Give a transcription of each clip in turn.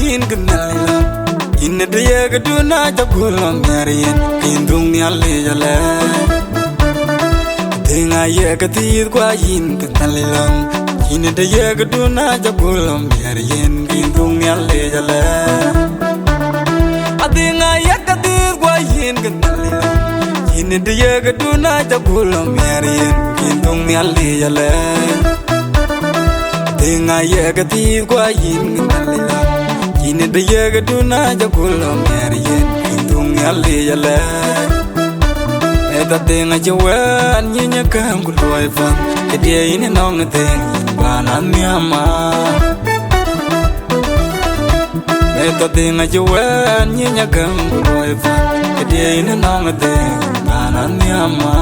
yin gnalila inne de yega duna jagulam yarien indung ni alle jale dinga yega tid kwa yin gnalila inne de yega duna jagulam yarien indung ni alle jale adinga yega tid kwa yin gnalila inne de yega duna jagulam yarien indung ni alle jale dinga yega tid kwa yin gnalila inne de yega duna jagulam yarien indung ni alle jale eta dinga jawan nyinya kam kuloi fan kedia ini nong teng banan miama eta dinga jawan nyinya kam kuloi fan kedia ini nong teng banan miama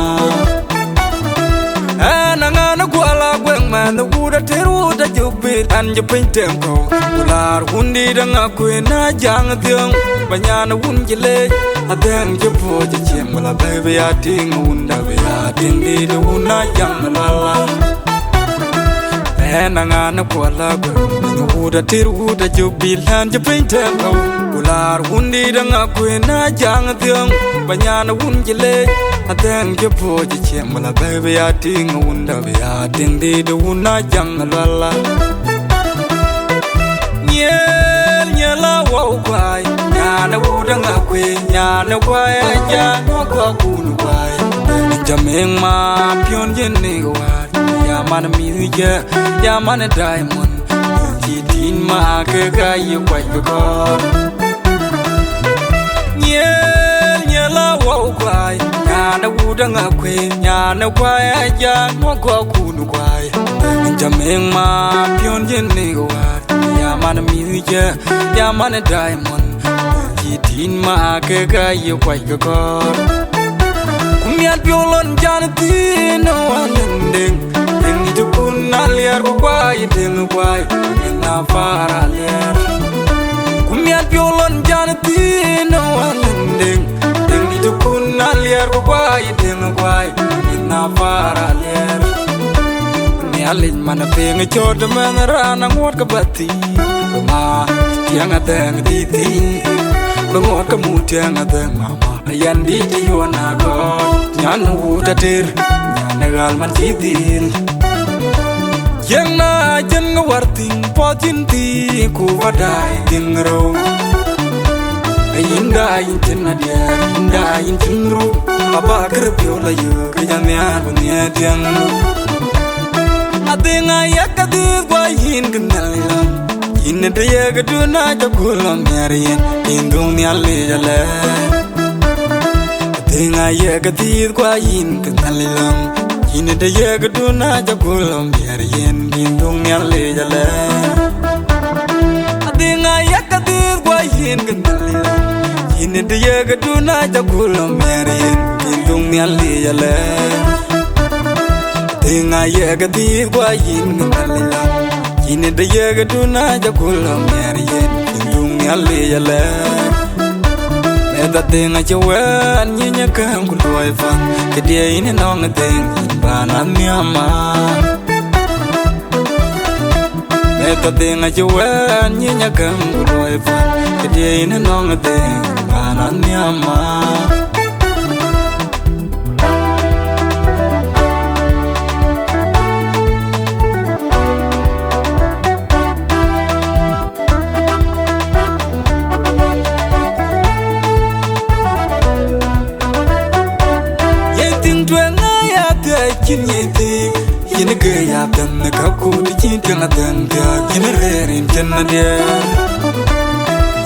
anangana kwala gweng man wuda teru da jubit an jupin tempo ular wundi danga kwena jang tiang banyana wunjile adeng jupo jiem la baby ating wunda be ating di de wuna jang lala anangana kwala gweng wuda teru da jubit an jupin tempo ular wundi danga kwena jang tiang banyana wunjile adeng jupo jiem la baby ating wunda be ating di de wuna jang lala nyela wow kwai nyana wudanga kwe nyana kwai aja kwa kunu kwai jameng ma pion jenne kwai ya man mije ya man diamond jitin ma ke kai kwai ko nyela wow kwai nyana wudanga kwe nyana kwai aja kwa kunu kwai jameng ma pion jenne kwai ya man mije ya man diamond jitin ma ke kai kwai ko kumyat piolon janti no alendeng ding jukun aliar kwai ding kwai na fara ler kumyat piolon janti no alendeng ding jukun aliar kwai ding kwai na fara ler alin mana peng chod man rana ngot ka bati ma tiang adeng di ti ngot ka mu tiang adeng mama yan di ti yona go nyan wu ta ter nyan gal man ti din yang na jen warting po jin ti ku vadai ding ro inda in tin dia inda in tin ro aba kerpyo la yo ka yan ya bunya tiang adinga yakadi kwa yin gnalila inne de yega duna jagulam yarien indung ni alle jale adinga yakadi kwa yin gnalila inne de yega duna jagulam yarien indung ni alle jale adinga yakadi kwa yin gnalila inne de yega duna jagulam yarien indung ni alle jale dinga yega di kwa yin ngalila yine de yega duna jagulam yarien indung yalle yale eda dinga jawan nyinya kam kuloi fan kedia ini nong ding banan miama eda dinga jawan nyinya kam kuloi fan kedia ini nong ding banan miama yin ge ya dan ka ku ti tin dan ga yin re rin tin de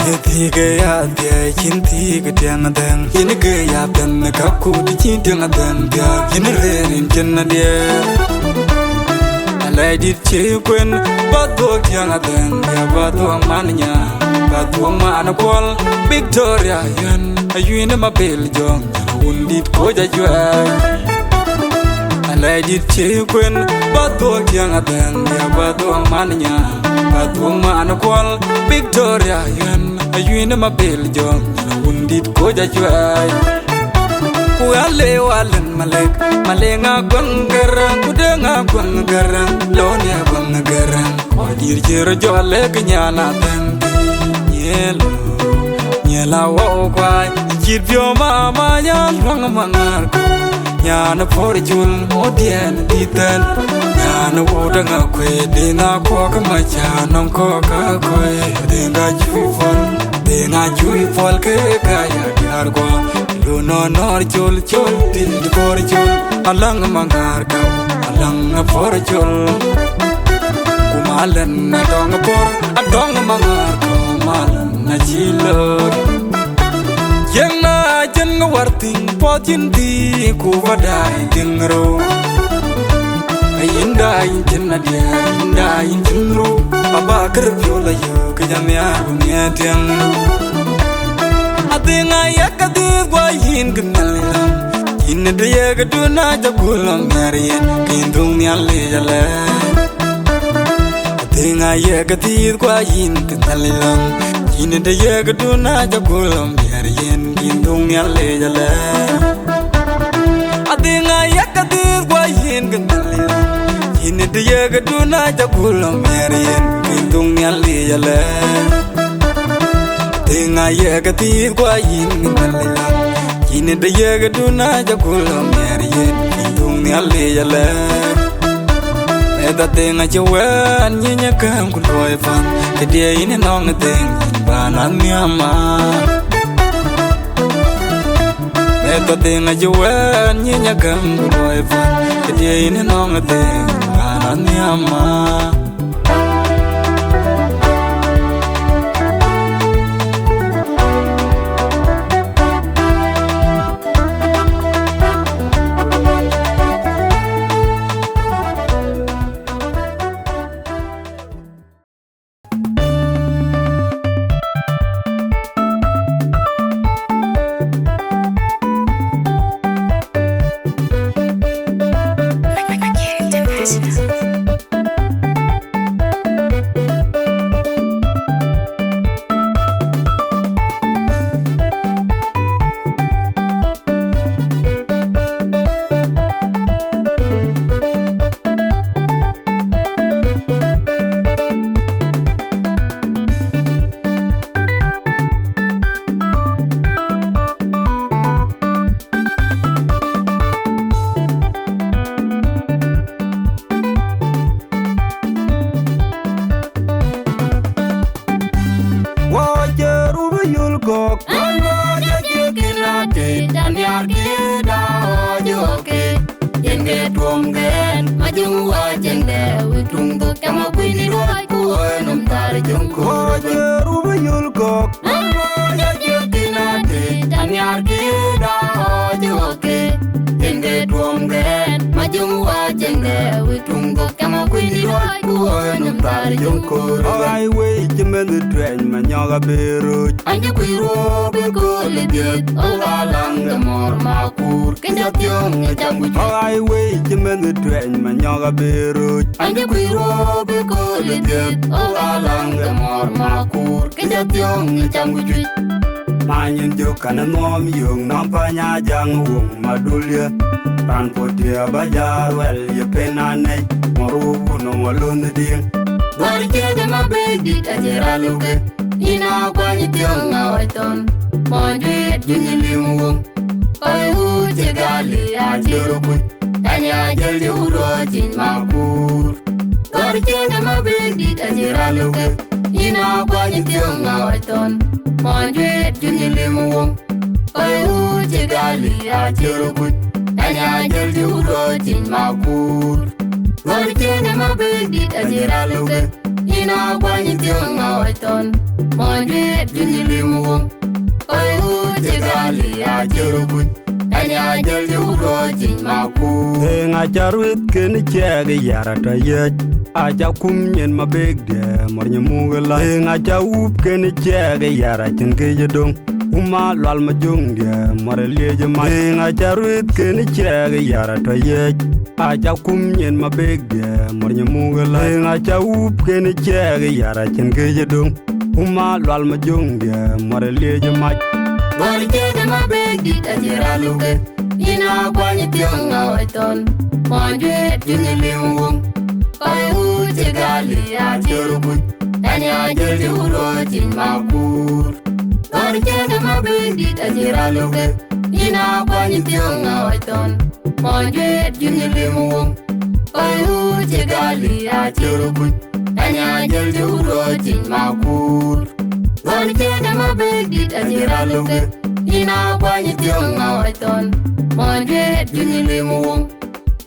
ye ti ge ya de yin ti ge dan dan yin ge ya dan ka ku ti tin dan ga yin re rin tin de alai dit che kwen ba do yang dan ya ba do manya ba do man kol Victoria yan ayuina ma bel jong undit ko ja jwa alai dit che kwen ba do yang adeng ya ba do manya ba do man kol Victoria yan ayuina ma bel jong undit ko ja jwa wale walen malek malenga gwangarang kudenga gwangarang lonia gwangarang odir jero jole knyana tanti nyelo nyela wo kwai chit pyo mama nya long mangar nyana porjul odien diten nyana wodanga kwe dinga ko kama cha non ko ka kwe dinga chui fol ke kaya dar ko lu no nor chul din porjul alang mangar ka alang porjul kumalan na dong mangar ko malan na chilor Yenna jenga warting potinti ku vadai dingro Inda injinna dia inda injinro aba kerviola yo kejamya dunia tiang Adenga yakadi gwa yin gnalam Inna dia gaduna jagulam marien kindung nyale jale Adenga yakadi gwa yin gnalam Inna dia gaduna jagulam marien kindung nyale jale Adenga yakadi gwa yin gnalam Inna dia gaduna jagulam marien kindung nyale jale Adenga yakadi gwa yin gnalam Inna dia gaduna jagulam marien kindung nyale jale Eda tenga jawan nyinya kam kuloi fan Kedia ini nong teng banan nyama Eda tenga jawan nyinya kam kuloi fan Kedia ini nong teng banan nyama I wait a minute train, my yoga beru. And you queer over good, oh, along the more makur. Can you young a jam with I wait a minute train, my yoga beru. And you queer over good, oh, along the more makur. Can you young a jam with you? Mayan joke and a mom young, Nampanya jang wong, Madulia. Ran for dear Bajar, well, you pen and neck, Moruku no more lonely. What did my baby Tajeraluke? Ina quite young Awaiton, Mondit, Junilium. I would take a lee at Europe, and I tell you, Rogin Makur. What did my baby Tajeraluke? Ina quite young Awaiton, Mondit, Junilium. I would take a lee at Europe, and I tell you, Rogin Makur. What did my baby Tajeraluke? Ina kwani tionga waiton Mondit junilimu Oyu tigali ya jerukut Ani ajal jurojin maku Nga jarwit keni chege yarata yej Aja kumnyen mabegde mornya mugala Nga jawup keni chege yarachin kejedong Uma lwal majungde morelieje ma Nga jarwit keni chege yarata yej Aja kumnyen mabegde mornya mugala Nga jawup keni chege yarachin kejedong Uma lwal majungde morelieje ma Bori chege mabegdi tajiraluke Ina kwani tionga waiton Mondit junilimu Oyu tigali ya jerukut Anya jel juro chin makur Gor jene mabedi tajira luke Ina kwanyi tionga waiton Monjwet junilimu Oyu chigali achirukut Anya jel juro chin makur Gor jene mabedi tajira luke Ina kwanyi tionga waiton Monjwet junilimu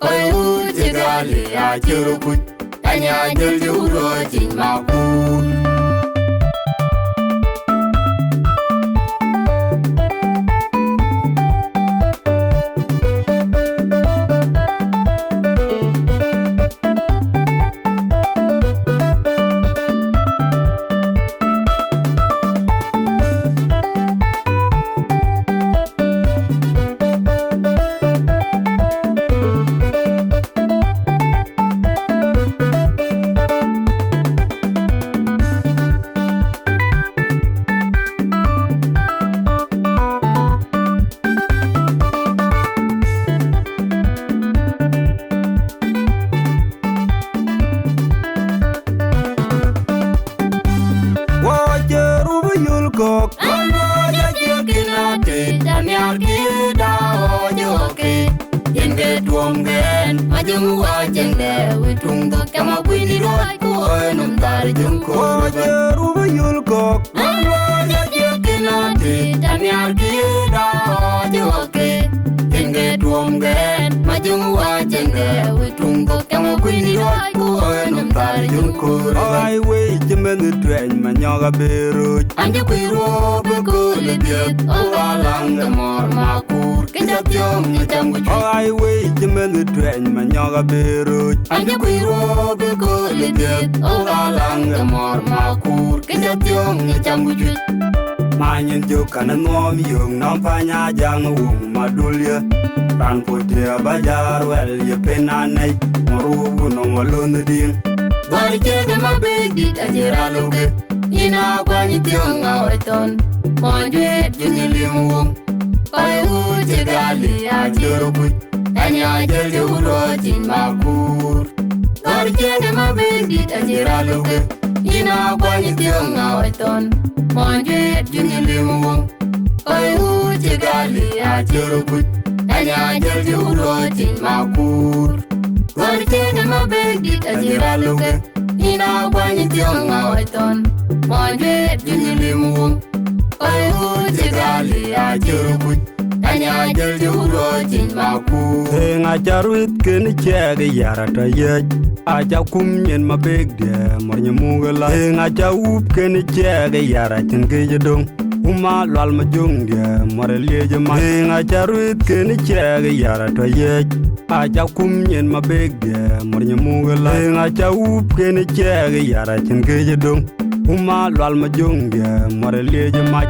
Oyu chigali achirukut Anya jel juro chin makur Kok Almo jajir kinati Daniel kita ojoke Yenge tuom gen Majung wajeng de Witung tuk kama kwini roi Kuoi num tar jungko Wajir ubayul kok Almo jajir kinati Daniel kita ojoke Yenge tuom gen Majung wajeng de Witung tuk kama kwini roi Kuoi num tar jungko Ai wei jemen tueng manyoga beruj Anja kuiro bukuli biet Owalang gamor makur Kejat yong nyecam kucu Ai wei jemen tueng manyoga beruj Anja kuiro bukuli biet Owalang gamor makur Kejat yong nyecam kucu Manyen jokana ngom yung nampanya jang wong madulya Ran putia bajar wel ye penanay Morugu nongolon ding Bari chede mabedi tajira luge Ina kwanyi tionga waiton Monjwet junilimu Pai uche gali achirukut Anya jel juro chin makur Bari chede mabedi tajira luge Ina kwanyi tionga waiton Monjwet junilimu Pai uche gali achirukut Anya jel juro chin makur Bari chede mabedi tajira luge Ina kwanyi tionga waiton Monjwet junilimu Pai uche gali achirukut Anya jel juro chin makur Nga charwit keni chege yarata yej Acha kum nyen mabeg de mornya mugala Nga chawup keni chege yaratin keje dong Uma lwal majung de more leje ma Nga charwit keni chege yarata yej Acha kum nyen mabeg de mornya mugala Nga chawup keni chege yaratin keje dong Uma lwal majung de more leje ma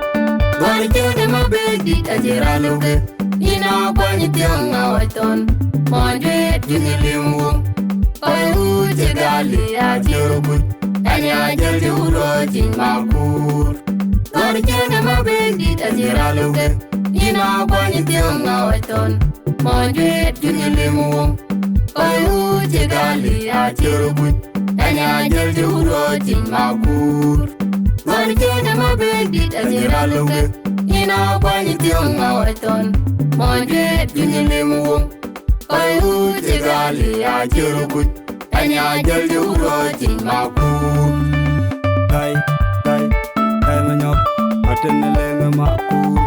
Gori chede mabedi tajira luge Ina kwanyi tionga waiton Monjwet junilimu Pai uche gali achirukut Anya jel juro chin makur Gori chede mabedi tajira luge Ina kwanyi tionga waiton Monjwet junilimu Pai uche gali achirukut Anya jel juro chin makur Gori chede mabedi tajira luge Ina kwanyi tionga waiton Monjwet junilimu Pai uche gali achirukut Anya jel juro chin makur Kai manyok Atene lenge makur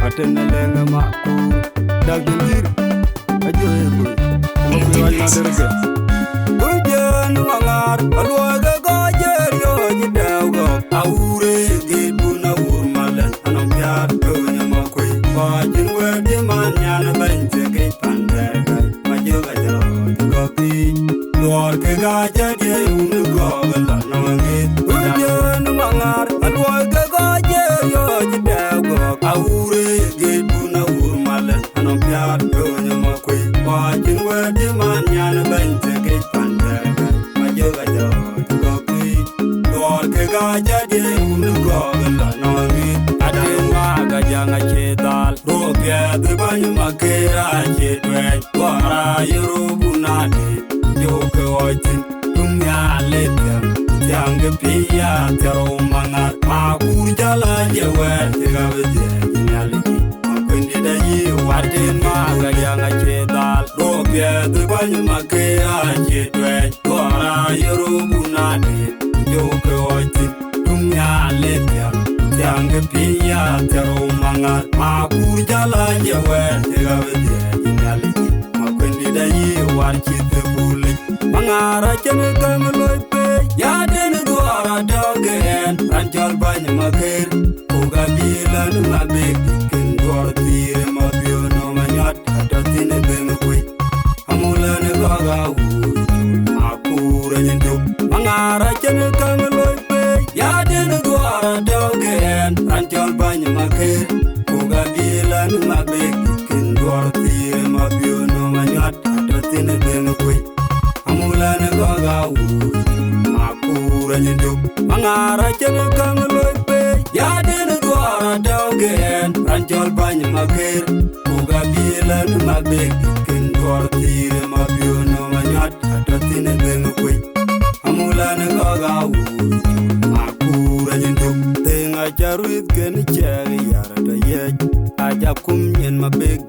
Atene lenge makur Dagir Ajoye Makur naderge Ujen mangar Alwaga gajer yo jidawgo Aure gibuna urmalen Anam piar donya makwe Wajin wedi man yana bante kay panderga de unu gogla nongi adenga ga janga chedal robia de banyu makera chedwe wara yorubuna de yoke oitin dumya letem jange piya tero manga makur jala jewe tigabde nyali makundi da yi wadenga ga janga chedal robia de banyu makera chedwe wara yorubuna de yoke oitin dumya letem jange piya tero manga makur jala jewe tigabde nyali makundi da yi warchite bule mangara chene kamloy pe ya den duara dogen ranjal bany maker uga bilan mabek ken duar tire mabiono manyat atatine ben kwe amula ne gaga akura nyendo mangara chene kamloy pe ya den duara dogen ranjal bany maker uga bilan mabek ken duar tire mabiono manyat atatine ben kwe amula ne gaga akura nyendo mangara chene kamloy pe ya den duara dogen ranjal bany maker uga bilan mabek ken duar tire mabiono manyat atatine ben kwe amula ne gaga akura nyendo tenga jaruit ken cheri yara da ye aja kum yen mabek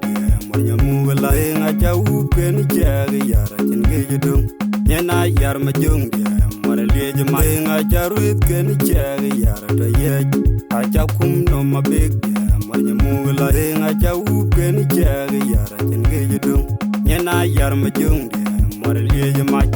manyamula enga jau ken cheri yara chenge jidong nyena yar majung mara leje mayenga jaruit ken cheri yara da ye aja kum no mabek manyamula enga jau ken cheri yara chenge jidong nyena yar majung mara leje maj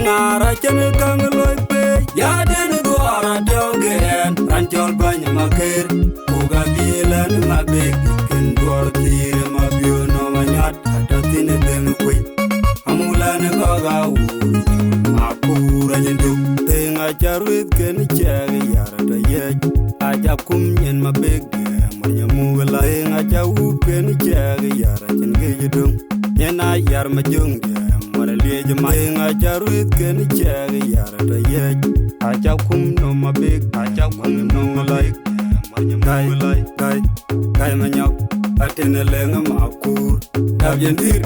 Mangara chene kang loy pe ya den duara dogen ranchol bany maker uga bilan mabek ken duar tire mabiono manyat atatine den kwe amulan goga ur makura ndu tenga charwit ken chege yara ta ye aja kum yen mabek manyamugla enga chawu ken chege yara chen gejung yena yar majung Leje mayenga charwit ken chege yara ta ye aja kum no mabek aja kum no like kai manyok atene lenga makur dabyendir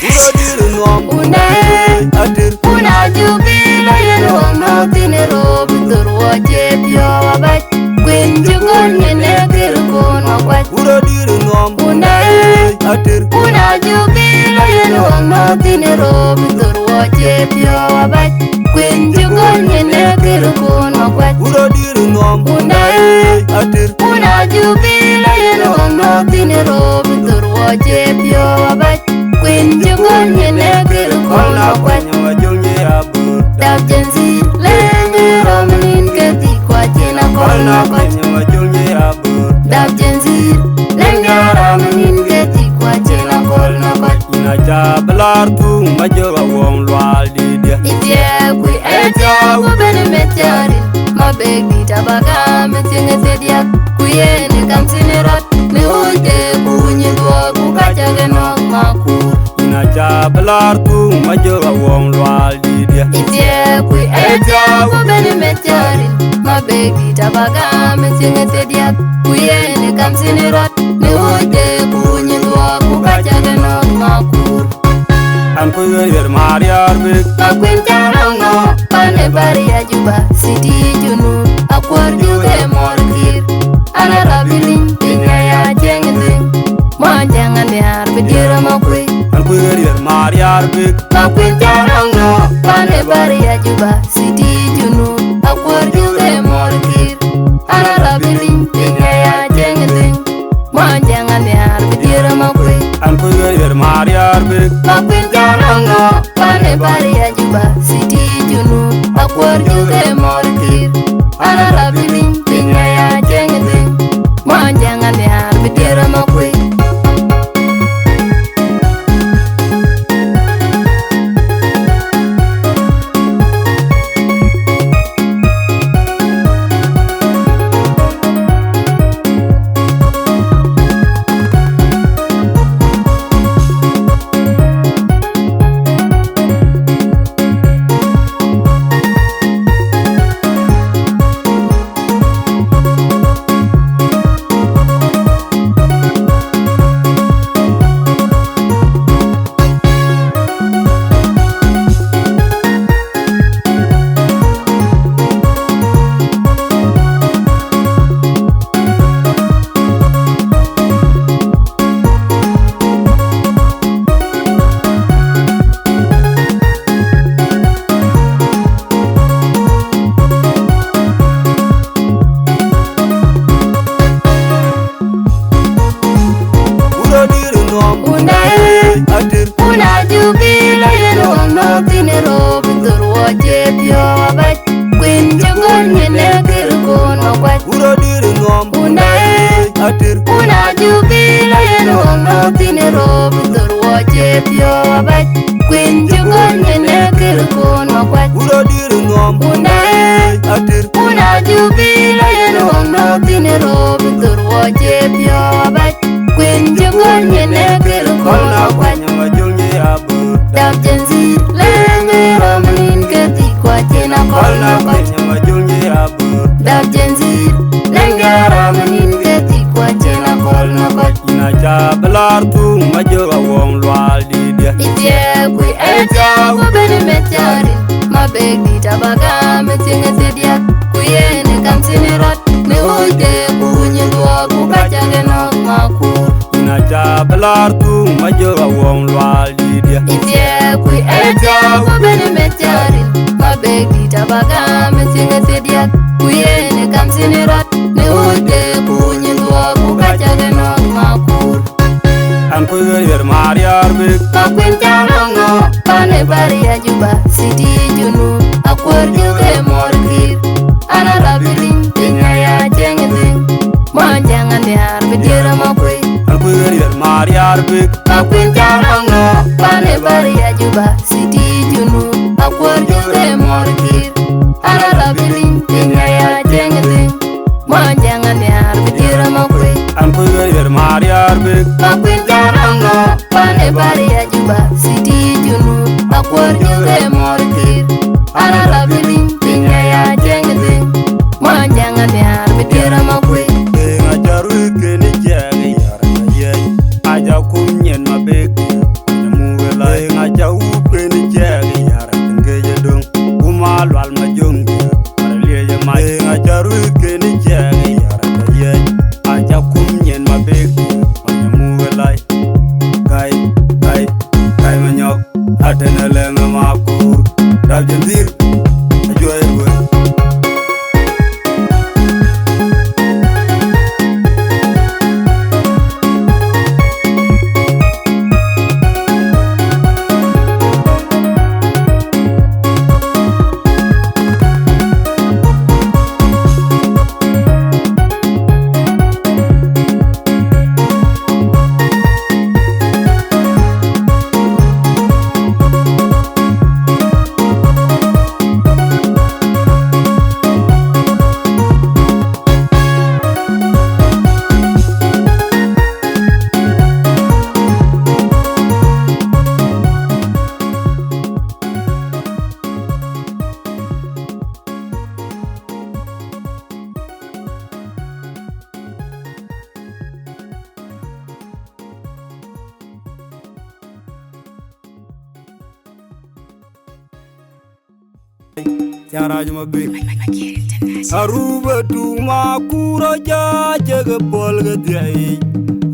urodir nom adir una jubila yeno no tinero biturwo jebyo abaj kwen jugon yene kirkon akwaj urodir nom adir una jubila yeno no tinero biturwo jebyo abaj kwen jugon yene kirkon akwaj urodir nom adir una jubila yeno no tinero biturwo jebyo abaj kwen jugon yene kirkon akwaj Dab jenzir lengi romnin keti kwa jina kolna kwaj Dab jenzir lengi romnin keti kwa jina kolna kwaj Ina jabalar tu majoga wong lwal didia Itie kui etia kubeni metiarin Mabegi tabaga metinge sediak Kuyeni kamsini rot Ni uje kunyi dua kukachage nok makur Ina jabalar tu majoga wong lwal didia Itie kui etia kubeni metiarin Mabegi tabaga metinge sediak Kuyeni kamsini rot Ni uje kunyi dua kukachage nok makur An kuyer mariar bik Makwin charangno Pane bari ajuba Siti junu Akwar juga morkir Ana rabilin Tinya ya jengin Manjangan dihar Bidira makwi An kuyer mariar bik Makwin charangno Pane bari ajuba Siti junu Akwar juga morkir Ana rabilin Tinya ya jengin Manjangan dihar Bidira makwi An kuyer mariar bik Makwin charangno Pane bari ajuba Siti junu Akwar juga morkir Ana rabilin Tinya ya jengin Manjangan dihar Bidira makwi Una jubila yeno no tinero biturwo jebyo abaj Kwen jugon yene kirkon akwaj Urodir nom Una jubila yeno no tinero biturwo jebyo abaj Kwen jugon yene kirkon akwaj Urodir nom Una jubila yeno no tinero biturwo jebyo abaj Kwen jugon yene kirkon akwaj Dab jenzir lengi romnin keti kwa jina kolna kwaj Dab jenzir lengi romnin keti kwa jina kolna kwaj Ina jabalar tu majoga wong lwal didia Itie kui etia kubeni metiarin Mabegi tabaga metinge sediak Kuyeni kamsini rot Ni uje kunyi dua kukachage nok makur Ina jabalar tu majoga wong lwal didia Itie kui etia kubeni metiarin Mabegi tabaga metinge sediak Kuyeni kamsini rot Ni uje kunyi dua kukachage nok makur An kuyer mariar bik Makwin charangno Pane bari Juba City Junu akwar juga morkir ana labiling pinya ya jengding mon jangan diar bidira makwe Alkuyer Mariar Big makwin janango pane bari ya Juba City Junu akwar juga morkir ana labiling pinya ya jengding mon jangan diar bidira makwe Alkuyer Mariar Big makwin janango pane bari ya Juba City Junu akwar juga morkir ana labiling pinya ya jengding mon jangan diar bidira makwe Nga jaru keni jagi yara ye aja kunyen ma big Mungela nga jau keni jagi yara ngeje dong Uma lwal ma jongi Arliye ma nga jaru keni jagi yara ye aja kunyen ma big Mungela Kai manyok Atena lenga makur Rajendir Ajoy gue Tiaraj ma big Aruba tu ma kura ja jaga polga diai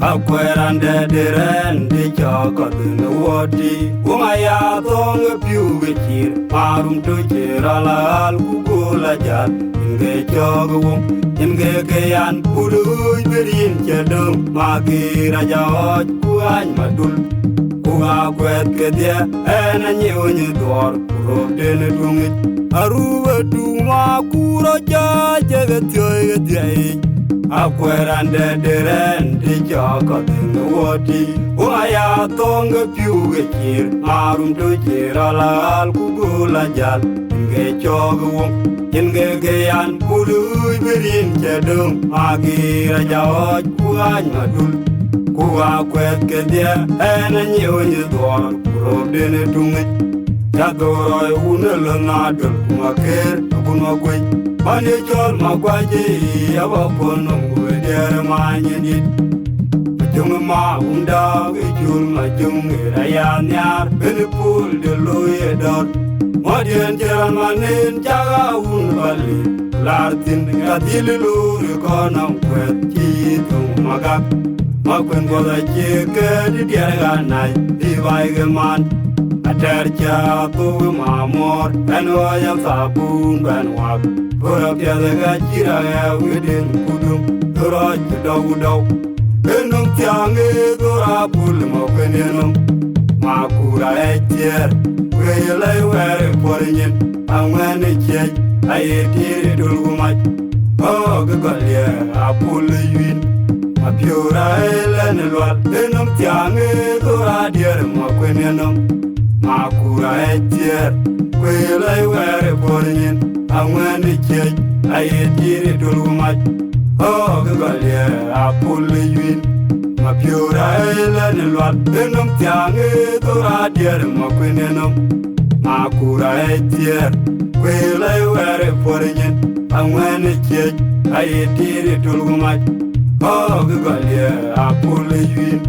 Akwerande diren di chaka dina wati Uma ya thonga piuga chir Marum tu chira la al kukula jat Inge choga wum Inge kayan Uduj berin chedong Makira jawaj kuany madul Uga kwet ke dia Ena nyewnyi dwar Kurok dene tungit Aruba tu ma kura ja jaga tioiga diai Akwerande diren di chaka dina wati Uma ya thonga piuga chir Marum tu chira la al kukula jat Inge choga wum Inge kayan Uduj berin chedong Makira jawaj kuany madul Kuga kwet ke dia Ena nyewnyi dwar Kurok dene tungit Yadoroi unela nadal kumaker Akuna kwey Mani chol makwaji Yawakono mwedere manyendit Majung ma undag Ijul majung irayan yar Benipul de loye dot Madien jeran manin Jaga unbali Lartin kadili luri konam kwet Chitung magak Makwen goda chike Di dierga nai Diwai geman Atercha tu mamor Eno ya sabun ben wak Gora piada gajira ya widin kudum Gora judaw daw Enum tiange gora pul mokwenenum Makura etier Kweyelay were porinyin Angwene chej Aye tiri dulgumaj Oh gagolye apul yuin Apiura elene lwal Enum tiange gora dier mokwenenum Makura etier Kweyelay were porinyin Angwene chej Aye tiri dulgumaj Oh gagolye apul yuin Mapiura elene lwal Enum tiange gora dier mokwenenum Makura etier Kweyelay were porinyin Angwene chej Aye tiri dulgumaj Oh gagolye apul yuin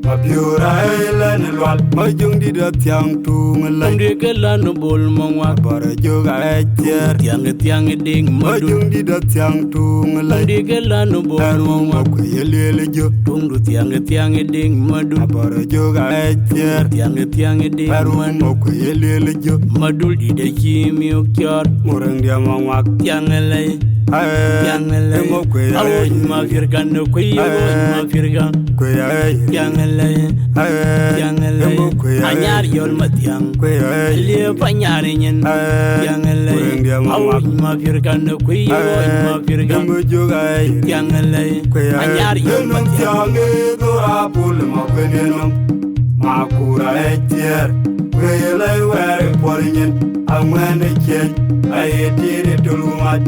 Mapiura elene lwal Majung di da tiang tungalay Ndi kelano bol mongwa Bara joga etier Tiang ding madu Majung di da tiang tungalay Ndi kelano bol mongwa Kweyelele jo Tundu tiang ding madu Bara joga etier Tiang ding madu Kweyelele jo Madul di de chimi okyor Murang dia mangwak Tiang lay Yangale Awoy mafirga no kuyo mafirga Yangale Anyar yol matyang Liye panyarinyen Yangale Awoy mafirga no kuyo mafirga Yangale Anyar yol matyang Dora pul makwenenum Makura etier Kwele were porinyen Amwene kej Ayetire tulumat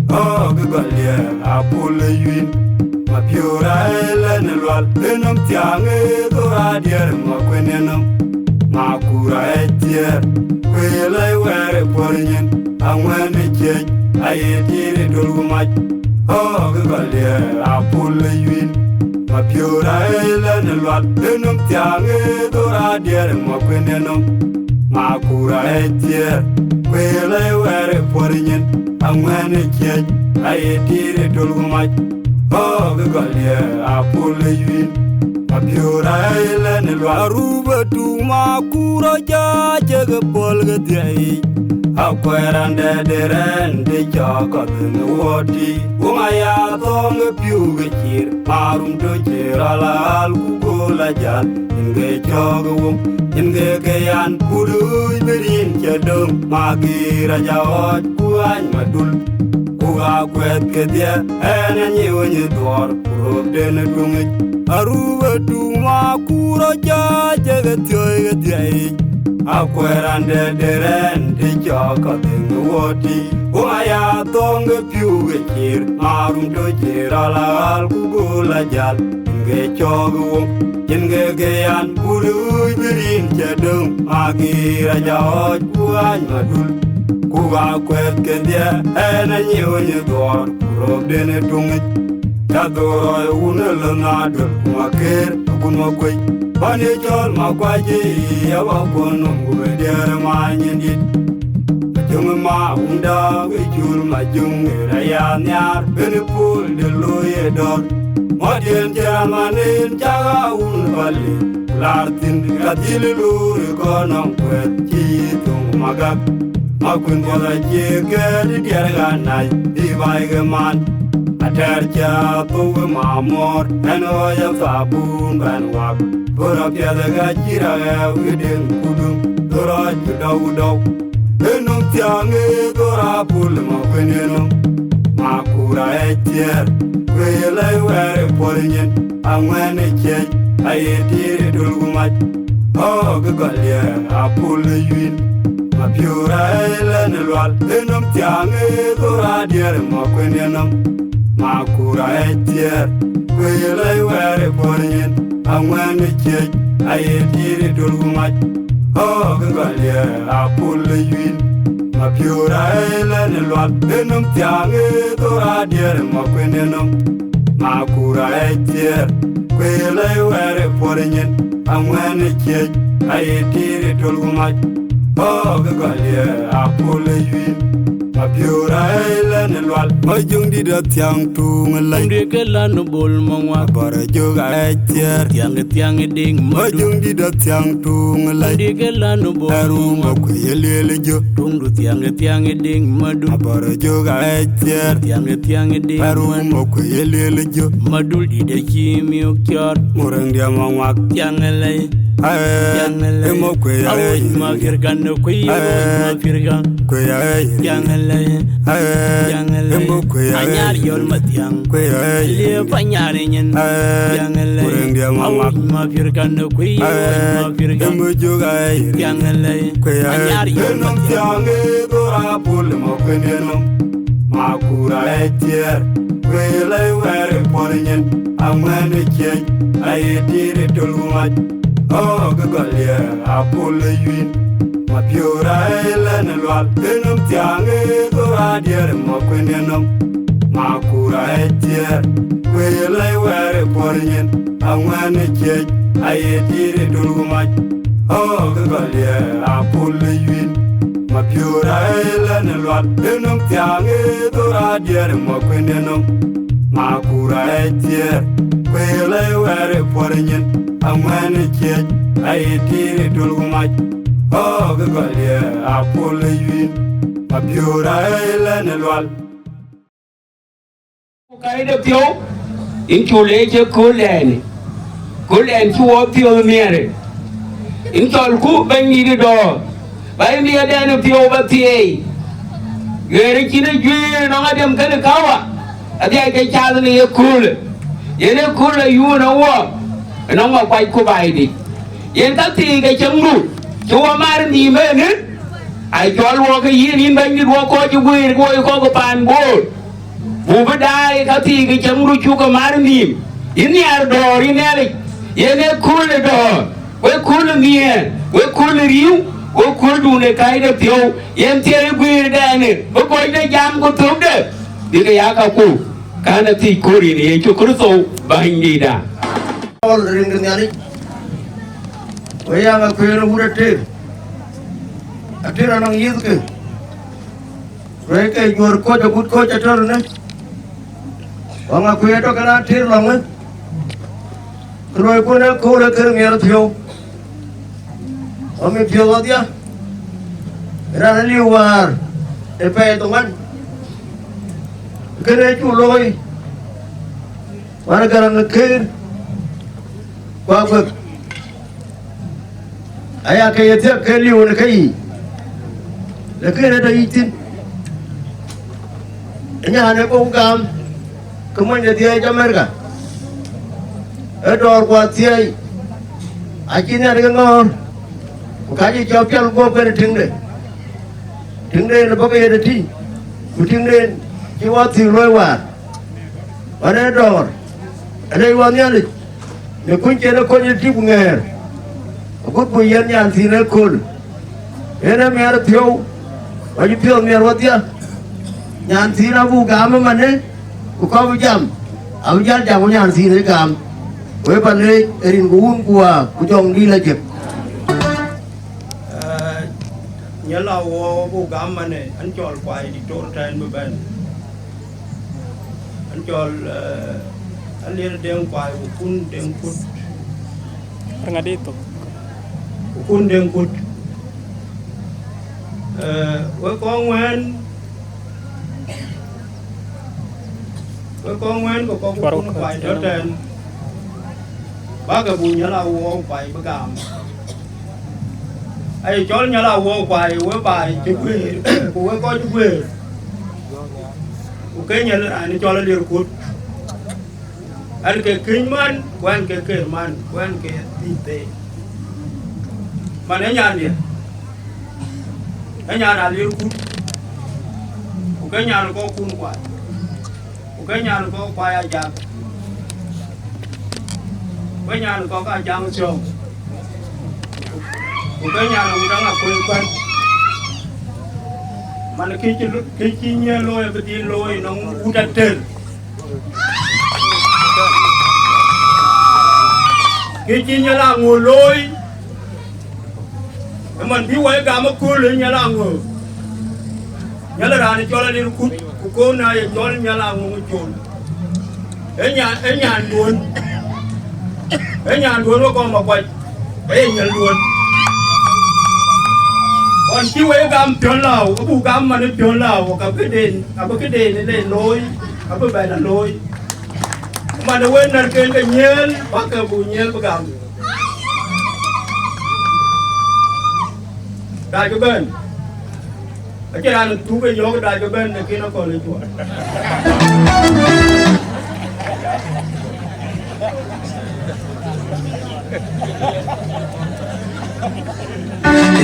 Oh gugalia apul yuin Mapiura elene lwal Enum tiange dora dier makwenenum Makura etier Kwele were porinyen Amwene kej Ayetire tulumat Oh gugalia apul yuin Mapiura elene lwal Enum tiange dora dier makwenenum Makura etier Kwele were porinyen Amwene kej Ayetire tulumat Oh gugalia apul yuin Mapiura elene lwal Aruba tu makura jaje polga diai Akwerande derende jaka dene woti Umaya thonge piuge chir Marum to chirala alkukola jal Inge choge wum Inge keyan Kuduj berin chedong Magira jawot Kuany madul Kuga kwet kedia Ene nyewenye dwar Kurok dene tungej Aruba tu makura jaje getioy getiai Akwerande derende jaka dene woti Umaya thonge piuge chir Marum to chirala alkukola jal Inge choge wum Inge keyan Kuduj berin chedong Magira jawot Kuany madul Kuga kwet kedia Ene nyewenye dwar Kurok dene tungej Yadoroy unele nadul Kumakir kunwa kwey Bani chol makwaji Yawa konum Gubedere manyendit Majung ma unda Wechul majung Rayan yar Benipul de loye dor Modien jamanin Jaga un bali Lartin Kadili luri konong kwet Chitung magak Makun kola jike Dierganay Dibaige man Atercha Tuwe mamor Eno ya fabun banwak Bora piada gajira Widin kudum Dora judaw Enum tiange Dora pul makwenenum Makura etier Kwele were porinyen Amwene kej Ayetire dulgumat Oh gugalia apul yuin Mapiura elene lwal Enum tiange Dora dier makwenenum Makura etier Kwele were porinyen Amwene kej Ayetire dulgumat Oh gugalia apul yuin Mapiura elene lwal Enum tiange Dora dier makwenenum Makura etier Kwele were porinyen Amwene kej Ayetire dulgumat Oh gugalia apul yuin Mapiura elene lwal Majung di da tiang tung lay Umde kelanu bol mongwa Bara joga etier Tiang ding madu Majung di da tiang tung lay Umde kelanu bol Aruma mongwa kweyelele jo Tungdu tiang ding madu Bara joga etier Tiang ding Aruma kweyelele jo Madul di de kimi ukyar Murang dia mawak Tiang lay Emo kweyele Awoy mafirga no kuyo mafirga Yangale Emo kweyele Anyar yol matyang Kweyele Liye panyarinyen Yangale Murang dia mawak Awoy mafirga no kuyo mafirga Emo joga Yangale Anyar yol Enum matyang tiange Dora pul makwenenum Makura etier Kwele were porinyen Amwene kej Ayetire tulumat Oh gugalia apul yuin Mapiura elene lwal Enum tiange Dora dier makwenenum Makura etier Kwele were porinyen Amwene kej Ayetire tulumat Oh gugalia apul yuin Mapiura elene lwal Enum tiange Dora dier makwenenum Makura etier Kwele were porinyen Amwene kej Ayetire dulgumat Oh gugalia apul yuin Mapiura elene lwal cái được thiếu in chủ lễ cho cố lẹn chúa phiêu mẹ này in cho cú bên đi đó bây mẹ đen phiêu bát thiê người đấy chỉ nói chuyện nó ngay đem cái này cao à cái cha này cool vậy nó cool là you nó mà quay cô bài đi vậy ta thì cái chấm lu chúa mà đi mấy nữa ai cho luôn cái gì đi bên đi luôn coi chú quỳ coi cái bàn bột bố bây đây cái thì cái chấm lu chú cái mà đi in nhà đồ in nhà này vậy nó cool là đồ với cool là nghe với cool là riu với cool đủ này cái đó thiếu vậy thì cái quỳ đây này với coi nó jam có thốn đấy đi cái áo cao cụ cái này thì cool này chú cứ số bahing đi đã ring dengan ni, wayang aku yang udah atir anang iya tu ke, mereka jual kau jemput kau catur ni, wang aku yang tu kena atir lang ni, kalau aku nak kau nak kerja merah thiau, kami thiau apa dia, kerana liwar, apa itu kan, kerana culoi, mana kerana kerja qua vực ai cái thiết cái liều là cái gì là cái này đây tin nhà này cũng cam mình là thiê cho mấy cả ở đó qua thiê ai chỉ nhà cái ngon cái gì cho chân qua cái trứng đây là bao cái gì của trứng đây chỉ qua thiêu lôi qua ở đây đó ở đây qua nhà này nếu kun chơi nó coi như chip nghe, kun bây giờ nhà thì nó kun, em nghe nó thiếu, bao nhiêu thiếu nghe rồi tiếc, nhà thì nó vu cam mà đấy, cũng có bây giờ, bây giờ chẳng có nhà thì nó cam, với bạn ấy, erin cuốn của chồng đi là chụp, nhớ là vu cam mà này, anh cho quay đi trốn trên bờ bên, anh cho anh liền đem quay ukun đem kut tengah itu ukun đem kut với con ngoan của con ukun quay trở trên bác cái bùn nhớ là uo quay bác cảm ai cho nhớ là uo quay với bài chụp về của coi chụp về ok nhớ là anh cho là liền kut anh cái kinh man quan cái man quan cái tite mà ở nhà này ở nhà là liêu cút cái nhà nó có cún quài cái nhà nó có quài ai giang cái nhà nó có cái giang sông cái nhà nó đang là quen mà nó khi chi nhớ lôi cái tiền lôi nó u đặt trên cái chi nhớ là ngồi lôi mình biết quay cả một cô lên nhớ là ngồi nhớ là đàn cho là đi cút cô này cho nhớ là ngồi chôn ở nhà luôn nó còn mà quay ở nhà luôn còn khi quay cam trơn lào cái bù cam mà nó trơn lào cả cái đền này lên lôi cả cái bài là lôi mà nó quên là cái nhơn bắt cái bù nhơn bắt cam đại cái bên ở trên này thú cái gió cái đại cái bên này kia nó còn lên chuột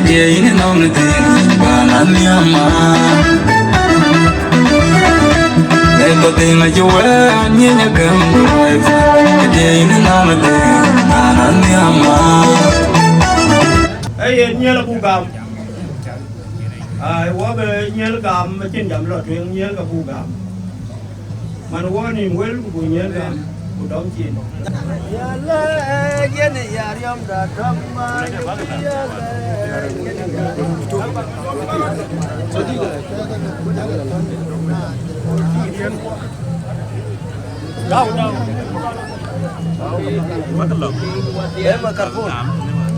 dia ini nom ne banan yama dai ko tinga juwe ni ne gam doi dia ini nom ne banan yama ai nhớ là bù gam quá về nhớ là gam trên dầm là chuyện nhớ là bù gam mà nó quá niềm quên của nhớ gam của đón chiên Em mà carbon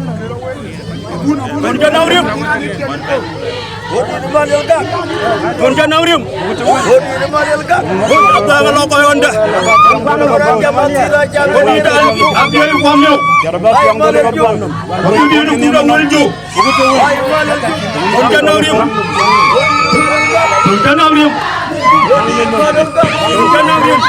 Tonja Naurim. Tonja Naurim. Apa kalau kau anda? Bonita apa yang kamu? Ini dia kurang melju. Tonja Naurim. Tonja Naurim. Tonja Naurim. Tonja Naurim.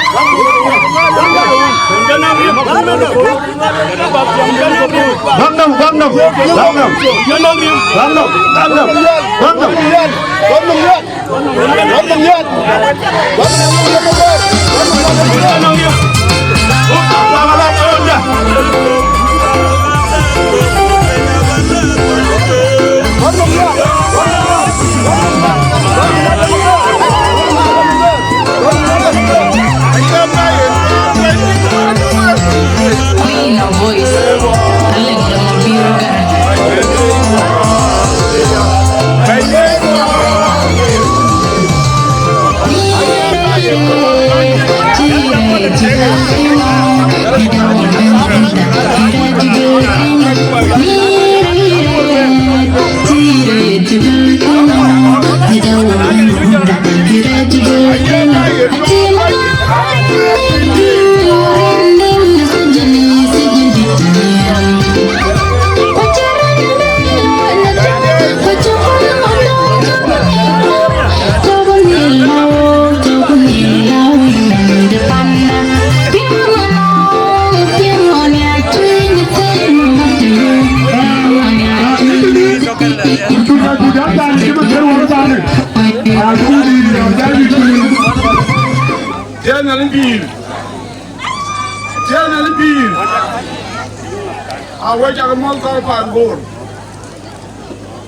Awak jangan mau kau panbor.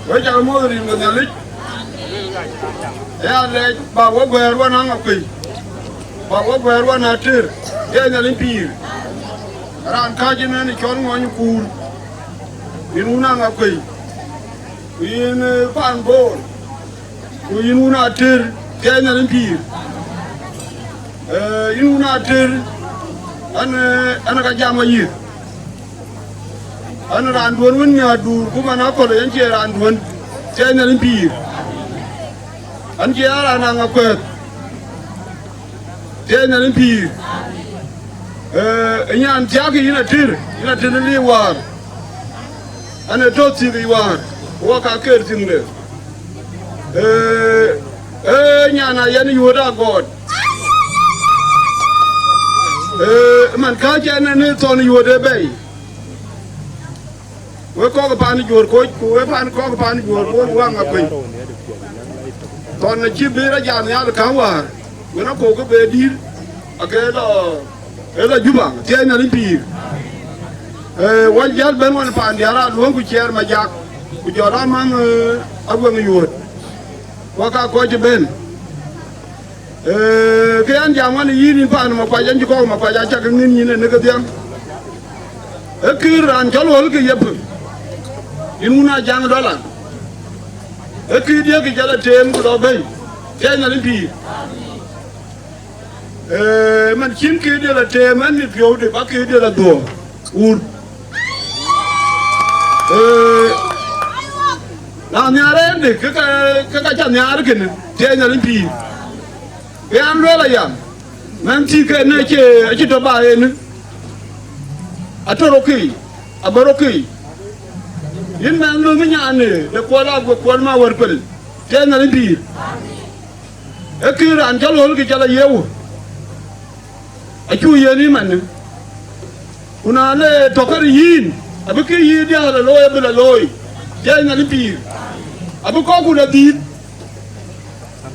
Awak jangan mau rim dengan lik. Ya lek bawa berwan angapi. Bawa berwan atir. Ya nyalimpir. Ran kajian ni kau ngau nyukur. Inuna angapi. In panbor. Inuna atir. Ya nyalimpir. Inuna atir. Anak kajam lagi. Ana randuan wen nya dur kuma na ko yan ce randuan sai na limpi an ce ara na ngakwet sai na limpi nya an tiaki ina tir li war ana to ti li war wa ka ker tingle nya na yan yoda god man ka je na ne to ni yode bay we ko pa ni jor ko we pa ni ko pa ni jor ko wa nga pe ton na chi be ra ja ya ka wa we na ko ko be dir ela juba te na ni pi wa jal ben won pa ndi ara lu ku cher ma jak ku jora man abu ngi yot wa ka ko je ben ke an ja man yi ni pa ma pa jan ko ma pa ja cha ni ni ne ga diam kiran jalo ke yep inuna jang dola dia ke jala tem ko do bay tena limpi man chin ke dia la tem man ni pyo de ba ke dia la do ur na nyare de ka cha nyare ke ne tena limpi yan lo la ya man ti ke ne ke to ba ne atoroki aboroki yin man lo minya ne de ko la go ko ma war pel te na limpi ekira an jalo ke jala yewu achu yeni man una le tokar yin abike yi dia la loy bela loy te na limpi abu ko ku da dit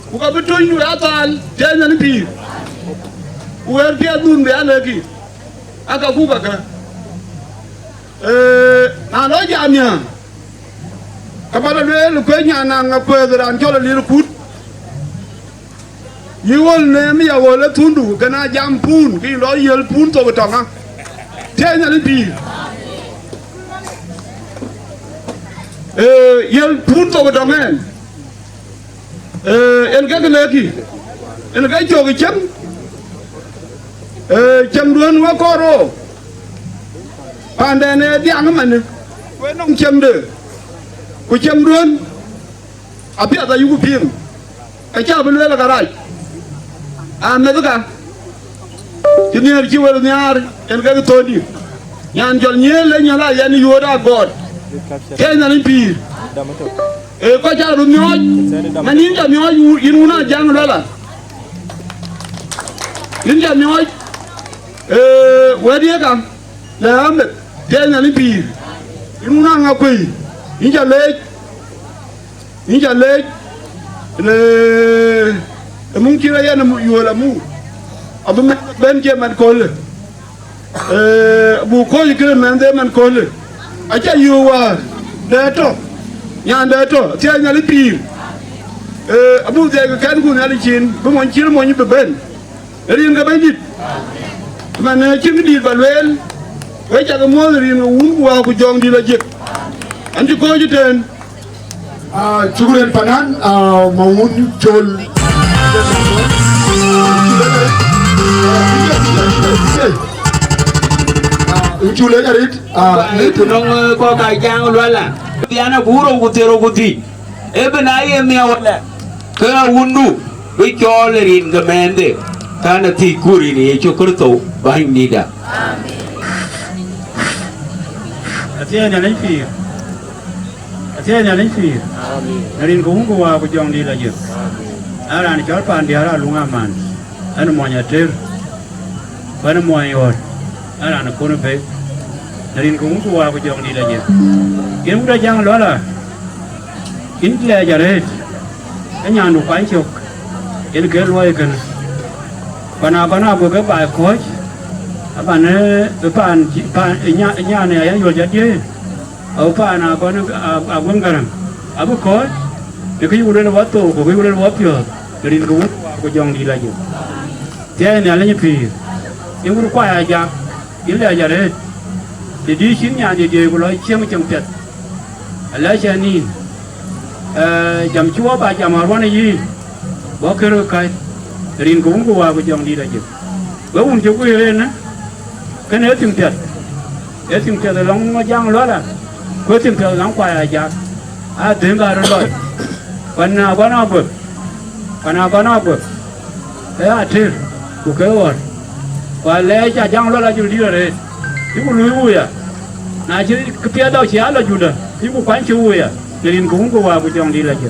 ku ka beto inu atal te na limpi wer dia dun be anaki aka ku ka na lo jamia kabala le ko nya na nga pedran chola li kut yiwol ne mi ya wala tundu kana jam pun ki lo yel pun to tonga tenya ni bi yel pun to tonga en ga ne ki en ga jogi chem duan wa koro pande ne diang man với nông châm được của châm luôn à biết là yêu phim cái cha bên đây là cái này à mấy cái cho nên chỉ vào nhà em cái tôi đi nhà anh cho nhớ lấy nhà lại anh yêu ra god cái này pi có cha rồi nhói mà nín cha nhói yên una giang đó là nín cha nhói quay đi cả làm được cái này pi yên una ngọc quỷ nín cha lấy le mung kira ya na mu yola mu abu ben je man kol bu ko yikre man de man kol acha yuwa dato nya dato ti nya li pir abu de ka kan ku na li chin bu mon chir mo ni be ben rin ga ben dit man chin dit balwel we cha ga mo rin un wa ku jong di la jek anti ko jiten Cukuran panan maun jol Chule arit itu nong ko ka jang lwala biana buro gutero guti ebena ye miawala ka wundu bi cholerin gamende kana ti kuri ni chokurto bahinida Atianya laifi Atianya laifi Narin ko wa ko jong di la je Ara ni chol pan dia lunga man anu monya ter bana moyo ara na kono pe Narin ko wa ko jong di la je Gen udah jang lola Intle jare Enya nu kai chok El ke loy kan Pana bo ke ba coach apa ne pan nya ne ya yo jadi apa na ko abang garang abu ko de ko yulen wato ko yulen wapyo dari ko jong di lagi dia ne ala ni pi yuru kwa ya ja ile ya re de di shin nya de ko lo chem chem pet ala jani jam chua ba jam arwan yi bo kero kai dari ko wa ko jong di lagi ba un ju ko ile na cái nếu tìm tiền long giang lót à có tìm tiền long quay à giặc à tìm cả rồi còn nào có nó bực thế à chứ của cái rồi và lẽ cha giang lót là chịu đi rồi chứ có lùi vui à na chứ cái phía đâu xé là chịu được chứ có quán chịu vui à nên cũng có vào của chồng đi là chịu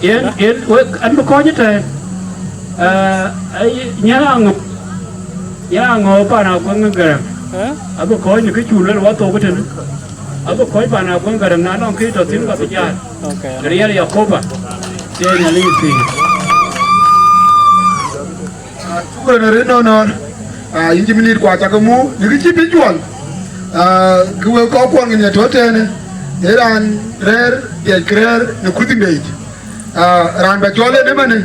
yên anh có nhất rồi ấy nhớ ngục ya ngo pa na ko ngara abu ko ni ke chulu wa to ko ten abu ko pa na ko ngara na no ke to tin ka ja okay ya yakoba je na li fi ko na re no inji minit kwa ta ko mu ni ki bi juan ko ko ngi to ten eran rer ya krer ne kutin dei ran ba jole de mane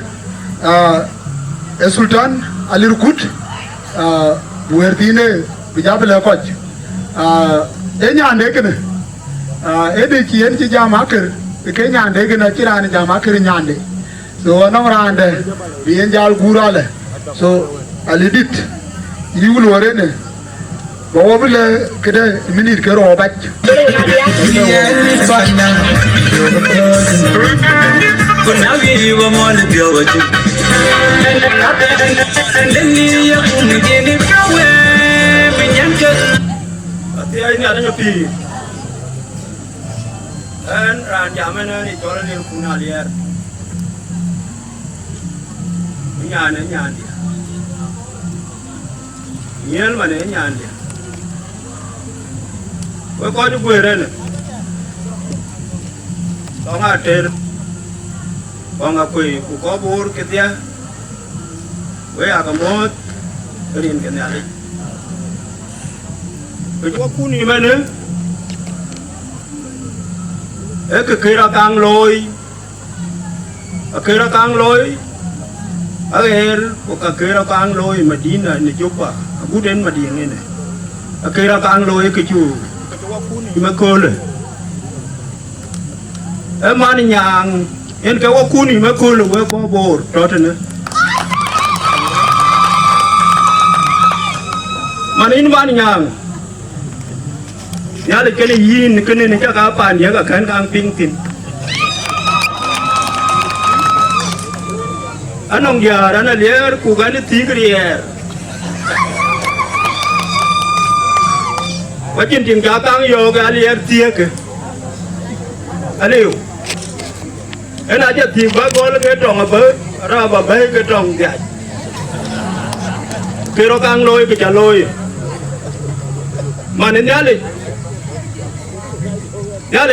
sultan ali rukut Buerdine bijabla koch enyande kene ede kien ci jamaker ke nyande kene ci ran jamaker nyande so no rande bien jal gurale so alidit yiwul warene bo wobule kede minute ke ro bacc kunawi wa mon biowati thì anh nhà nó pì anh ra nhà mình đi cho nó lên khu nào liền nhà này nhà đi nhiều mà này nhà đi với con những người đây này con à trên con à quỳ của có bố cái tia với à cái mốt cái điện cái nhà đi cái chỗ khu này mà nữa cái kia là càng lôi cái là càng lôi ở cái kia là càng lôi mà đi này chụp à bút đến mà đi này này kia là càng lôi cái chỗ khu này mà cơ rồi em mà đi nhàng em cái khu này mà cơ rồi với có bồ cho thế nữa mà đi mà đi nhàng nhà là cái này yin cái này chắc cả bàn nhà cả khán càng pin tin anh ông già đó là liệt cụ cái này tí cái và trên trường cá tăng vô cái liệt tiếc anh yêu anh ấy chỉ ba con cái trồng ở bờ ra bà bé cái trồng vậy cái đó càng lôi cái chả lôi mà nên nhớ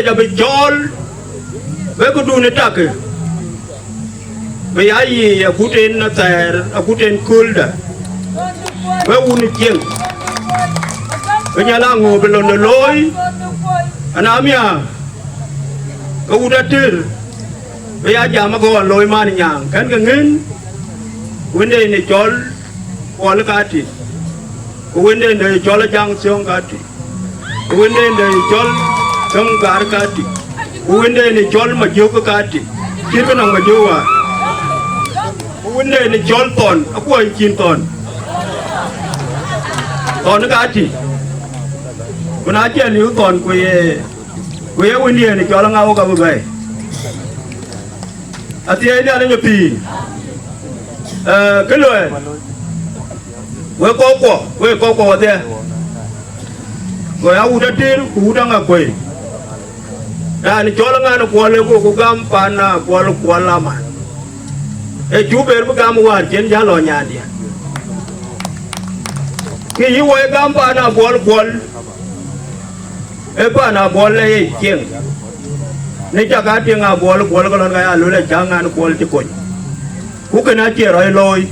cho bị chol với cái đun này chắc cái vì ai gì cú trên nó tè cú trên cool đó với uống chiên với nhà lang ngồi bên lon lôi anh em à cái uống đã trừ với ai giờ mà còn lôi mà nhàng cái ngin vấn đề này chol còn cái gì vấn đề này chol là giang xương cái gì vấn đề này chol không cái gì vấn đề này chol mà vô cái gì chỉ có nông mà vô à vấn đề này chol tòn aku anh chín tòn nó cái gì còn ai chơi liu tòn quê vấn đề này chol là ngao cái vậy à thì anh là nhập tì cái lời với có quả thế rồi áo đã tin cú đang ở quê đã ni cho là ngài nó qua lấy cô gam pana qua làm mà chú bé nó gam qua trên giá lò nhà đi cái gì vậy gam pana qua pana lấy chieng này chắc cái tiếng qua cái lần cái lối là chẳng ngàn qua chỉ coi cú cái nào chơi rồi lôi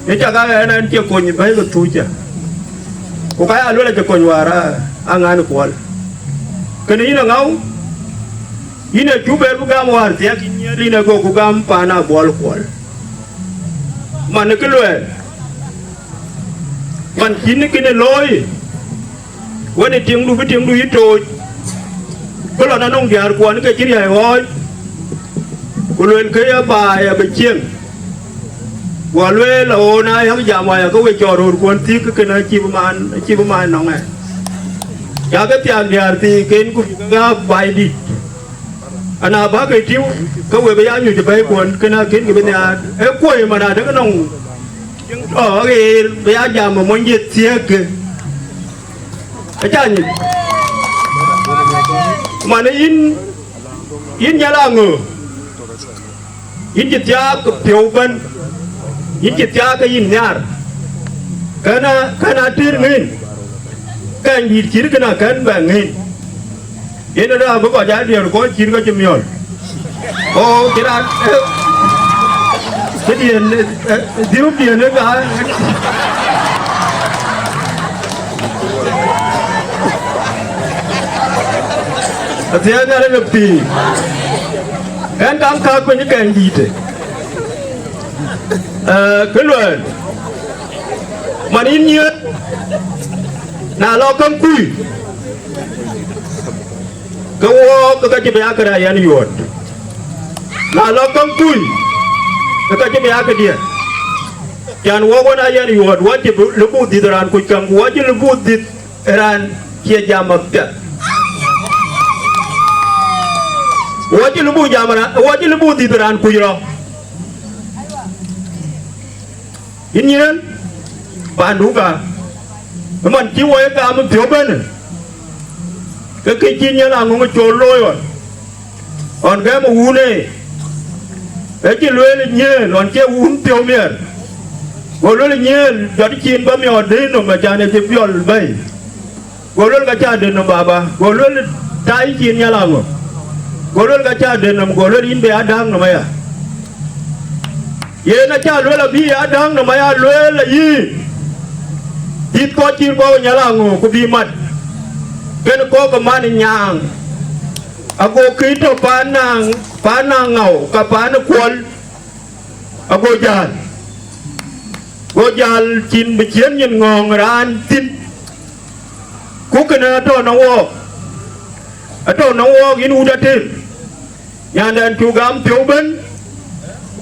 này chắc cái này chơi coi như vậy cái thui chứ cú cái lối là chơi coi vào ra ngàn qua cái này là ngáo ini chú bé nó gam vào thì cái này là cô gam pana qua mà nó cái lối mình chín cái này lôiวันนี้เตียงดูไปเตียงดูยิ่งโจยก็เรานั่งยาร์กวนก็ชิ้นใหญ่ไว้ก็เลยเคยบ่ายไปเชียงว่าเลยเราหน้าทั้งยามว่าก็ไปจอดรถกวนที่ก็คือจีบมันน้องไงอยากก็เตียงยาร์ที่เกณฑ์กูก็บ่ายดีอันนั้นบ้าก็ทิ้วก็ไปย้ายอยู่จะไปกวนก็น่าเกณฑ์ก็เป็นยากล้วยมาได้ทั้งก็น้องไปย้ายยามมันยึดเสียกันอาจารย์มันอินยาลางอินจิตยากับเปียวบันอินจิตยากับอินยาร์karena tir ngin kan yir kana kan bang ngin ini dah bukan jadi orang kau ciri kau cemiol oh kira jadi dia ni kan thì anh ấy là pì anh đang khắc với những cái gì thế cái luật mà in như là lo công quy cái gì bây giờ cái này anh yuan là lo công quy cái gì bây giờ cái dia jangan wawan ayah yuan wajib lebut di dalam kucing wajib lebut di dalam kia jamak dia wajib lebu jamana wajib lebu di teran kujro ini kan panduka teman jiwa yang kamu coba ni kekecinya lah ngomong coloi on kamu une keci luar nyel on ke un piomier golol nyel jadi cin bami ode no macam ni cepiol bay golol kaca ade no baba golol tai cinnya lah ngomong golol kaca denam golol in be adang namanya ye na cha lo la bi adang namanya lo la yi dit ko cin ko nyalango ko bi mat ken ko ko man nyang ago kito panang ngau ka pan kwol ago jal cin be chien yin ngong ran tin ku kana to na wo atau nawa gini udah ter yang dan juga ambil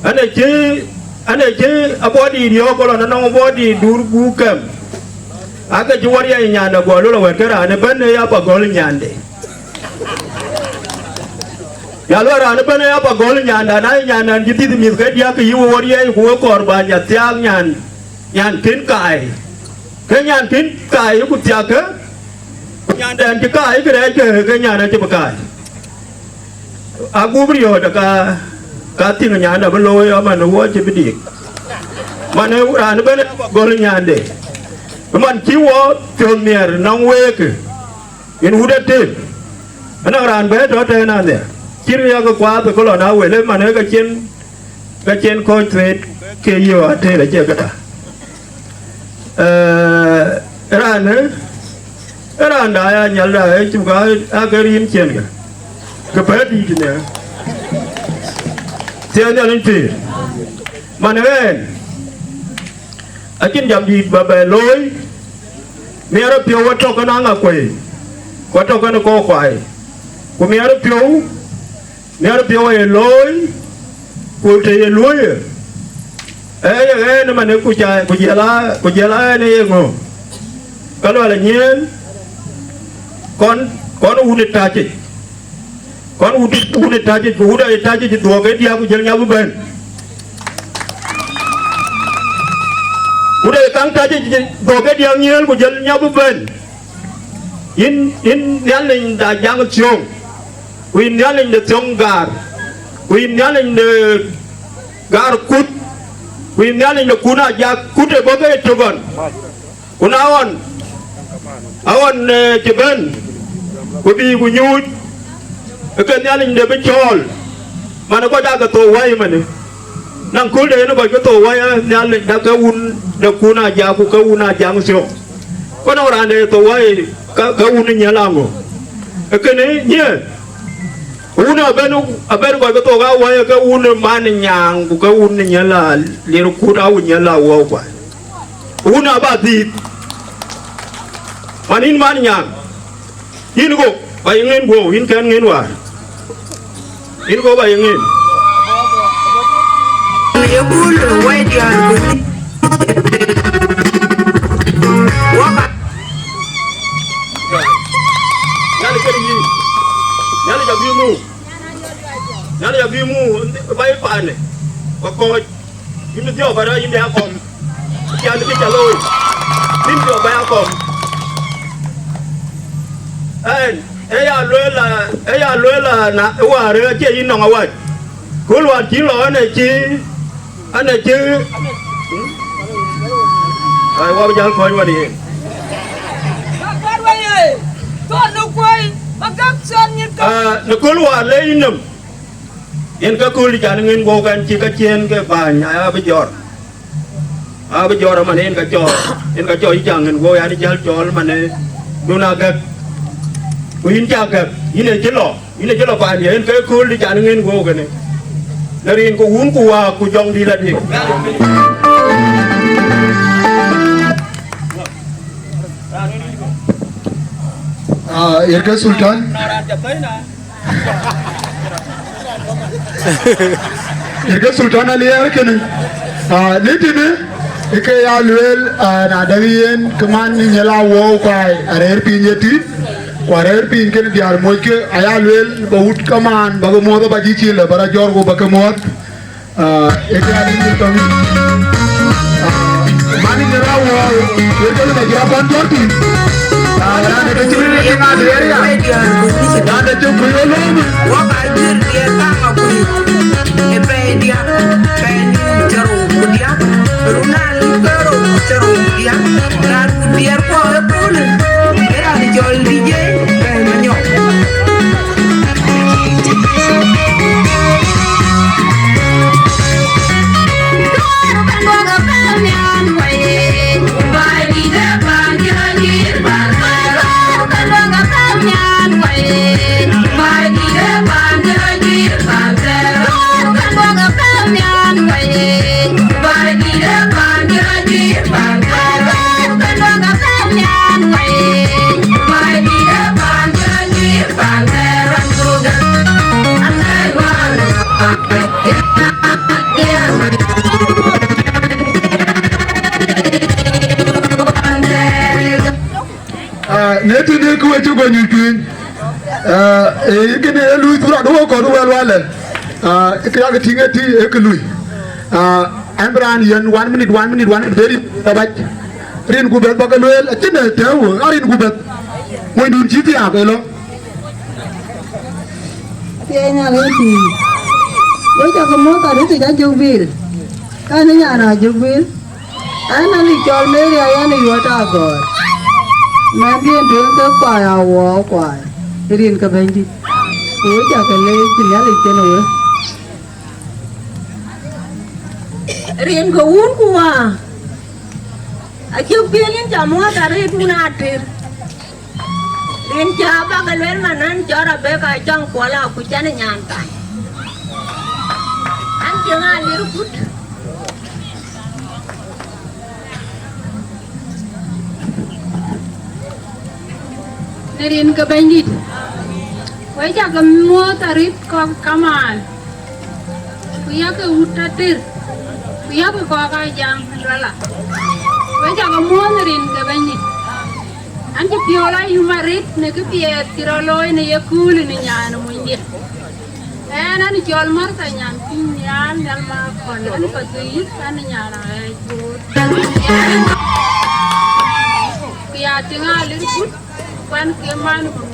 ane je abadi dia kalau nang abadi dur bukan aka ji wari ya nyanda golu la wekera ne benne ya pa gol nyande ya lo ra ne benne ya pa gol nyanda na nyanda ji ti mi ke dia ke yu wari ya ku ko ba nya tyang nyan tin kai ke nyan tin kai ku tya ke nyanda ji kai ke re ke nyanda ji ba kai agu brio da ka tin nyanda ba lo ya ma no wo ji bi dik man ra ne benne gol nyande man kiwo pioneer nang weke in hudete ana ran be to te na ne kirya ko kwa be ko na wele man ga chen ko trade ke yo ate la je kada ran da ya nyal da e chu ga agarim chen ga pe di ne te nya nin ti man wen akin jam di ba ba loy miara pio wato kana nga kwe wato kana ko kwai ku miara pio e loy ku te e loy ne mane ku jela ne ngo kalo ala nyen kon uni taje ku uda taje do ke dia ku jel nyabu ben udah kang taje doge dia nyel ku jel nyabu ben in nyaling da jang chong win nyaling de chong gar win nyaling de gar kut win nyaling de kuna ja kute boge togon kuna awan jeben ku bi ku nyut ke nyaling de be chol mana ko da ga to wai mane nang kul de no ba ko to wai nyaling da ka un da kuna ja ku ka una jang sio ko no ran de to wai ka un nya lango ke ne nye una benu aberu ba ko to ga wai ka un man nyang ku ka un nya la le ku da un nya la wo kwa una ba di manin man nyang yin go ba yin go yin kan ngin wa yin go ba yin you cool wait your Nyali ya bimu bai pane ko yin dio ba yin ya kom ya ni cha loi yin dio ba ya kom ya luela na wa re che yin no wa ko lo chi lo ne chi ane chi ai wa ba ko wa ni nó cứ loa lấy nằm yên các cô đi chán ngân vô gan chỉ các chiên cái bà nhà bây giờ mà nên cái cho ý chàng ngân vô ăn đi chơi cho mà nên đồ nào cái yên chàng cái yên này chế lọ bà nhà yên cái cô đi chán ngân vô cái này là yên cô uống cô dòng đi là gì Irga Sultan Irga Sultan aliya kene nitine ike ya luel na dawien keman nyela wo kwai arer pinyeti kwarer pin kene diar moike aya luel baut kaman bago moda baji chile bara jorgo bakamot ike ali tomi mani nyela wo irga na gira ban jorti ku chu go nyu twin ke ne lui tu ra do ko do wale ke ya ke tinga ti e ke lui Ambran yen 1 minute very tabat rin ku bet ba ke luel chine tewo arin ku bet moy dun ci ti akelo Tienya lagi. Wajah kamu tadi tidak jubil. Kan ini anak jubil. Anak ni jual meri ayah ni jual agor. Nanti dia tu kuai awal kuai. Rin ke benci. Wajah kele jenis lagi ni. Rin ke un kuah. Aku pilih jamu dari itu nadir. Rin jaba kaluen manan cara beka jang kuala aku jane nyantai. Jangan lirukut. Nerin ke bandit. Wajah kamu tarik kau kamal. Kuya ke utatir. Kuya ke kau jang rala. Wajah kamu nerin ke bandit. Anji piola yumarit ne ke pia tiroloi ne yakul ne nyana mundir. Nani jual marta nyan pinyan dan makon anu patuit anu nyara itu. Kia tinggal lirikut pan keman kok.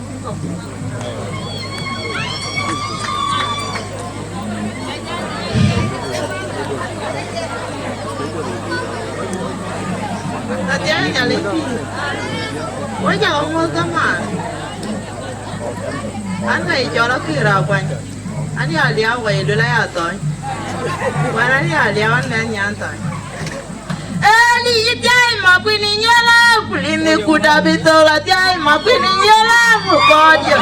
Tadinya nyali. Wajah orang kamar. Anda jual kira apa? Ani alia wa idola ya toy. Wana ni alia wana nyantai. Eli jai mapini nyola kulini kudabitola jai mapini nyola mukojo.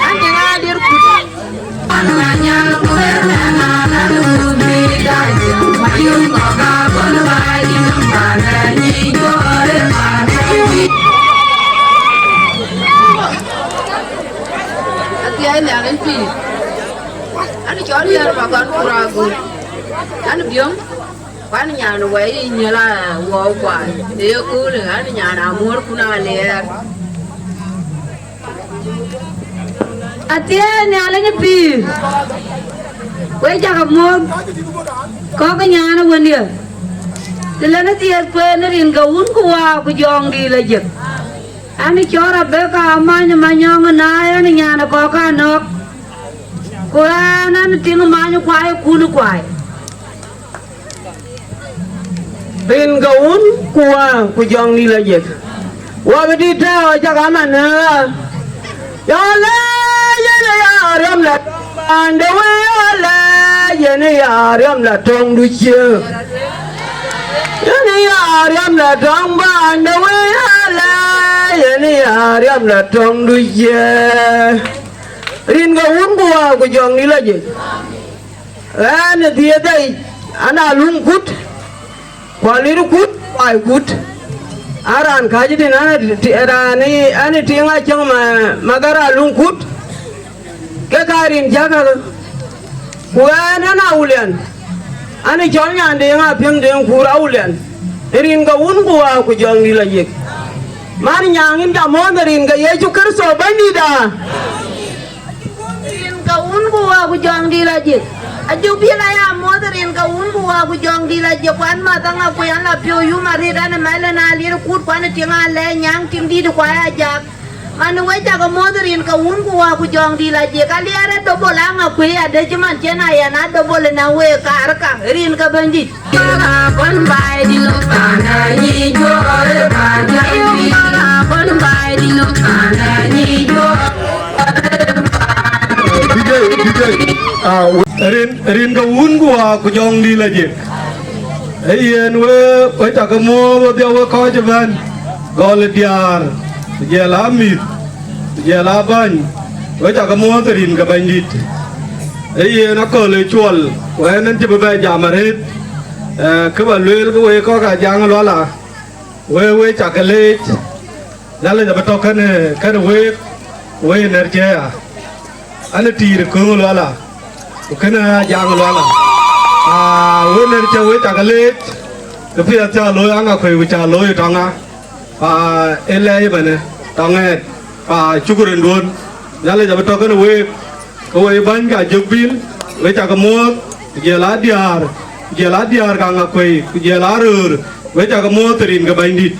Ani ngadir kuda. Ananya kuerna na lubi gaja. Mayung koga bolwai nambana ni jore mani. Dia ni akan pi. Anu jual dia makan kuragu. Anu biong. Kan nyana wei nyala wow kuai. Dia kul anu nyana amur kuna ler. Atia ni akan pi. Wei jaga mur. Kau kan nyana wendia. Selana tiada kuen rin gaun kuah kujong di lejek. Ani cara beka amanya manyong na ani nyana koka nok. Kuan ani tingu manyo kuai kunu kuai. Rin gaun kuah kujong di lejek. Wabidi tau jagama na. Ya la ya ram la bandewe ya ram la tong du che. Ya ram la tong bandewe ni ariam la tong du ye rin ga un bua ko jong ni la je ana dia dai ana lung kut kwaliru kut ai kut aran kaji din ana ani tinga chang magara lung kut ke karin jaga ko ana ulian ani jonya ande nga pyang den kura ulian rin ga un bua ko jong ni la je Mari nyangin ka monderin ka Yesu Kristo bandida. Rin ka unbu aku jang di lagi. Aju bila ya monderin ka unbu aku jang di lagi. Kuan mata ngaku yang la pio yu mari dan maila na alir kut kuan tinga le nyang tim di kuaya jak. Manu weja ka monderin ka unbu aku jang di lagi. Kali ada double ngaku ya ada cuman cina ya na double na we ka arka rin ka bandit. Kon bai di lupana ni jo pada ni. Kon bai di lupana ni jo. Rin ka un gua ku jong di lagi. Yen we ta ka mo dia we ko jaban. Gol diar. Je lamit. Je laban. We ta ka mo rin ka bandit. Yen ko le chuol. We nan je ba jamaret. Cứ bảo lưỡi cái quê có cả giang lo là quê chả cái lết là lên bắt đầu cái quê nở chơi à anh ấy tì được cương lo là cái giang lo là quê nở chơi quê chả cái lết cái phía cha lối ăn quay cha lối trong á và ele bên trong nghe và chúc人luôn nhớ lấy cho bắt cái nuôi cái ban cả chụp pin với cha cái mua giờ lá diar càng quay giờ lá rửa với cha cái mua từ cái ban đi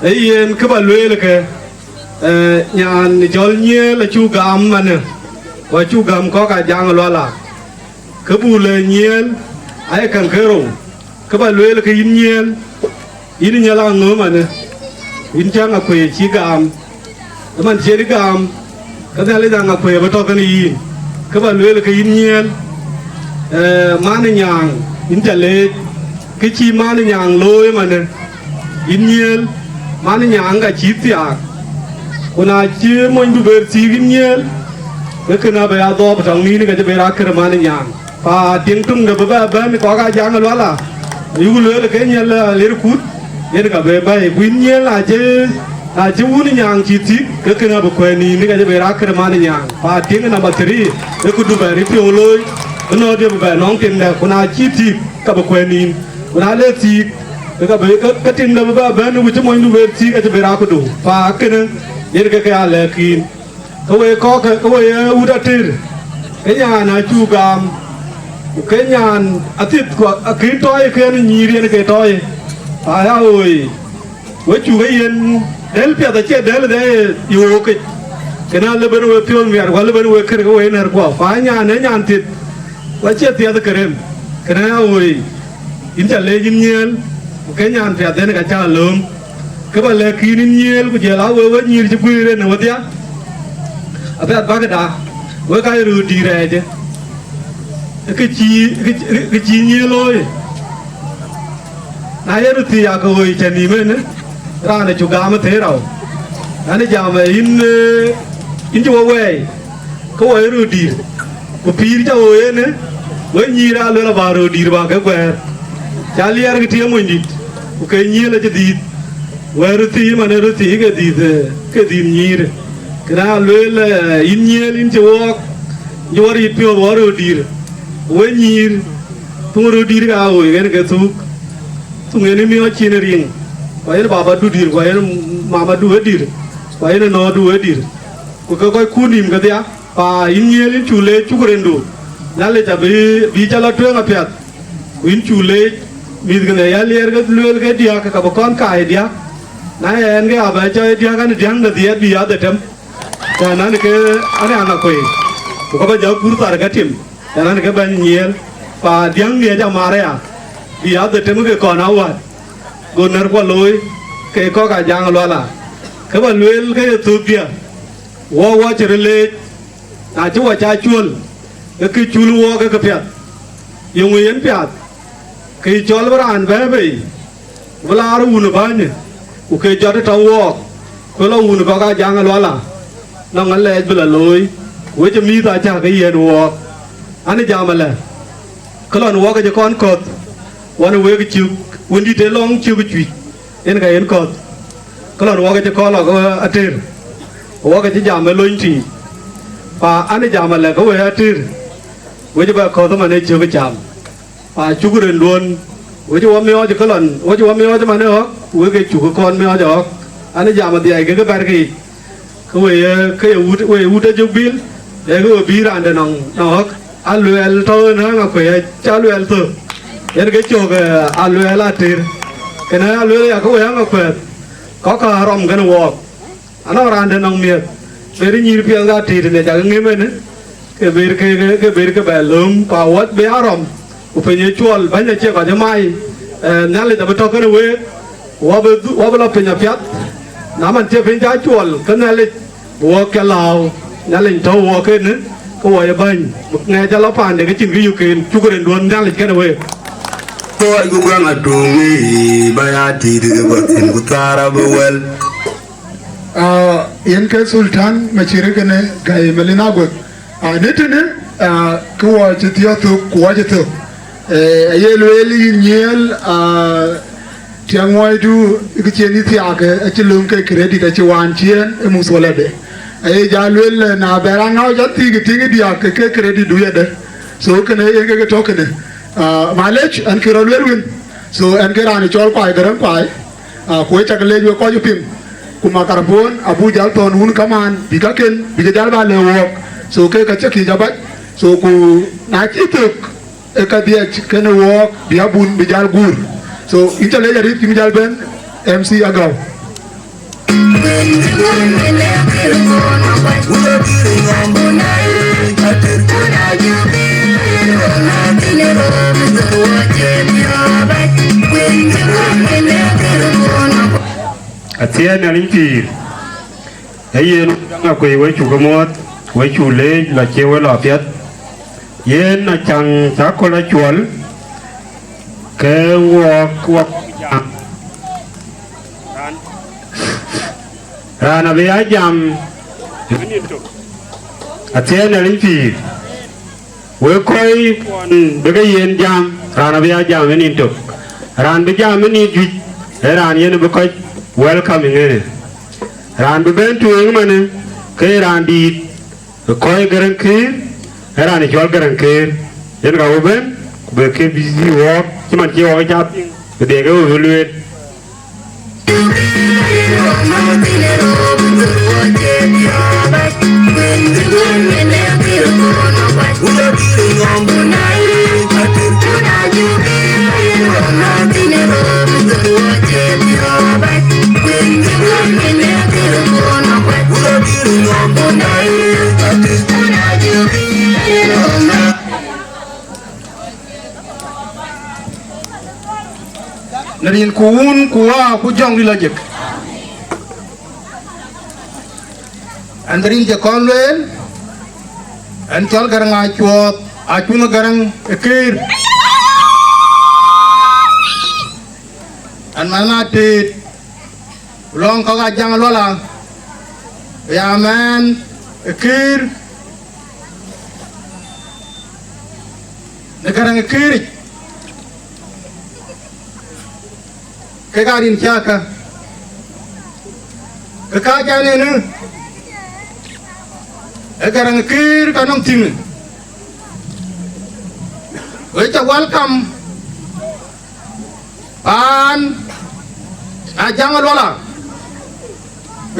ấy yên cái bà lôi là cái nhà cho nhé là chú gam mà nè và chú gam có cả giang loa là cái bù lê nhé ai càng cái rồi cái bà lôi là cái in nhé là ngứa mà nè in chăng là quỳ chỉ gam mình chỉ gam cái này là đang quỳ bắt đầu cái này cái bà lôi là cái in nhé má này nhàng in chả lệ cái chi má này nhàng lôi mà nè in nhé má này nhàng cả chi tiệt Una cie mo indu bersihkan nyel, kena bayar doa petang ni ni kerja berak kerana nyang. Pa tiang-tung dah beberapa ni kau jangan luala. Ibu luar ke nyel lerukut, ni kerja beberapa. Ibu nyel aje uni nyang citi, kena berkuah ni kerja berak kerana nyang. Pa tiang nama teri, kudu beri pioloi, kena dia beberapa nong tiang dah. Una citi berkuah ni, una leci. Keting dah beberapa ni macam mo indu bersih kerja berak kudu. Pa kena Jadi kaya lekin, kau udah ter, kaya na juga, kaya atit kaya toy kaya ni nyiri kaya toy, ayah oi, kau juga yang del piada cie del deh iwoke, kena lebar pion biar, kau lebar kerja kau enar kau, kaya nanya antit, kau cie tiada kerem, kena oi, inca lejin nyel, kaya piada ni kacau lom. Các bạn là khi nhìn của giờ lão với nhiều chụp quê lên nào thế à? Ở bên bác cái đá, với cái rồi đi ra chứ, cái chi nhiều rồi, nãy giờ thì à coi chân đi mấy nữa, ra này chụp gam thế nào, anh ấy chào mày in chụp quay, có quay rồi đi, có phi cho quay nữa, với nhiều ra luôn là vào rồi đi vào cái quay, chả liar cái tiếng mình đi, cái nhiều là chỉ đi. Waruti mana ruti ke di nyir kena lele inyel in jawak jawari pio waru dir we nyir tungru dir ka oi gen ke tungene mi o chinering wayen baba du dir wayen mama du dir wayen no du dir ko ko kunim ka dia pa inyel in chule chukurendu nale jabe bi chala tuenga piat in chule mi gane ya ler ga lele ga dia ka kon kai dia nãy anh cái abai chơi dia kan dia nggak dia biar detem, dan nanti ke ada anak koi, kau baca guru tar katim, dan nanti ke banyak pa dia nggak aja marah ya, biar detem ke kau nawat, gunner kau loy, ke kau kajang lola, ke baluel ke tu dia, wah cerele, nah coba cacul, ke culu wah ke piat, yang uyan piat, ke jual beran bayi, belar unu banyak. Oke jadi tahu, kalau unu kau jangan luala, nangan leh bela loy, wajah mita cah kaya nuak, ane jaman leh, kalau nuak aja kon kot, wana wajah cium, undi telong cium cuci, ini kaya kot, kalau nuak aja kon lak atir, nuak aja jaman loy ti, pa ane jaman leh kau atir, wajah bakal tu mana cium jam, pa cukurin luan. Wajah wami aja kalan, wajah wami aja mana hok, wajah cukup kon me aja hok, ane zaman dia ke pergi, kau udah jubil, kau bir anda nang hok, aluel tahu nang kau aluel tu, yang ke cok aluel atir, kena aluel ya kau yang kau karam kena wak, anak orang anda nang miat, beri nyirpial atir ni jangan ngemen, ke ber ke belum, pawat bearam. Upenya jual banyak cek aja mai, nale dapat token we, wabla penya piat, naman cek penya jual, kenale buat kalau nale tahu waken, kau ayah banyak, ngai jalan pan dek cing riukin, cukurin duan nale cek we. Kau ibu bang adungi, bayar diri buatin utara bawel. Yang ke Sultan macam kene gaya melina gue, netene kau jetiya tu, kau jetiya. Ayelweli nyel tiangwai tu ikicheni tiake achilum ke credit achiwanchien emusolade ay jalwel na beranga jati gitingi diake ke credit duyade so kene yenge ke tokene malech an kirolwelwin so en gerani chol kwai garan kwai ko ta le yo ko pim kuma karabon abu jal ton hun kaman bikaken bigajal ba le wok so ke ka cheki jabat so ku na chituk e ka dia ken wok dia bun bijal gur so intale jari tim jal ben MC agaw Atia na limpir. Ayen nga ko iwe chugamot, we chule la chewe la fiat. Yen na chang ta ko la chual. Ke wok jam. Rana be jam. Atia na limpir. We koi pon be yen jam, rana be jam ni tok. Ran be jam ni ju. Ran yen be koi welcoming in ran be ben to ngmane ke ran di ko garan ke ran ni jol garan ke yen ga ben be ke busy work ti man ti o ja be de ga evaluate narin kuun kuwa ku jong la jek andarin je konlen an tol garang a chuot a chuna garang ekir an mana tit long ko ga jang lola ya man ekir ne garang ekir ke garin chaka ke ka jane ne e garang ekir ka nong ting we cha welcome pan ajang lola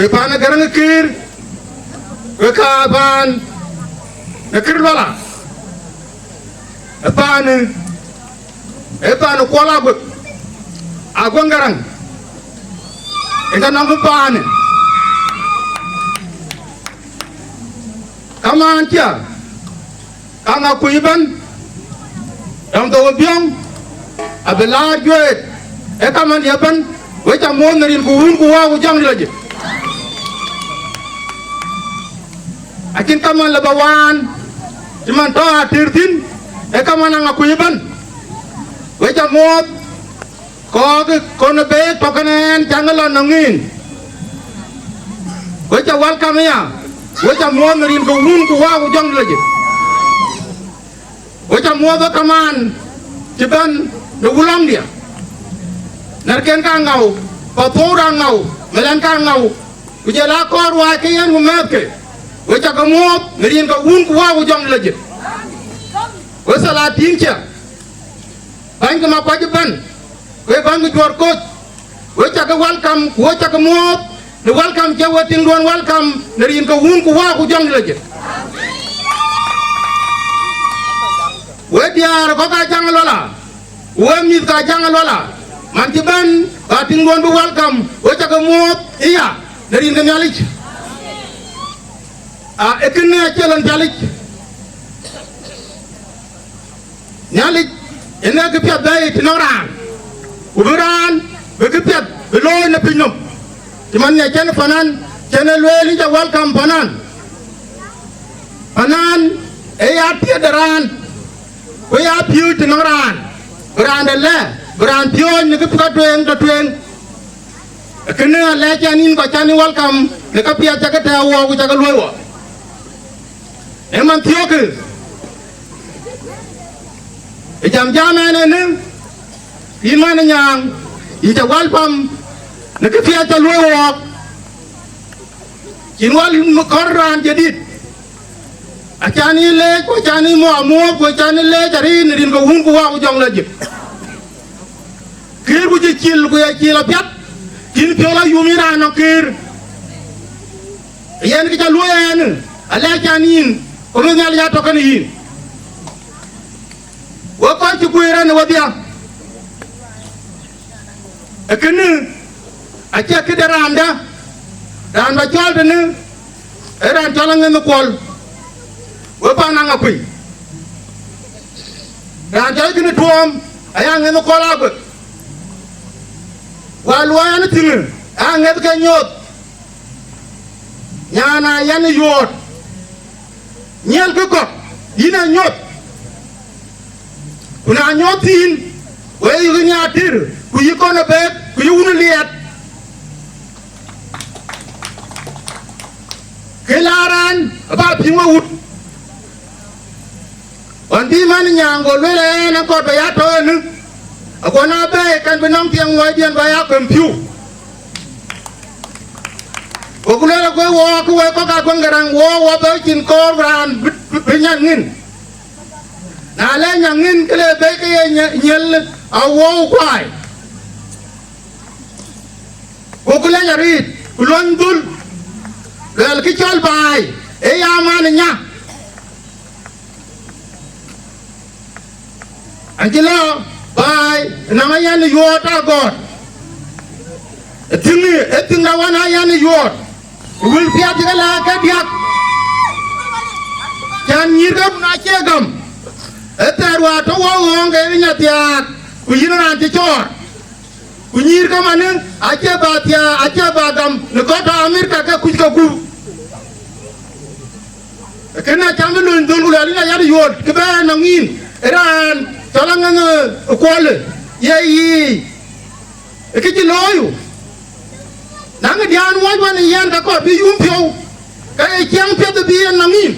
we pan garang ekir we ka pan ekir lola e pan kola bu agong garang eka nong pan kaman chia kanga kuiban dam to biong abela juet eka man yapan we cha mon narin ku hun ku wa ku jang laje akin kaman labawan cuman to atirtin eka man nga kuiban we cha mot có cái con bé to cái này chẳng là nông nghìn với cha welcome ya với cha mua người điên cầu hun của hoa của dân là gì với cha mua với kaman chỉ bên đồ ulang dia narken kang ngau và phố đang ngau melan kang ngau với cha lá co ruai cái anh của mẹ cái với cha mua người điên cầu hun của hoa của dân là gì với sa la tiếng chưa bánh cái mà phải chỉ bên we bangu juar coach we cha welcome we cha muot the welcome cha we ting duan welcome nerin ko hun ku wa ku jang laje we diar ko ka jang lola we mi ka jang lola man ti ban ka ting duan bu welcome we cha muot iya nerin ka nyalich a ekne chelan jalich nyalich ene ke pia dai tinoran uberan begipiat beloy na pinyom cuman ya chen panan chen lweli ja welcome panan e ya tie daran we ya piu tinoran beran le beran piu ni ke pika tuen kene le chanin ko chani welcome le ka pia ja ka ta wo ku ja ka lwe wo e man piu ke e jam ne imana nyang ita walpam na kafia ta luwa kinwal mukarran jadid achani le ko chani mo ko chani le jari nirin ko hun ko wa ko jong la jip kir ku cil ku ya cil apiat kin piola yumira no kir yen ki jalu yen ala janin ko nyal ya to kan yin wo ko ci ku ran wo dia ekene acha ke daranda dan ba jol de ran tola ngem kol wo pa na ngapui dan jol kini tuom aya ngem kol agut walwa na tinga a ngem ka nyot nyana yan yot nyel ko ina nyot kuna nyotin we yu nyatir ku yikono be ku yunu liat kelaran ba pima wut ondi man nyango lele na ko be ya to nu akona be kan be nam tiang wai dian ba ya kompiu okulela ko wo ko we ko ka gongarang wo be kin ko ran be nyangin na le nyangin kele be ke nyel a wo kwai okulela rit ulondul lel ki chol bai e ya man nya angelo bai na ma yan yota god etinga wana yan yot wil pia digala ka biak kan nyirgam na chegam eterwa to wo nge nya tiak ku yina ti chor ku nyirgam anen ache batia ache bagam ne ko ta amerika ka ku ka ku kena chambe ndul gula ina yar yot ke ba nangin eran talangan kwale ye ke ti loyu nang dian wai wan yan ka ko bi yum pyo ka e chiang pyo de bi nangin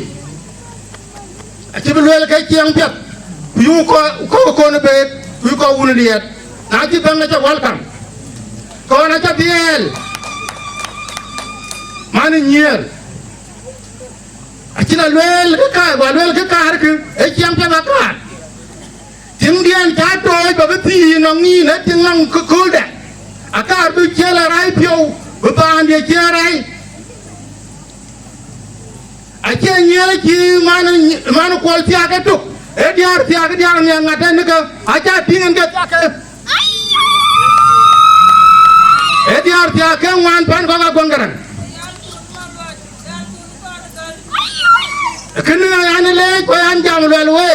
a ti belo ka chiang pyo yu ko ne be yu ko wun liet na ti banga ta welcome ko na ta biel man nyer achina lwel ka wa lwel ka har ke e chiang pyo ka tim dian ta to ba bi no ngi na ting nang ko da akar bi chela rai pyo ba ban de cherai ache nyela ki man ko ti aga to e diar ti aga diar ne ngata ne ka acha pingen ga ta ke e diar ti aga wan pan ko ga gongaran kenna yan le ko yan jam lel we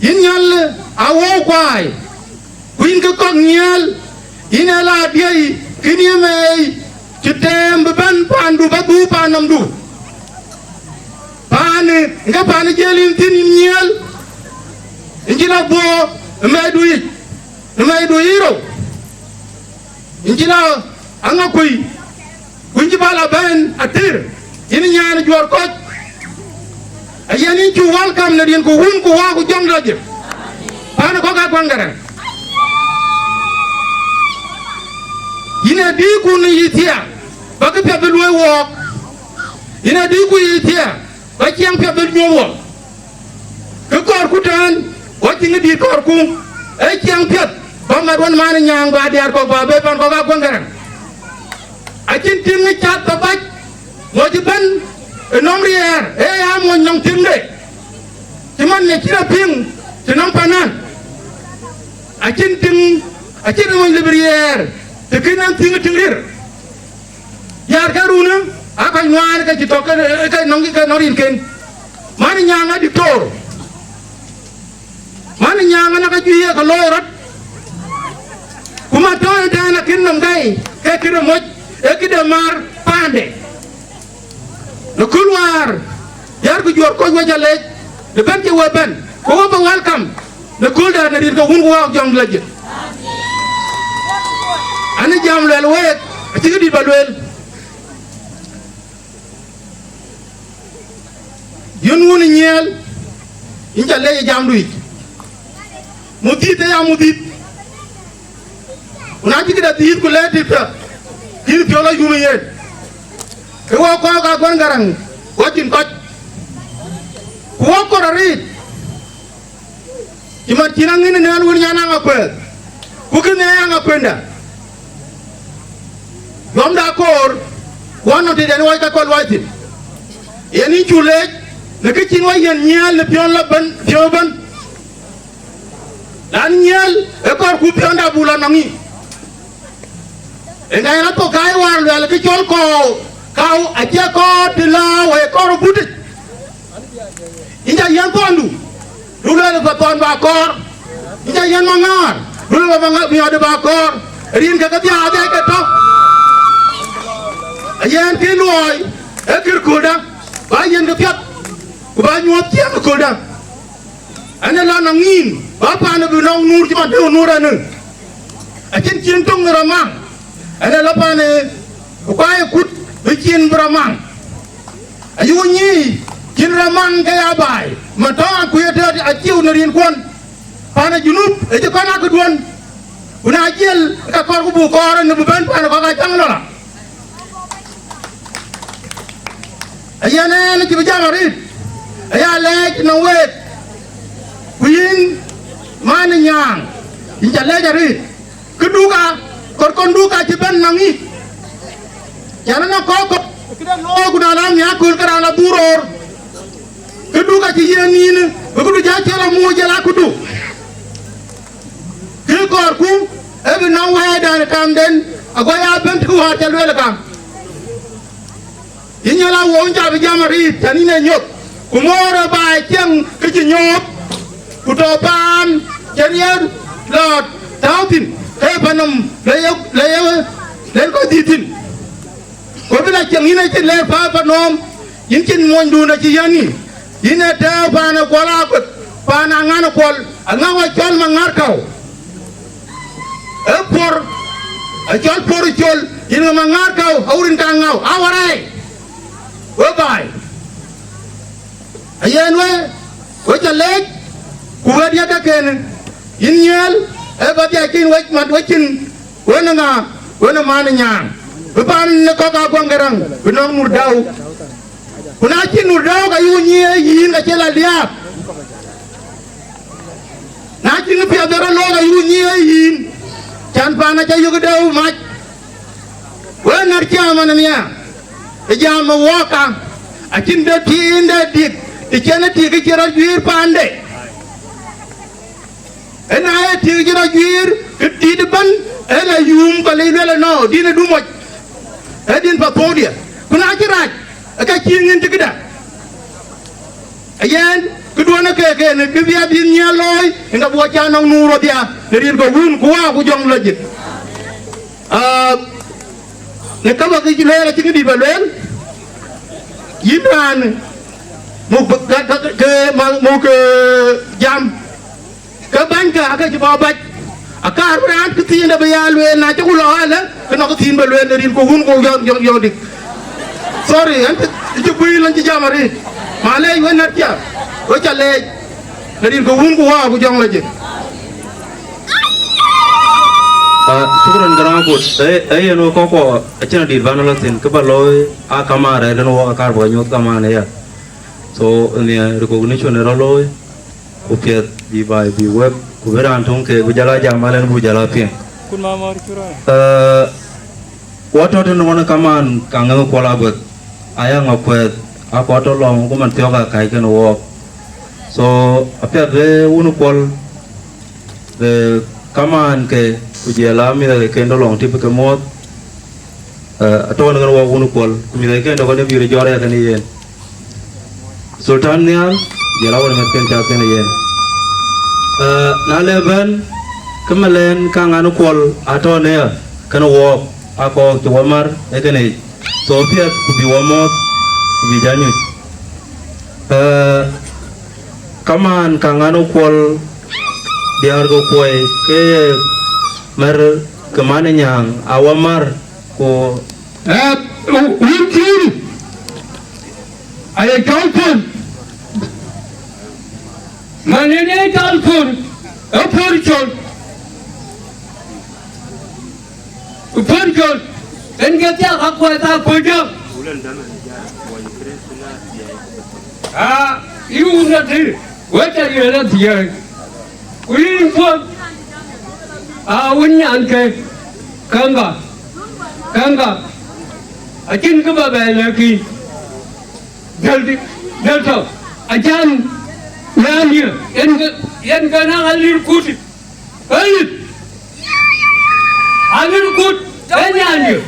yin yal awo kwai kuin ko nyal ina la biei kini mei kitem ban pandu babu panam du pane nga pane jelin tin nyal injila bo medu iro injila anga kui kunji bala ben atir ini nyana jor ko ayani ju welcome na din ko hun ko wa ko jom laje pane ko ga gwangara ina di ku ni yitia ba ka pe belu wo ina di ku yitia ba chiang pe belu nyowo ko kor ku tan o tinga di kor ku e chiang pe ba ma ron man nyang ba diar ko ba be pan ko ga gongaran a chin tinga chat ba ba mo ji ban nom rier e ya mo nyong tinga ti man ne kira ping ti nam panan a chin mo librier te kena tingir yar karuna apa nyuar ka jitok ka nongi ka norin ken mani nyanga diktor mani nyanga na ka juye ka lorat kuma to dana kin nam dai ka kira moj e kida mar pande no kulwar yar ku jor ko wajale de ban ci waban ko ba welcome no kulda na dir ko hun wa jong laje ani jam lel wet ci di balwel yun woni ñeel inja lay jam duy mudite ya mudit una ci da tiit ko leti ta kir piola yumi yet e wo ko ga gon garang wajin ko ko ko rit ci ma ci nang ni nan woni yana nga ko kukine anga kwenda yom da kor wono te den way ka kol wati yeni chule ne ke chin way yen nyal ne pion la ban pioban dan nyal e kor ku pion da bula nangi e ngai na to kai war le ke chol ko kau aja ko tila we kor buti inja yan pondu dulu le ko ton ba kor inja yan mangar dulu ba mangar bi ade ba kor rin ka ti ade ke to ayen ke loy e kir koda ba yen ke pyat ku ba nyot tiam koda ane la nangin ba pa na bi nong nur ti ma de nur ane a chin tong ramang ane la pa ne ku pa e kut bi chin ramang ayu ni chin ramang ke abai ma to ku ye de a chiu na rin kon pa na junub e je ko na ku don una jel ka kor ku bu kor ne bu ban pa na ko ka chang la ayana na ci bijama rit aya lej no wet kuin man nyang inja lej rit keduga kor konduga ci ben nangi jana na ko kida no guna la nya kul kara la buror keduga ci yenine begudu ja ci la mo jala kudu ke kor ku ebe no weda kam den agoya ben tu ha jalwel kam inyala wonja be jamari tanine nyop kumora ba cheng ke nyop kutopan cherier lot tautin he panum le ko ditin ko bila cheng ina chin le pa panom yin chin mondu na chi yani ina ta pa na kola ko pa na ngana kol ngawa chol mangar kau por a chol por chol ina mangar kau aurin kangau awarai bye ayen we cha lek ku ga dia ka ken yin yel e ba dia kin we mat we chin we na nga we na man nyang be pan ne ko ka ko ngarang be no mur daw ku na chin mur daw ga yu nyi yin ga chela liap na chin pi adara lo ga yu nyi yin chan pa na cha yu ga daw ma we nar cha man nya jam waka akin de tinde dik ikene tigi kira juir pande ena ay tigi kira juir tidi ban ela yum ko le no dina du moj edin pa podia kuna kiraj aka kingin tigida ayen kudwana ke ne kibia bin nyaloy nga bo cha nang nuro dia nerin ko wun ko wa ku jong lajit ne kama ki jilera tingi di balen yimran mu ke jam ke banka aka ci babaj aka ran ke tin da bayal we na ci kulo ala ke no tin ba le rin ko hun ko yo dik sorry ante ci buy lan ci jamari ma lay we na ci o ca le rin ko hun ko wa ku jong la ci Syukuran garang put, saya no koko, acina di mana latin, kebaloi, kamar, dan akar banyak kamar ya. So ini recognition eraloi, upiat di bay di web, kuberan tung ke bujala jamalan bujala pien. Kun mama curang. Wato tu nama kaman kangen kuala bet, ayah ngapuat, aku atau long, aku mantiaga kai kan walk. So apiat de unu kual, de kaman ke kujela mi da kendo long tipe ke mot atau dengan wa unu kol mi da kendo ko ne bi jore kan yen sultan nial jela wala met ken ta kan yen na leben kemalen kang anu kol atau ne kan wo ako to wamar e kan e so piat ku bi wamot bi janyu kaman kang anu kol biar go kue ke mer kemana nyang awamar ko wintin ay kalpun manene kalpun aporchon engetia akwa ta pojam iu na ti wata yera ti William wun nyan ke kanga akin ka ba laki delta ajan nanya yan ka nang alir kuti alir kut nanya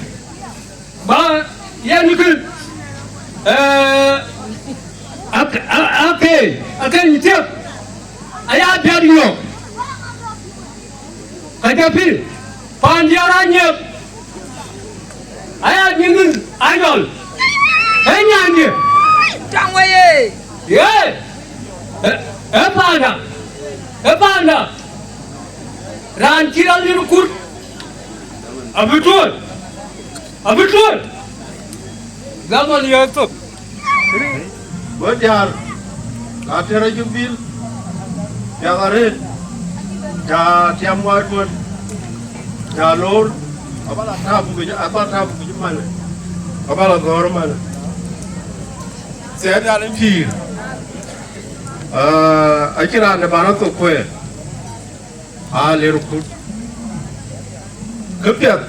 ba yan ka akan tiap ayah biarnya tetapi panjarannya ayah nyengin idol nyanyi Trang ye. ye apa anda ran kiral ni kur abetul Zaman ya tu. Wajar, katera jubil, jagaret, tiam wadun, jalur, apa tabu kerja mana, apa gor mana. Saya dah lempir. Akhirnya anda mana tu kue, lerukut, kepiat,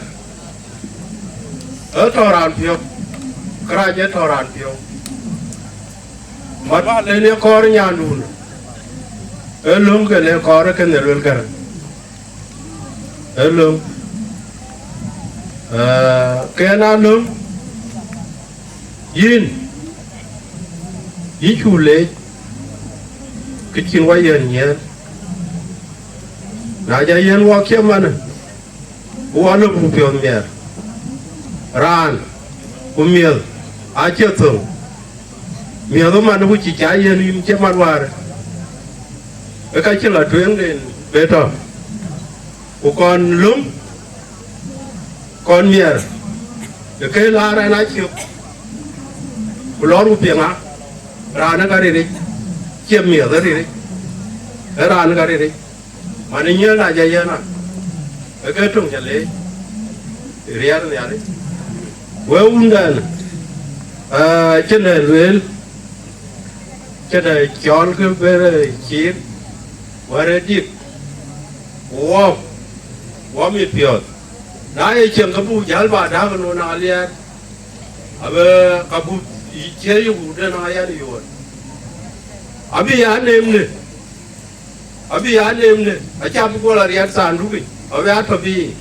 toran piok, kerajaan toran piok. Mat le kor nyandun elum ke le kor ke ne lul gar elum ke na lum yin chule ke chin wa yen yen na ja yen wa ke man wa lu bu pion mer ran umil a che tu miado manu ku chicha yen yim che marwar e ka chila tuen den beto u kon lum kon mier e ke la ra na chi u lor u pianga ra na ga ri che mier da ri ra na ga ri mani nya na ja yana e ke tung ja le riar ne ale we undan chene luel chene chol ke bere chir ware dip wo mi piot na e chen kabu jal ba da no na liar abe kabu che yu de na ya ni yo abi ya nem ne a cha bu ko la rian san ru bi abe a to bi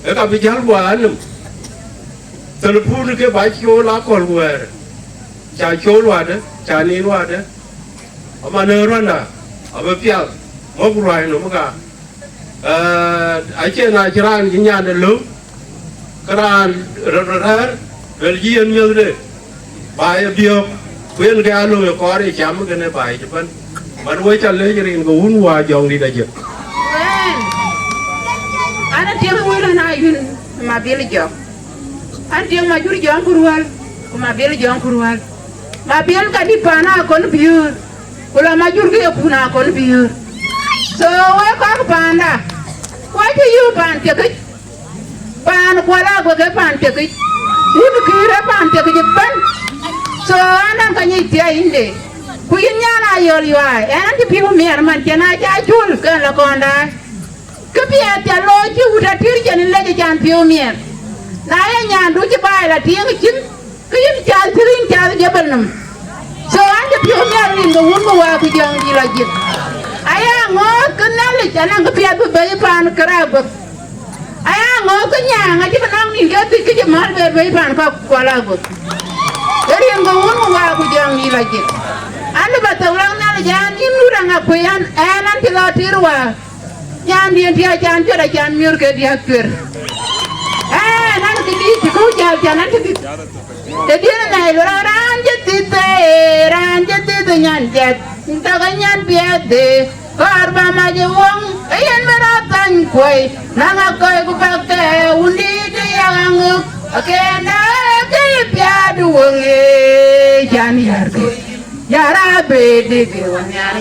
e ka bi jal wa nem telepon ke ba chio la kol wer cha chio wa de cha ni wa de ama ne rona abe pia mo bu rai no ga a che na jiran nya de lu kran rar belgian mil de ba ya bio kuen ga lu ko ri cham ke ne ba je ban man wo cha le rin go un wa jong di da je ana tiang wo na yun ma bil jo antiang majur jong kurwal kuma bil jong kurwal ma bil ka di pana kon biur kula majur ke puna kon biur so we ka panda wa ti yu pan te ke pan kwala go ke pan te ke yu ki re pan te ke ban so anan ka ni ti inde ku yin na yol ywa an ti piu mer man te na ja jul ke la konda ke pia te lo ti uta tir jen le jan piu mer na ya nyandu ci bay la tieng cin ke yin jal tirin jal jebalnam so ande piu mer ni ngo won wa ku jang di la jit aya ngo ke na le jana ke pia bu bay pan krab aya ngo ke nyanga ci nang ni ga ti ke mar be bay pan ka kwala go eri ngo won wa ku jang di la jit ande ba tawlang na le jan ni nura nga ko yan anan ti la tirwa nyan di dia jan jora jan mur ke dia kwer nan ti di ko jal janan ti te di na lo ran je ti nyan jet ta ga nyan pia de kar ba ma je wong yen mera tan koi na ga koi ku pa te undi de yang ke na ke pia du wong e jan yar ke yara be de ke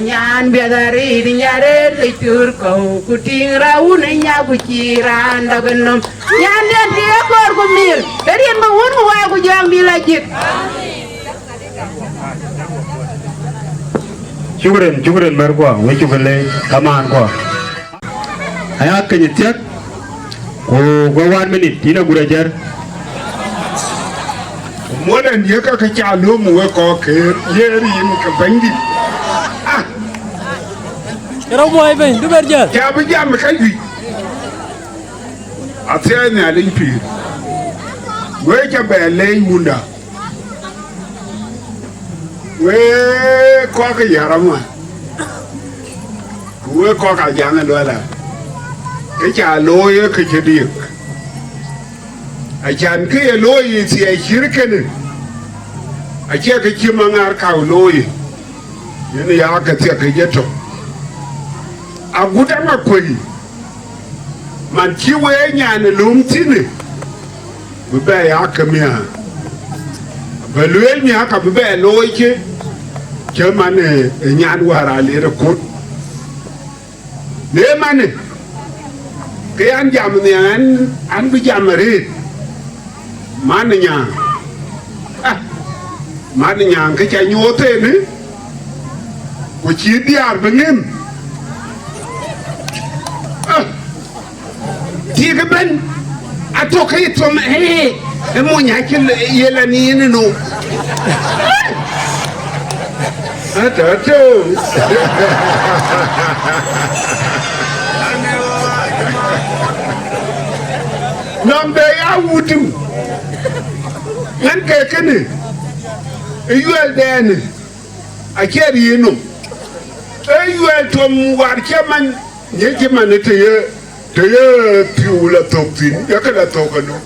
nyan be dari di nyare le tur ko kuting raun nya ku ciran da genom nyan den dia kor ku mil dari ma won wa ku jang di lajit Chukren mer kwa we chukle kaman kwa aya kanyetiak ko go 1 minute tina gurajar modan ye ka ka chalo mu ko ke yeri in ka bandi Kero mo ay ben du berja ya bu jam ka gi atene alin pi we ka be lay munda we ko ka yarama we ko ka jang lo la cái cha lôi cái chế điệp ai chán cái lôi thì ai chיר cái này ai chơi cái chim ngar cào lôi nên ya cái chơi cái gì đó à cú đâm mà quỳ mà chiêu ấy nhà này lúm chín này bữa bé ya cái mía bữa lưỡi mía cái bữa bé lôi chứ mà này nhà nuôi ra lấy được cút nếu mà này cái anh jam này anh bị jam rồi mana nhàng cái trái nhô thế nữa của chị đi ăn bằng em thì cái bên à tôi cái tôi mà em muốn nhảy cái gì là ní nữa nô trời ơi Nam bay awutu nan ke ne yuel den a keri yino yuel tom war keman ye keman te ye piula toktin ya kada tokano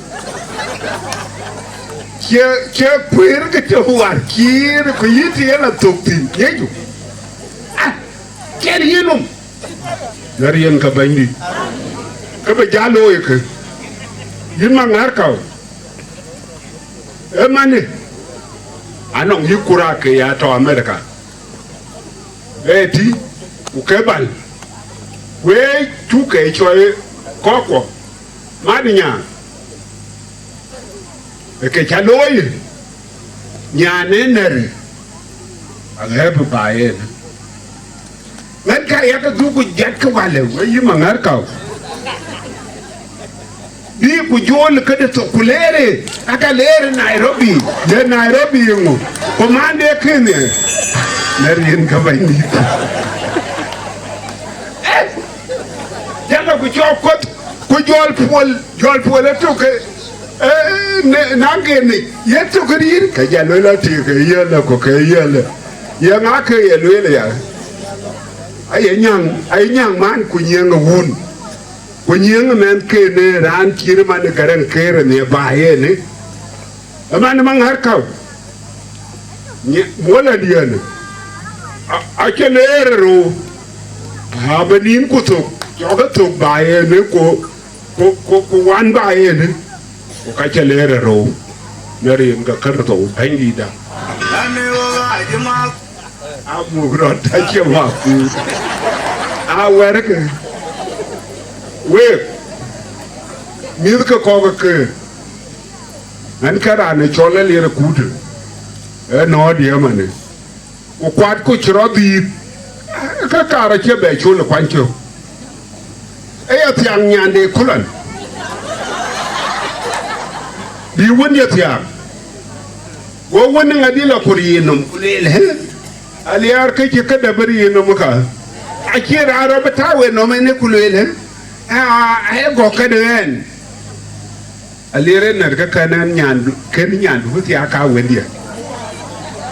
ke puer ke te war kir ko yiti la toktin yeju keri yino yariyan ka bandi ka ba jalo ye ke yin mangar kaw e mane anong hikura ke ya to America eti ukebal we tu ke choy koko madinya e ke chaloy nyane nere ageb bae ngan ka ya ka du ku jet ka wale we yin mangar kaw bi ku jol ka de to kulere aka lere Nairobi de Nairobi ngo ko mande kene narin ka bani janga ku chokot ku jol pol to ke nange ni yeto krir ka jalo la ti ke yela ko ke yela ya nga ke yele ya ay nyang man ku nyenga wun kunyeng men ke ne ran kir man garan kere ne bae ne man man har kaw mola dian a kelere ro ha benin ku to joga to bae ne ko wan bae ne ko ka kelere ro nari nga karto hangi da ane wo ajima amu gro ta ke ma ku a werke we milka koga ke an kara ne chola le kudu e no dia mane o kwat ko chrobi ka kara ke be chola kwancho e ya tiang nyande kulan di won ya tiang go won ngadila kuriyinum kulele aliyar kake kada bari yinum ka akira arabata we no mene kulele ai go ka den alire nar ka kanan nyandu ken nyandu ti aka wendia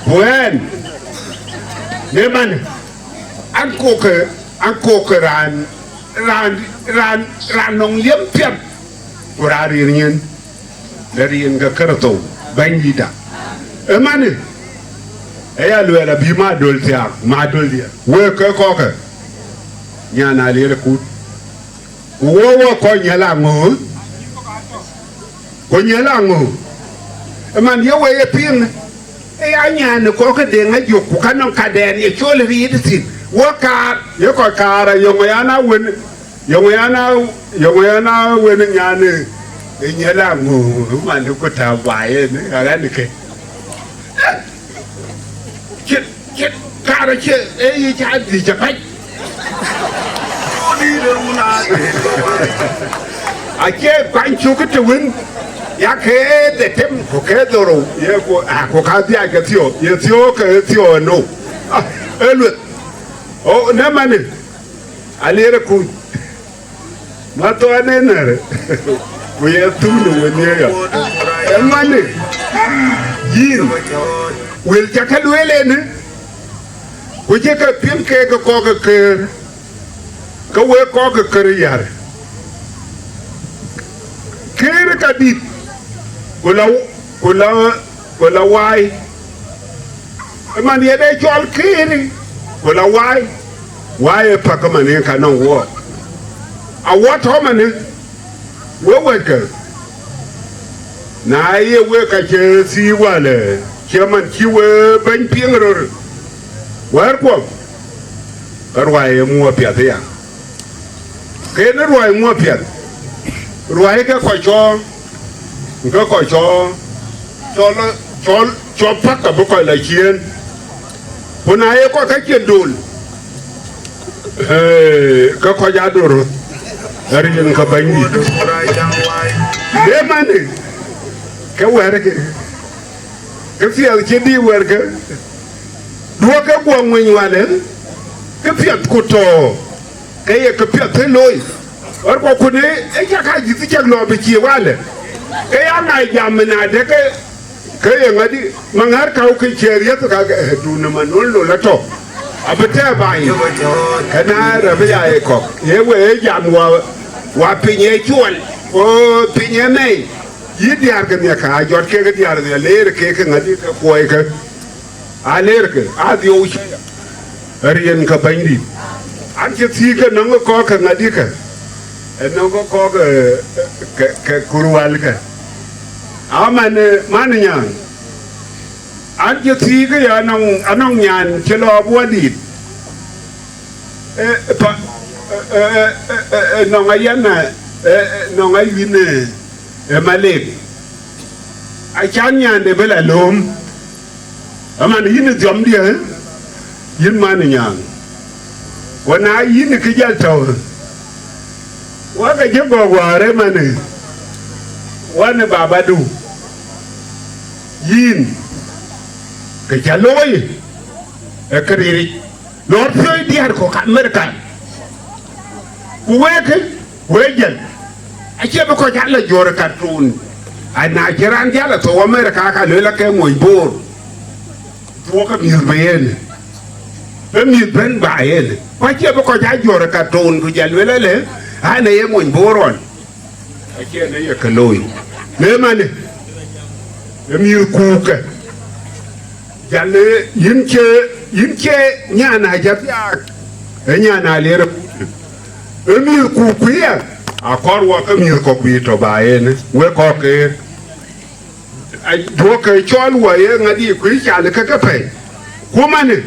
wen ne man an ko ke ran nong liem piap kurari nyen dari nga karato bangida e man e ya luela bi ma dol ti ak ma dol dia we ko ka nyana alire ku wo ko nyala ngo man ye we pin e anya ne ko ka de nga joku kanon ka de ne chole ri ti wo ka ye ko kara yo yana wen nyane e nyala ngo man ko ta bae ne ara ne ke kara che e yi cha di cha pai Ake kwanchu kitwin ya ke de tem ko ke doro ye ko ka dia ke tio ye tio ke tio no elu o na mane alere ku ma to anenere ku ye tu no ne ya mane yin wil jakalwele ne ku je ka pim ke ko ka we ko ka yar kere ka dit kula wai man ye de jol kere kula wai pa ka man ka no wo a what ho man we ka na ye we ka che si wale che man ki we ban pieng ro war ko arwai mu pia ya ke ne rwai mu pia ruai ke ko cho pak ka ko la chien puna ye ko ka chien dul ka ko ja duru ari ka bani de mane ke wer ke fiel ke di wer ke duo ke ko ngwen wale ke fiat ko to ke ye ke fiat loi or ko kune e ja ka ji ti lo be chi wale ke ya na jamna de ke ye ngadi mangar ka ke cheriya to ka du na manol lo la to abete bai kana rabe ya e ko ye we jam wa pinye chuol o pinye nei yi diar ke ne ka jot ke diar ne le ke ngadi ko ke a le ke a di o shi rien ka bandi an ke ti ke no ko ka ngadi ka no ko ke kurwal ka man nyan an je ti ke ya anong nyan ke lo bodi no ngayana no ngayine malek a chan nyan de bela lom aman yin jom dia yin man nyan wana yin ke jal taw waka jigo gware mane wane babadu yin ke jaloi e kariri lor pyoy diar ko ka amerika kuweke wejel ache be ko jalla jore cartoon ana jiran jalla to amerika ka lela ke moy bor to ka mi bayene be mi ben bayene ko che be ko jore cartoon ku jal welele ana ye mon boron ake ne ye kaloi ne mane mi kuka jalle yinche nyana jafya nyana lere mi kukuya akorwa ka mi ko bito baene we ko ke ai do ke chol wa ye ngadi ku chale ka ka pe kumane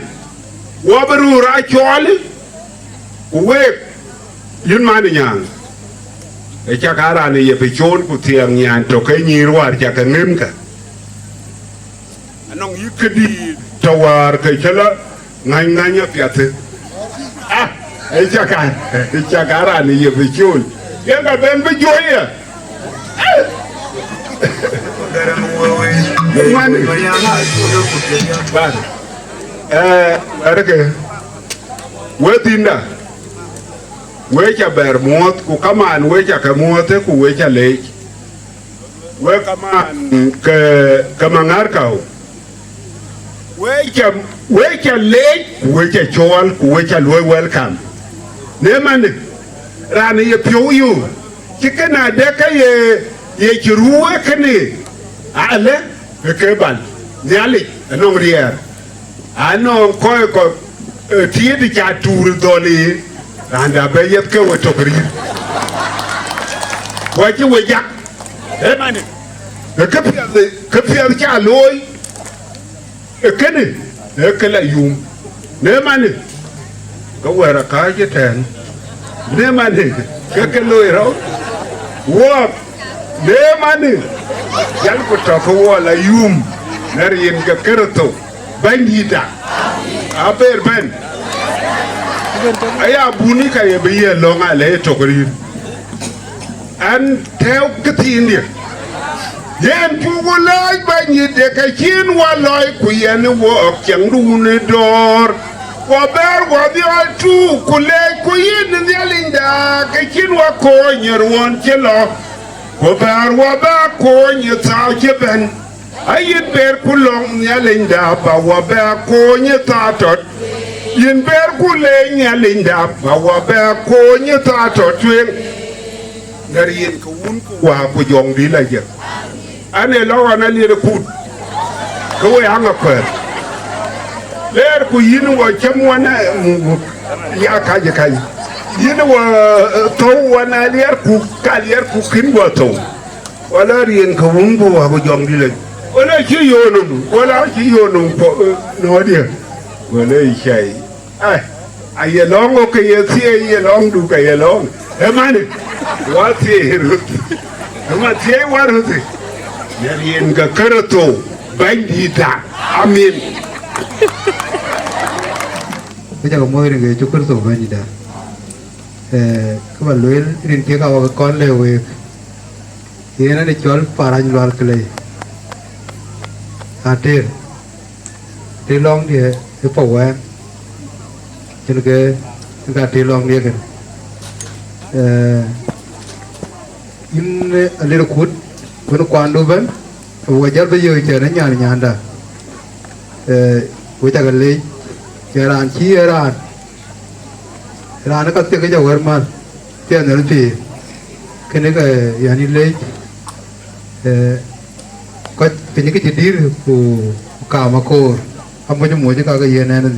wo beru ra chol we yin man nyang e chakara ne ye pichon ku tiang nyan to ke nyirwar chaka ngem ka anong yikedi tawar ke chala nganya piate e chakara ne ye pichon ye ga ben be joye arke wetinda wecha bermot ku kaman wecha kamote ku wecha lech we kaman ke kamangar kau wecha lech wecha chol ku wecha loy welcome ne man ran ye pyoyu kikena de ka ye chiruwe kene ale ke bal nyali no rier ano ko tiedi cha tur doli anda be yet ke we tokri waji we jak e mane ke pia cha loy e kene e kala yum ne mane ko wera ka je ten ne mane ke loy ro wo ne mane jal ko to ko wala yum ner yin ke kerto bandita aber ben aya buni ka ye be ye longa le to kri an tew ktin dia yen pugo lay ba ni de ka kin wa loy ku yen wo kyang du ne dor wa ber wa bi tu ku le ku yin ni linda ka kin wa ko nyer won chelo wa ber wa ba ko ni ta ke ben ayin ber ku long ni linda ba wa ba ko ni ta tot yin ber ku le ni linda ba wa ba ko ni ta tot twen ngar yin ku un ku wa ku jong di la je ane lawa na lire kut ko we hanga per ler ku yin wo chamwana ya kaje yin wo to wana ler ku ka ler ku kin wo to wala rien ko wumbo wa go jom dile wala ci yono po no dia wala shay ay longo ke ye long du ka ye long e mane wa ti rut ma ti wa rut Yarien ga karato bandita amin bây giờ có môi người chúc cơn sổ bandita các bạn luyện đến kia các con lều về thì nó để cho phá ra loạn cái này tê long thì cái phổ em cho nên cái tê long đi cái in a little cút When quando ben, wajar bây giờ nó nhà đó, với ta cái lấy, cái ran chi ran nó có tiếng cái dầu hơn mà, tiếng nó gì, cái này cái yani lấy, có cái những cái chuyện đi của cả mà cô, không có những mối cái gì này nữa,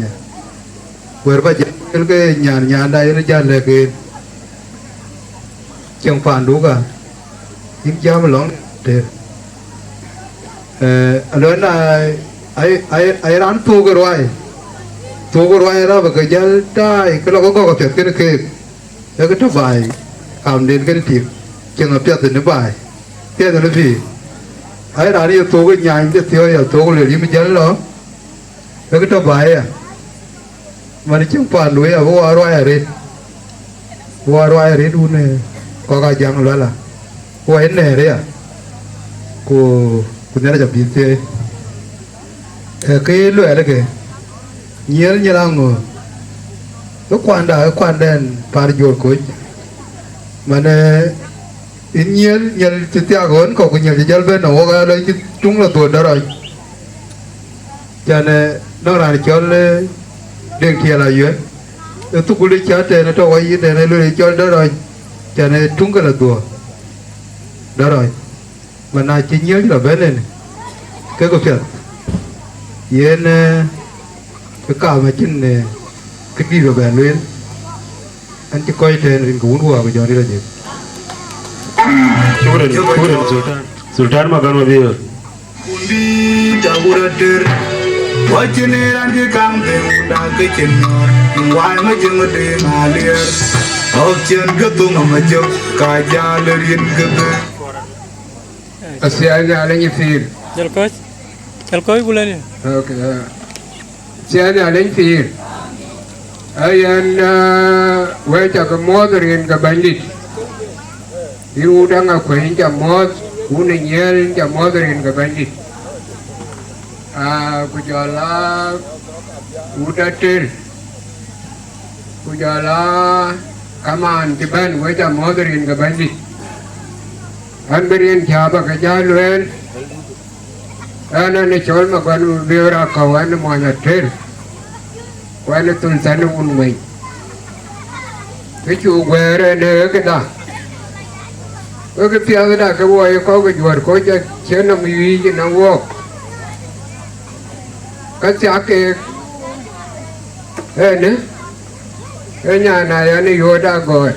với bây giờ cái nhà đây nó ra là cái chẳng phản đúng cả, những gia mà lỏng thế lớn là ai ran tu cái rồi ra và cái giờ trai cái nó có cái cái thằng bài làm đến cái tiệc chẳng là biết từ nó bài thế là nó gì ai ran đi tu cái nhà như thế rồi tu cái gì mới giờ đó cái thằng bài à mà nó chẳng phản đối à vô rồi đu này có cái giang đó là vô hết này đấy à cô nhớ là bị thế cái lưỡi là cái nhớ như là ngồi nó quan đèn phá dột cuối mà này in nhớ từ tia gốn có cái nhớ thì bên nó cái đây chúng là tuổi đó rồi cho nên nó là cho lên đường kia là dưới tôi cũng đi chơi thế nó cho quay như thế này lưỡi cho đó rồi cho nên chúng cái là tuổi đó rồi mà nay chỉ nhớ là bên này cái câu chuyện yên cái cả mà chính này cái đi rồi bên luôn anh chỉ coi trên hình cũng đùa bây giờ đi là gì Sultan makan mobil Kundi jaburatir wajine rangi kampe udah kecenor wai majemede ngalir option ketung majok kajalerin kebe Asianya alanya fir. Jalkoi bulan ni. Okay. Asianya alanya fir. Ayan wajah kemoderin ke bandit. Di udang aku yang jamod, uninyel jamoderin ke bandit. Kujala udatir. Kujala kaman tiban wajah moderin ke bandit. An berian siapa kejaluan, anak col makan biara kawan mana ter, kawan tulisan unmai. Kecu guere ne kita, ke tiada dah kau kau kejuar kau je cina miwi je nawo, kacake, ne, enya naya ni yoda goi.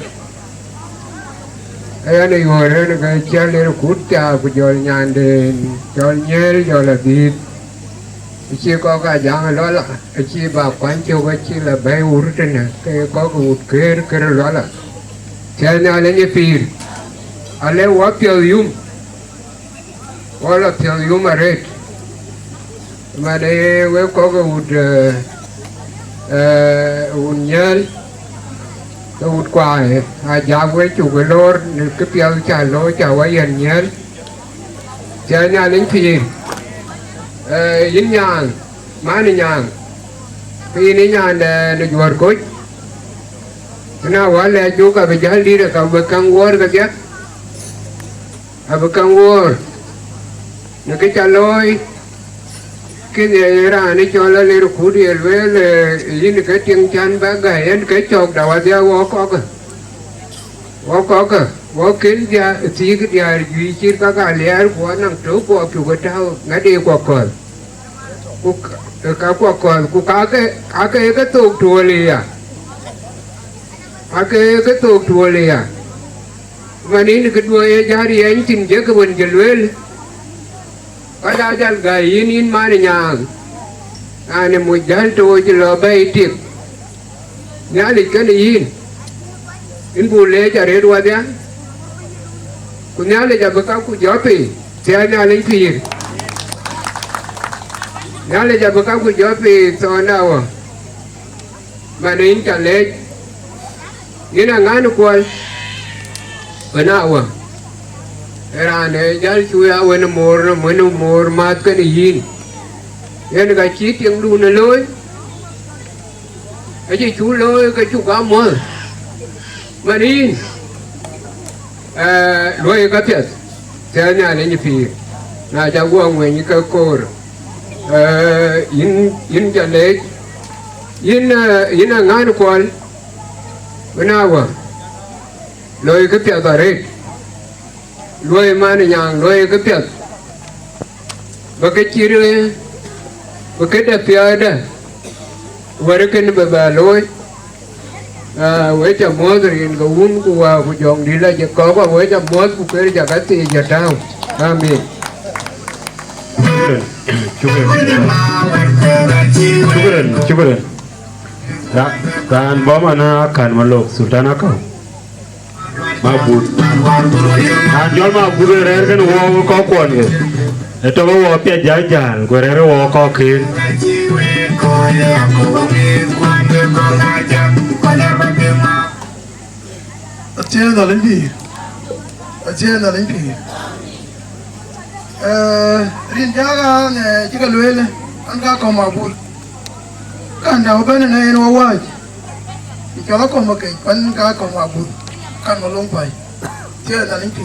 Ayah ni orang ni kaya cakap kuda aku jual nyanden, jual nyel, jual bit. Isi kau kaya jangan lola, isi bapak cuba isi lah bayi urutan, kaya kau urut ker lola. Saya ni alanya pir, alay wapial yum, wala pial yum aret. Mana we kau urut unyel, tụt qua giá với chủ cái lô cái biểu trả lô trả qua yên nhớ chơi nhà lính phi yên nhàng má này nhàng phi này nhàng để được vượt cối nào quá là chú cả bây giờ đi được cả bậc căng vua cái gì bậc căng vua nó cái trả lôi cái gì ra này cho là lấy được khu địa với là yên cái tiếng chăn bác gầy cái chọc đầu ra vô có cơ vô kiến ra chỉ cái dia duy chỉ các lẽ của năng chỗ của chủ cái trao ngay đi qua cờ qua cờ cái tục chùa lì cái tục chùa lì mà ní cái đuôi ra đi anh xin chứ cái bên cái lưới cái đó chân gầy in mà nhà này một gian trôi chỉ là bay tiệc nhá lịch cái này in bù lê cho để đua đấy cũng nhá lịch cho bác cáo cũng gió pì xe nhà lính pì nhá lịch cho bác cáo cũng gió pì sao nào mà đến trả lệ nghĩa là ngán nó quay ở nào ra này giờ chui áo nó mồi mát cái gì vậy nó cái chi tiếng đu nó lôi cái gì chú lôi cái chú cá mồi mà đi lôi cái tiệt thế nhà này như phi là cháu uống người như cái cồn in cho lấy in là ngán quần bên nào lôi cái tiệt rồi đấy lôi mà này nhàng lôi cái tiệt và cái chi rồi và cái đẹp phía đó và cái nó bà lôi với cho mua rồi cái uống của dọn đi là chỉ có và với cho mua của cái giờ cái gì giờ đâu amen chúc mừng dan bom ana kan malok sultan akau mabut anjol mabut rer kan wo ko kon ge eto wo pia jajan ko rer wo ko kin Achen da limpi rin jaga ne jika luele an ka ko mabut kan da bene ne no waj ikala ko makai pan ka ko mabut kan mo long pai che da limpi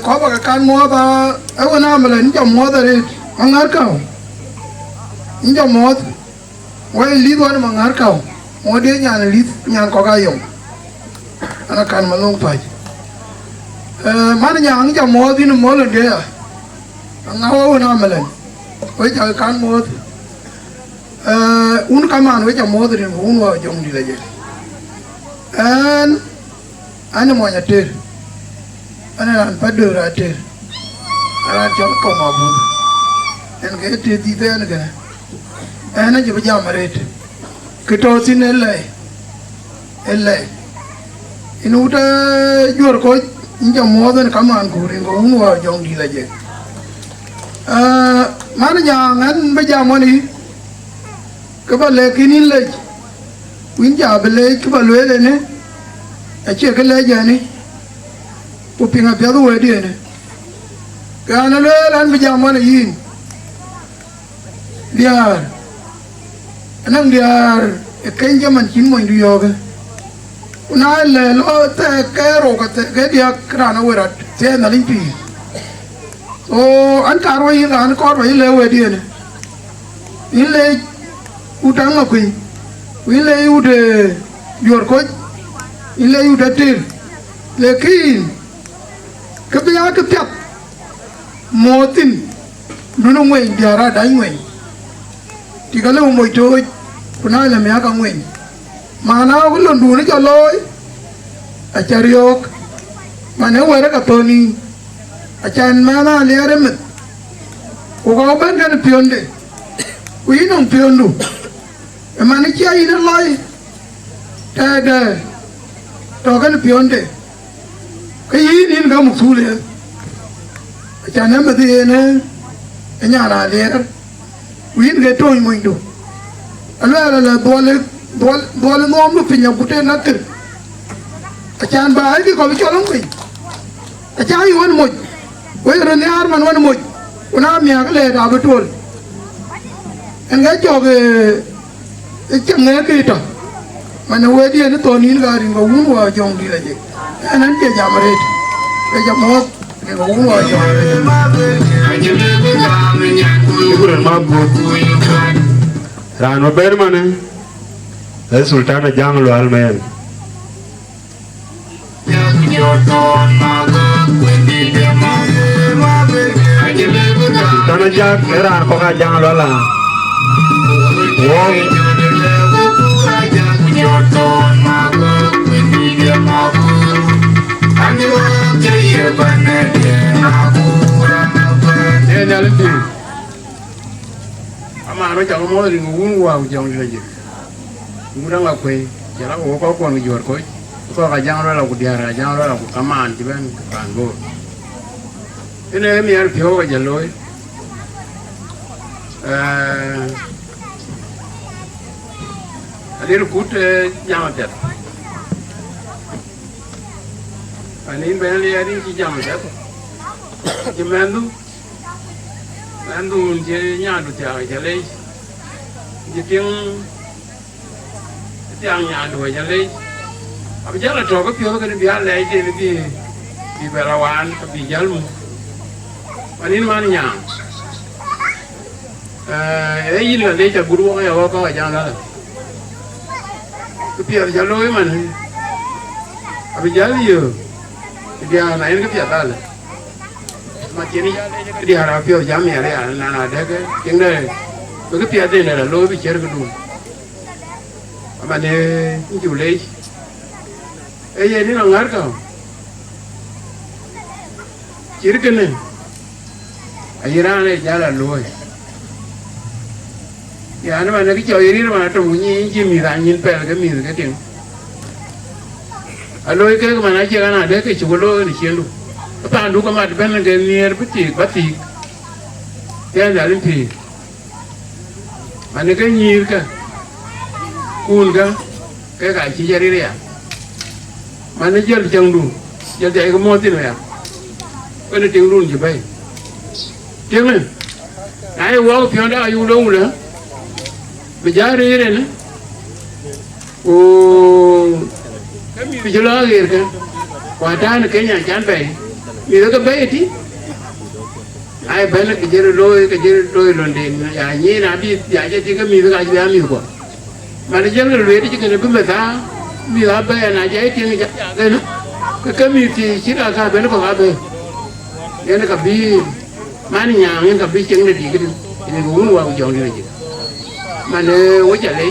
có một cái can mua ta ở bên nam mình trồng mua ta đi ăn ngát cầu những trồng mua quay lý thôi mà ngát cầu mua đĩa nhà này lý nhà có cái dùng anh can mà luôn phải mà nhà những trồng mua thì nó mua lần đĩa ăn ngáo ở bên nam mình với chờ can mua uống cái màn với trồng mua thì uống vào dùng gì là gì anh mua nhà tiền anh làm phải đưa ra tiền anh cho nó công vào bún anh cái tiền gì thế này cái anh chỉ bây giờ mà đấy cái trò xin ele inu ta jual ko injam mua dan kaman kuring ko unu jong di lagi mana jangan bây giờ mà đi cái bà lệ cái nín lệ quyến giả bà lệ cái bà lệ này nè chưa cái lệ giờ này Upinga pia tu wedi ne. Kana le lan bija mana yin. Dia. Anang dia kenja man chin mo ndu yoga. Una le lo te kero ka te ke dia krana wera te na limpi. O an karo yin an ko ro ile wedi ne. Ile utang ma kuin. Ile ude yor ko. Ile ude til. Lekin cái bây giờ cái tiệp mò tin nó nguyện giờ ra đánh nguyện thì cái lâu mồi trôi còn ai là mẹ cả nguyện mà nó cái lần đùa nó cho lôi ở chợ riok mà nếu quay ra cả Tony ở chân mà nó lấy ra mình có bên cái pion đấy quý nông pion đủ mà nó chơi nó lôi đây đó cái pion đấy cái gì đi nó một số liền, cho nên mà thì này, cái nhà là liền, quyến cái trôi mình đủ, là bò lên dol ngom lu pinya gute na kir achan ba ai ko bi cholong pin achan yi won moj we ro ne ar man won moj una mi ak le da betol en ga joge chang ne ki to man we di ne to ni ga rin ga wun wa jong di la je anan je jamare ke jamo ke ga wun wa jong Ikuran mabut Rano Bermane Sultana Janglo Almayan Sultana Jak era koka Janglo ala Wong Ama chẳng có gì ngu vào trong cái gì ngu đang là quê chỉ là có con người giỏi có cái giang đó là một điều là giang đó là một cam ăn chỉ bên bàn vô thế nên mình ăn phiếu cái gì lối đi cút giang chết anh em bên đây đi chỉ giang chết chỉ anh đun chỉ nhà đun chả chỉ lấy chỉ tiếng nhà đuổi chỉ lấy bây giờ là trò cái phiếu cái bia lấy chỉ bị bè la hoàn bị giật luôn anh em ăn nhà ấy là lấy cho guru cái đó có cái gì đó cái phiếu chỉ lôi mà bây giờ bia này cái phiếu đó mà chỉ đi hà phiêu giảm nhẹ đấy à là đấy cái tiếng đây cái phía đây này là lối bị chết cái đùi mà này cũng chịu lấy ấy vậy thì nó ngắt không chỉ cái này ấy ra này giá là lối ya nó mà cái chơi đi mà trồng như chim mì ra nhìn bè cái mì cái tiếng à lối cái mà nó chơi cái nào đấy cái chủ lối thì chiến luôn Pan du kamat ben ke nier batik ya dalin pi mane ke nyir ka kun ka ke ka chi jari ya mane jel jang du jel dai ko motin ya ko ne ting run ji bai ting ne ai wo pyo da yu lo le be jari re ne o bi jela ge ka kwa ta ne ke nya chan bai mi cái bé tí ai bé là cái đôi lần đêm nhà như là đi nhà cho chỉ cái mi cái gì mi quoi mà nó chơi cái lưới thì chỉ cần biết mà ta mi là bé là chơi tiếng cái nó cái mi thì chỉ là cái bé nó còn cái bé nên là cái bi mà nó nhà nên cái bi chân là đi cái này cũng qua cái dòng này chứ mà nó quay trở lại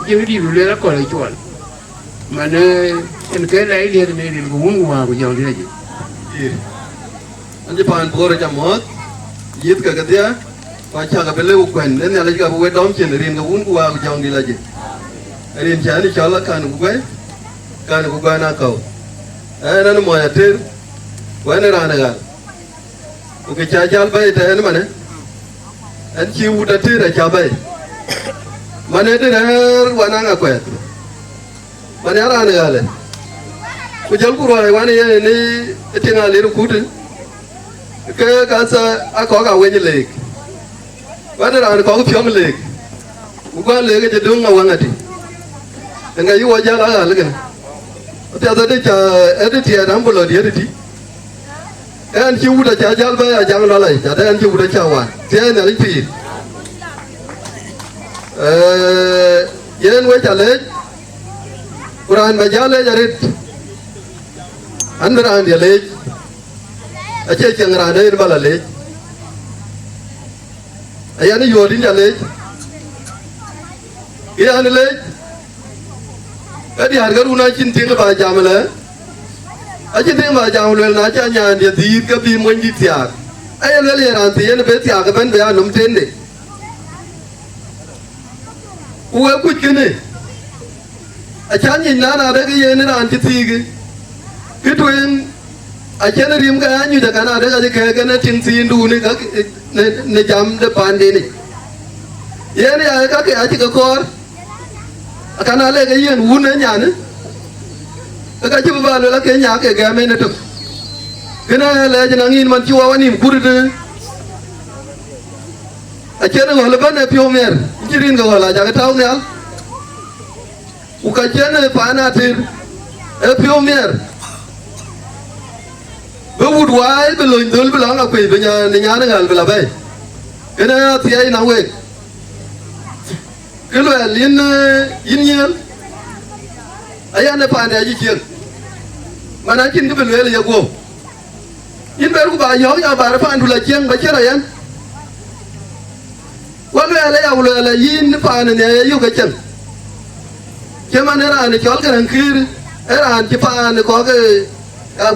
chứ đi lưới nó còn lại chuột mà nó cái lấy đi thì cũng qua cái dòng này chứ anh pan bore jamot yit ka gadia pa cha ka bele ukwen nen ala ga we dom chen rin ga un kwa jong di laje rin cha ni chala kan ku ga na ko nan mo ya ter wa ne rana ga ku ke cha jal bai ta en mane an chi u ta ter cha bai mane de wa na ga kwet mane rana ga le ku jal ku ro wa ne ni tinga le ku tu cái sa có cả quên lệ quá là có cái phiếu lệ quá lệ cái đúng là quan trọng ngày yêu gia là cái này bây giờ đây chờ đây thì đám bồ đi đi anh chịu đã chờ giờ bây giờ chẳng nói lại chờ đây anh chịu đã chờ hoàn thế này là gì yên với chờ lệ Quran bây giờ lệ giờ đi anh ra đi lệ ache chang ra đây bala le ayani yodin ja le ya ne le adi har garu na chin ting ba jam le ache ting ba jam le na cha nya dia di ka bi mon di tia ay le ran ti ne be tia ka ben be anum ten de uwe ku kene acha ni na de ye ne ran ti ti ki tuen a chene rim ka anyu da kana da ga ke ga na tin sin du ni ka ne jam de pan de ni ye ne a ka ke a ti ka kor kana le ga yen wun ne nya ne ka ji ba le la ke nya ke ga me ne tuk kana le jina ngin man chi wa wani kurde a chene ngol ban ne pyo mer jirin ga wala ja ka taw ne al u ka chene pa na tir e pyo mer be wud wai be loin dul be la nga pe be nya ne nya ngal be la be kana ti ai na we cái loại liên yên nhiên ấy anh phải để gì chuyện mà nói chuyện cái vấn đề là gì cô yên bé của bà nhớ nhà bà phải ăn là chiên bà chết rồi anh quan hệ là giàu là yên phải này yêu cái chân chứ mà nếu là này chó cái thằng kia ấy là chỉ phải này có cái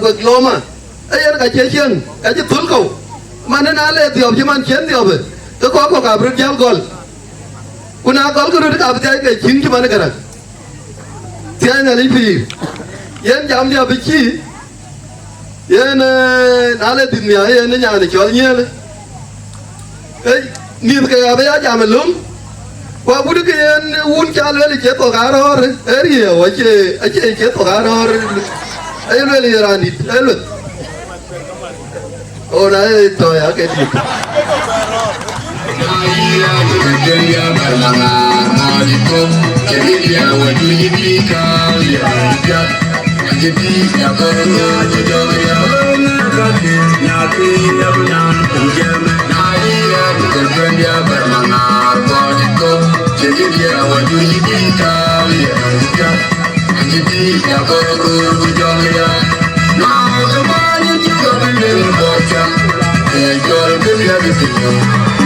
vật lô mà ấy là cái chế chiên cái chế tuấn cầu mà nếu là tiểu chứ mà chén tiểu vậy tôi có cả bữa giao gọi kuna kal ko ru ka abjai ke chin ki man kara tiya na li phi yen jam dia bi chi yen na le din ya yen nya ne chol nye le ei ni ke ya ba ya jam lum kwa bu ke yen un cha le che to ga ro re eri wa che a che to ga ro re ai le ra ni ai le o na to ya ke ti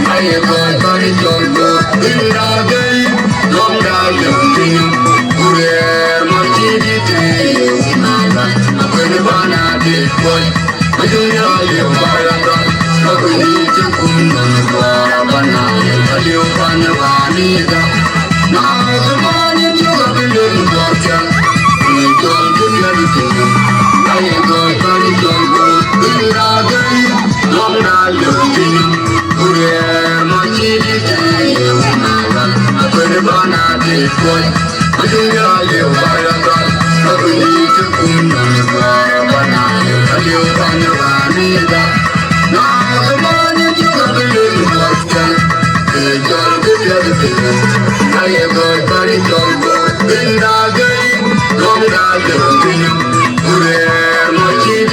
I am going to go in the day, long down the thing. Where my TV, my life, I'm going to run out this boy. I do not live by a gun. I will need to come on the bar, but now I live on the Vanida. Now the morning you have been doing water. I don't do everything. I am going to go in the day, long down the thing. Where my TV, I'm going to run out this boy. I do not live by a gun. I will need to come on the bar, but now I live on the Vanida. Now the morning you have been doing water. I don't do everything. I am going to go in the day, long down the thing. Where my TV,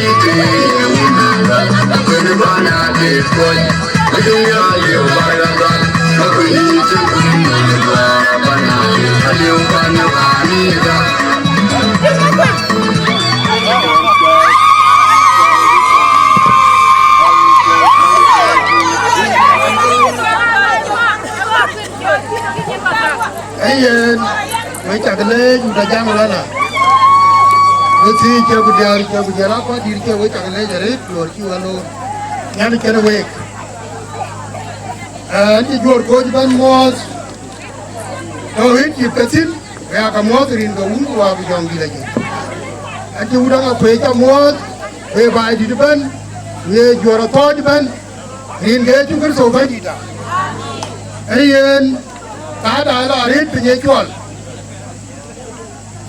I'm going to run out this boy. I do not live by a gun. I will need to come on the bar, but now I live on the Vanida. ấy mấy chả cái lê chúng ta giang rồi nè cái gì chơi bây giờ lá có đi chơi với chả cái lê giờ đấy rồi chưa alo nhà đi chơi đâu vậy đi chuột coi cho bạn mua đâu hết chụp cái xin về cả mua thì có uống qua bây giờ đi là gì anh chú đang ở phía cho mua về bài đi bên về chuột to cho bên riêng cái chúng cái số phải đi đâu ấy ta đã là hết bây giờ chuột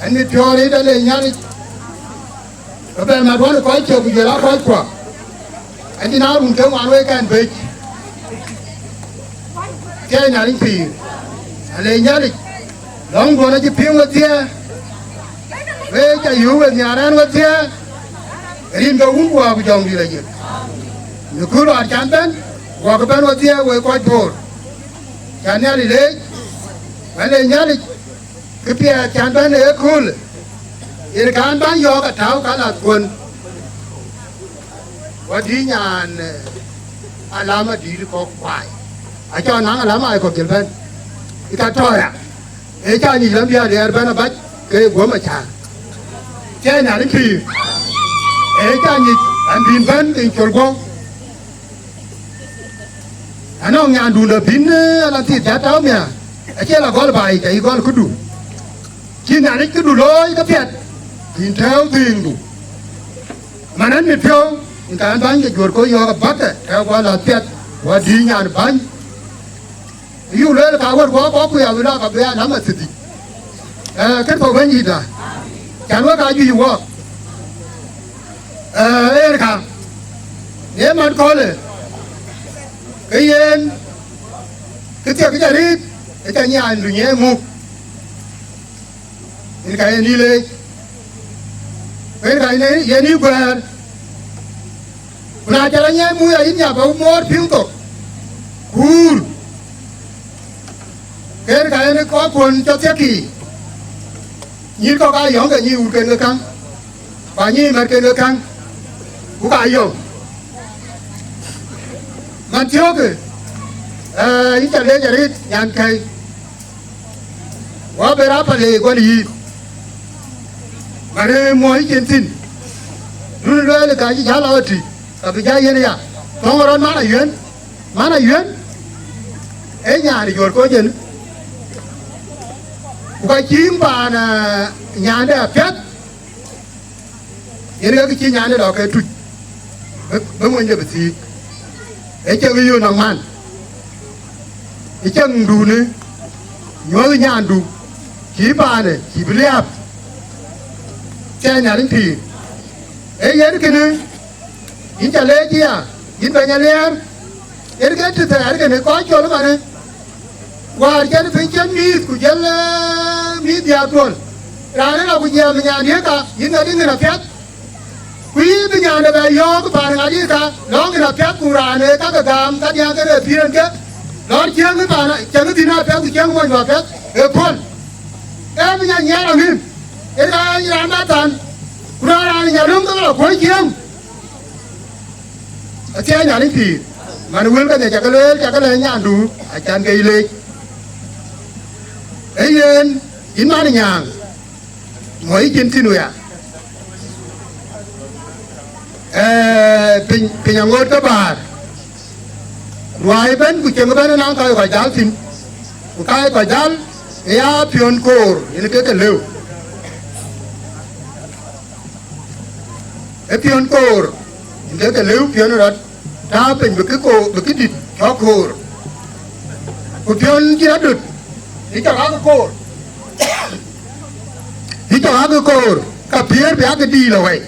anh đi chuột đấy đã lên nhà đi ở bên mà có coi chơi bây giờ lá coi qua anh đi nào cũng kêu ăn với cái về cái nhà linh phi lên nhà đi đóng gói nó chỉ phiêu một tia về cái yếu về nhà ăn một tia riêng cái uống qua bây giờ đi là gì nếu cứ lo chán bên qua cái bên một tia về coi thổi chán nhà đi lấy về lên nhà đi cái bia chán bên này cool cái cán bán gió cái tháo cái là quần và đi nhà làm mà đi có quài ai cho nắng làm ai có kiểu bên cái ta thôi à ai cho nhìn làm gì để bên nó bắt cái gỗ mà chả cái nhà đến khi ai cho nhìn anh bin bên thì chồi quăng anh ông nhà đủ là bin là thịt chả tao mẹ cái là gói bài cái gói cứ đủ khi nhà đấy cứ đủ lối cái thiệt thì theo tiền đủ mà nó miệt phiêu người ta bán cái chuột có do cái bắt theo qua là thiệt và đi nhà bán yêu lên là cả quên quá có quỳ ở đó cả bé nắm ở thịt cái phổ biến gì đó chẳng có cái gì quá đây là nếu mà có là cái yên cái chuyện cái gì đi cái nhà anh nhé mục cái đi lên cái này yên đi qua na chả nhé mua ở nhà bảo mua phiếu tục cool cái này có quần cho thế kỷ như có cái giống cái như cái nước căng và như mà cái nước căng cũng cái giống mà thiếu cái ít chả lấy chả đi nhàn cây quá bê ráp này quá đi mà đây mua ít tiền tin luôn luôn là cái gì giá lao trị tại vì giá gì này à không có má là yến ấy nhà thì rồi có gì cái chim bà là nhà này phết vậy cái chim nhà này đó cái tụi bấm mình được gì ấy chơi cái nòng man ấy chân đủ nữa nhớ cái nhà đủ chỉ bà này chỉ bị liệp chơi nhà đến thì ấy vậy cái này những trả lễ chi à những bài nhà lễ ấy cái thứ thể cái này có cho nó mà này qua cái phía chân mi của chân mi dia tuần ra nó là của nhà đĩa cả những người đi người nào phép quý cái nhà này về vô cái bàn này đi cả nó người nào phép cùng ra này các cái đám các nhà cái này phiền cái nó chiang cái bàn này chiang cái tin nào phép thì chiang mọi người phép được con em nhà nhà là nghìn cái này làm ba tàn ra nhà đúng cái là cuối chiang ở trên nhà đi thì mà nó quên cái này chắc cái này nhà đủ ở trên cái lệ ấy nên in mà nhà mỗi chuyện tin rồi pin nhà ngồi các bạn ngoài bên của trường bên nó coi gọi giáo tin của cái gọi giáo ya pion cor ini cái leu pion cor cái leu pion rồi ta pin cái dit cho cor của pion kia được đi cho cái cor đi cho cái cor cái phía bé cái đi là vậy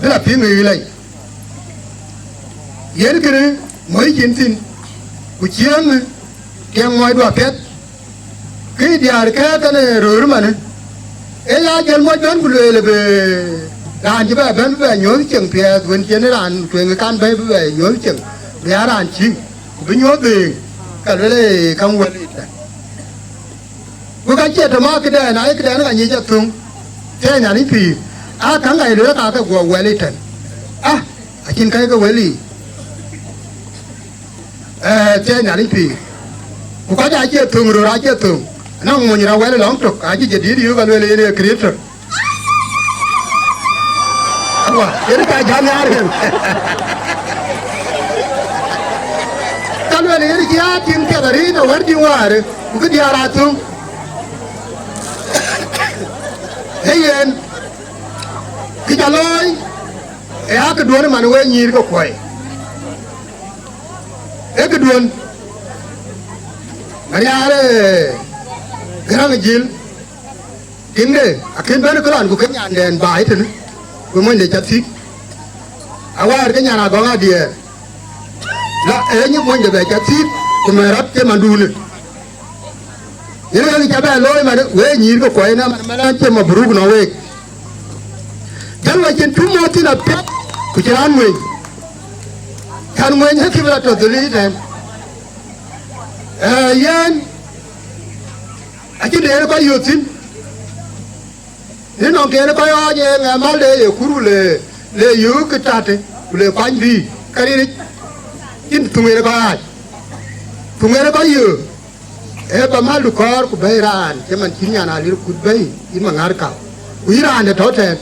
bây là phía người này giờ cái này mấy chuyện tin của chiang cái ngoài đua pet cái dia cái này rồi mà này ấy là cái mọi chuyện của người là về làm cho bà bên về nhớ chừng pet vẫn chuyện này làm chuyện người can về nhớ chừng bé làm chi với nhớ tiền cái này không quan trọng cái chuyện mà cái này nó là như thế thùng thế nhà này thì tháng ngày nữa ta cái của Wellington trên cái Welly thế nhà này thì của cái nhà chơi thùng rồi ra chơi thùng nó ngồi ra Welly lóng trục ai chơi đi cái Welly này creator cái cái nhà này cái Welly này kia team kia dari nó vẫn đi ngoài rồi cái dia ra thùng hey cái trả lời cái đuôi này mà nó quay nhìn có quậy cái đuôi cái nhà đấy cái thằng gì tiếng đấy cái bên cái đoàn của cái nhà đèn bài thế này của mình để chặt xít qua cái nhà nào có ngay địa là ấy như mình để về chặt xít của mìnhรับcái màn đu này những cái cha bé lôi mà nó quay nhìn có quậy nó mà nó chơi mà buru nó về chẳng là chuyện chúng tôi là biết của chị An mình An mình hết khi mà trở tới lý này yên cái này nó có nhiều tin nên nó kia nó có ao như ngày mai để ở khu lệ yếu cái trà thế lệ quanh vì cái này chính thùng này nó có ai thùng này nó có nhiều bà má được có của bay ra chứ mình chỉ nhà nào đi được bay in mà ngár cả quý ra để thốt thế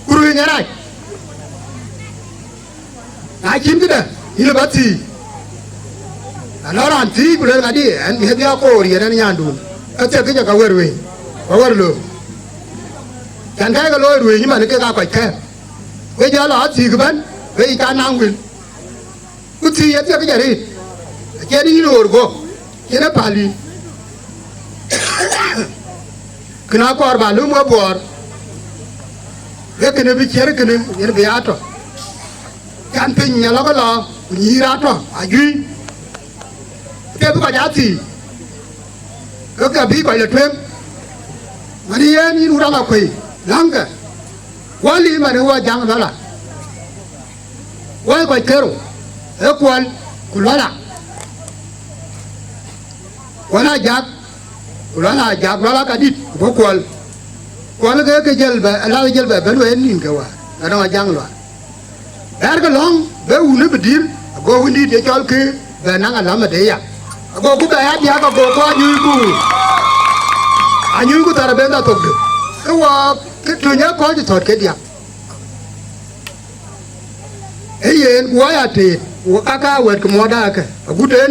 cùi nhà này ai chín cái đó in là bắt gì nó làm gì cũng lên đi anh biết nhau cô thì anh nhà đun cái cái nhà cầu rồi luôn chẳng thấy cái lối rồi nhưng mà cái cao quậy khe bây giờ là gì các bạn bây giờ năng quyền cứ gì hết cái gì đi cái đi rồi cô cái nó phải đi kena kor ba lu mo bor ge kene bi cher kene yer bi ato kan pin nya lo ko lo ni ra to agi te bu ka ja ti ko ka bi ko le twen mari ye ni ru ra ma koi langa wali ma ne wa jang la wa ko kero e kwal kulala wana jak kulala jak lala ka dit ko kwal kwal ke jelba ala jelba ben wen nin ka wa ana jang lo er ga long be unu bedir go windi de chol ke be na ala ma de ya go ku be ya go ko anyu ku tar be da to de ko wa ke to nya ko ji thot ke dia eyen wa ya te wa ka wet ko moda ka guten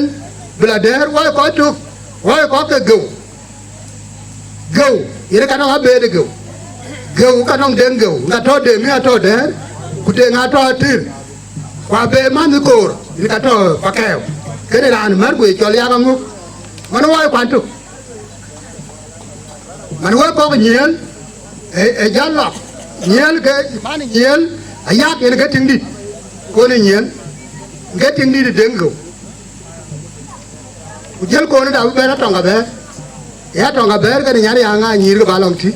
bla der wa ko tu wa ko ke go ire ka no be de go ka no den go na to de mi to der guten nga to tir kwa be man ko ire ka to pa ke ke ne ran mar ko chol ya ngu man wa kwa tu man wa ko nyel e jalla nyel ke man nyel ayak ene ke ting dit ko ne nyen getting ni de dengo ujel ko ne da be na tonga be ya tonga be ga nyari anga nyir ga balong ti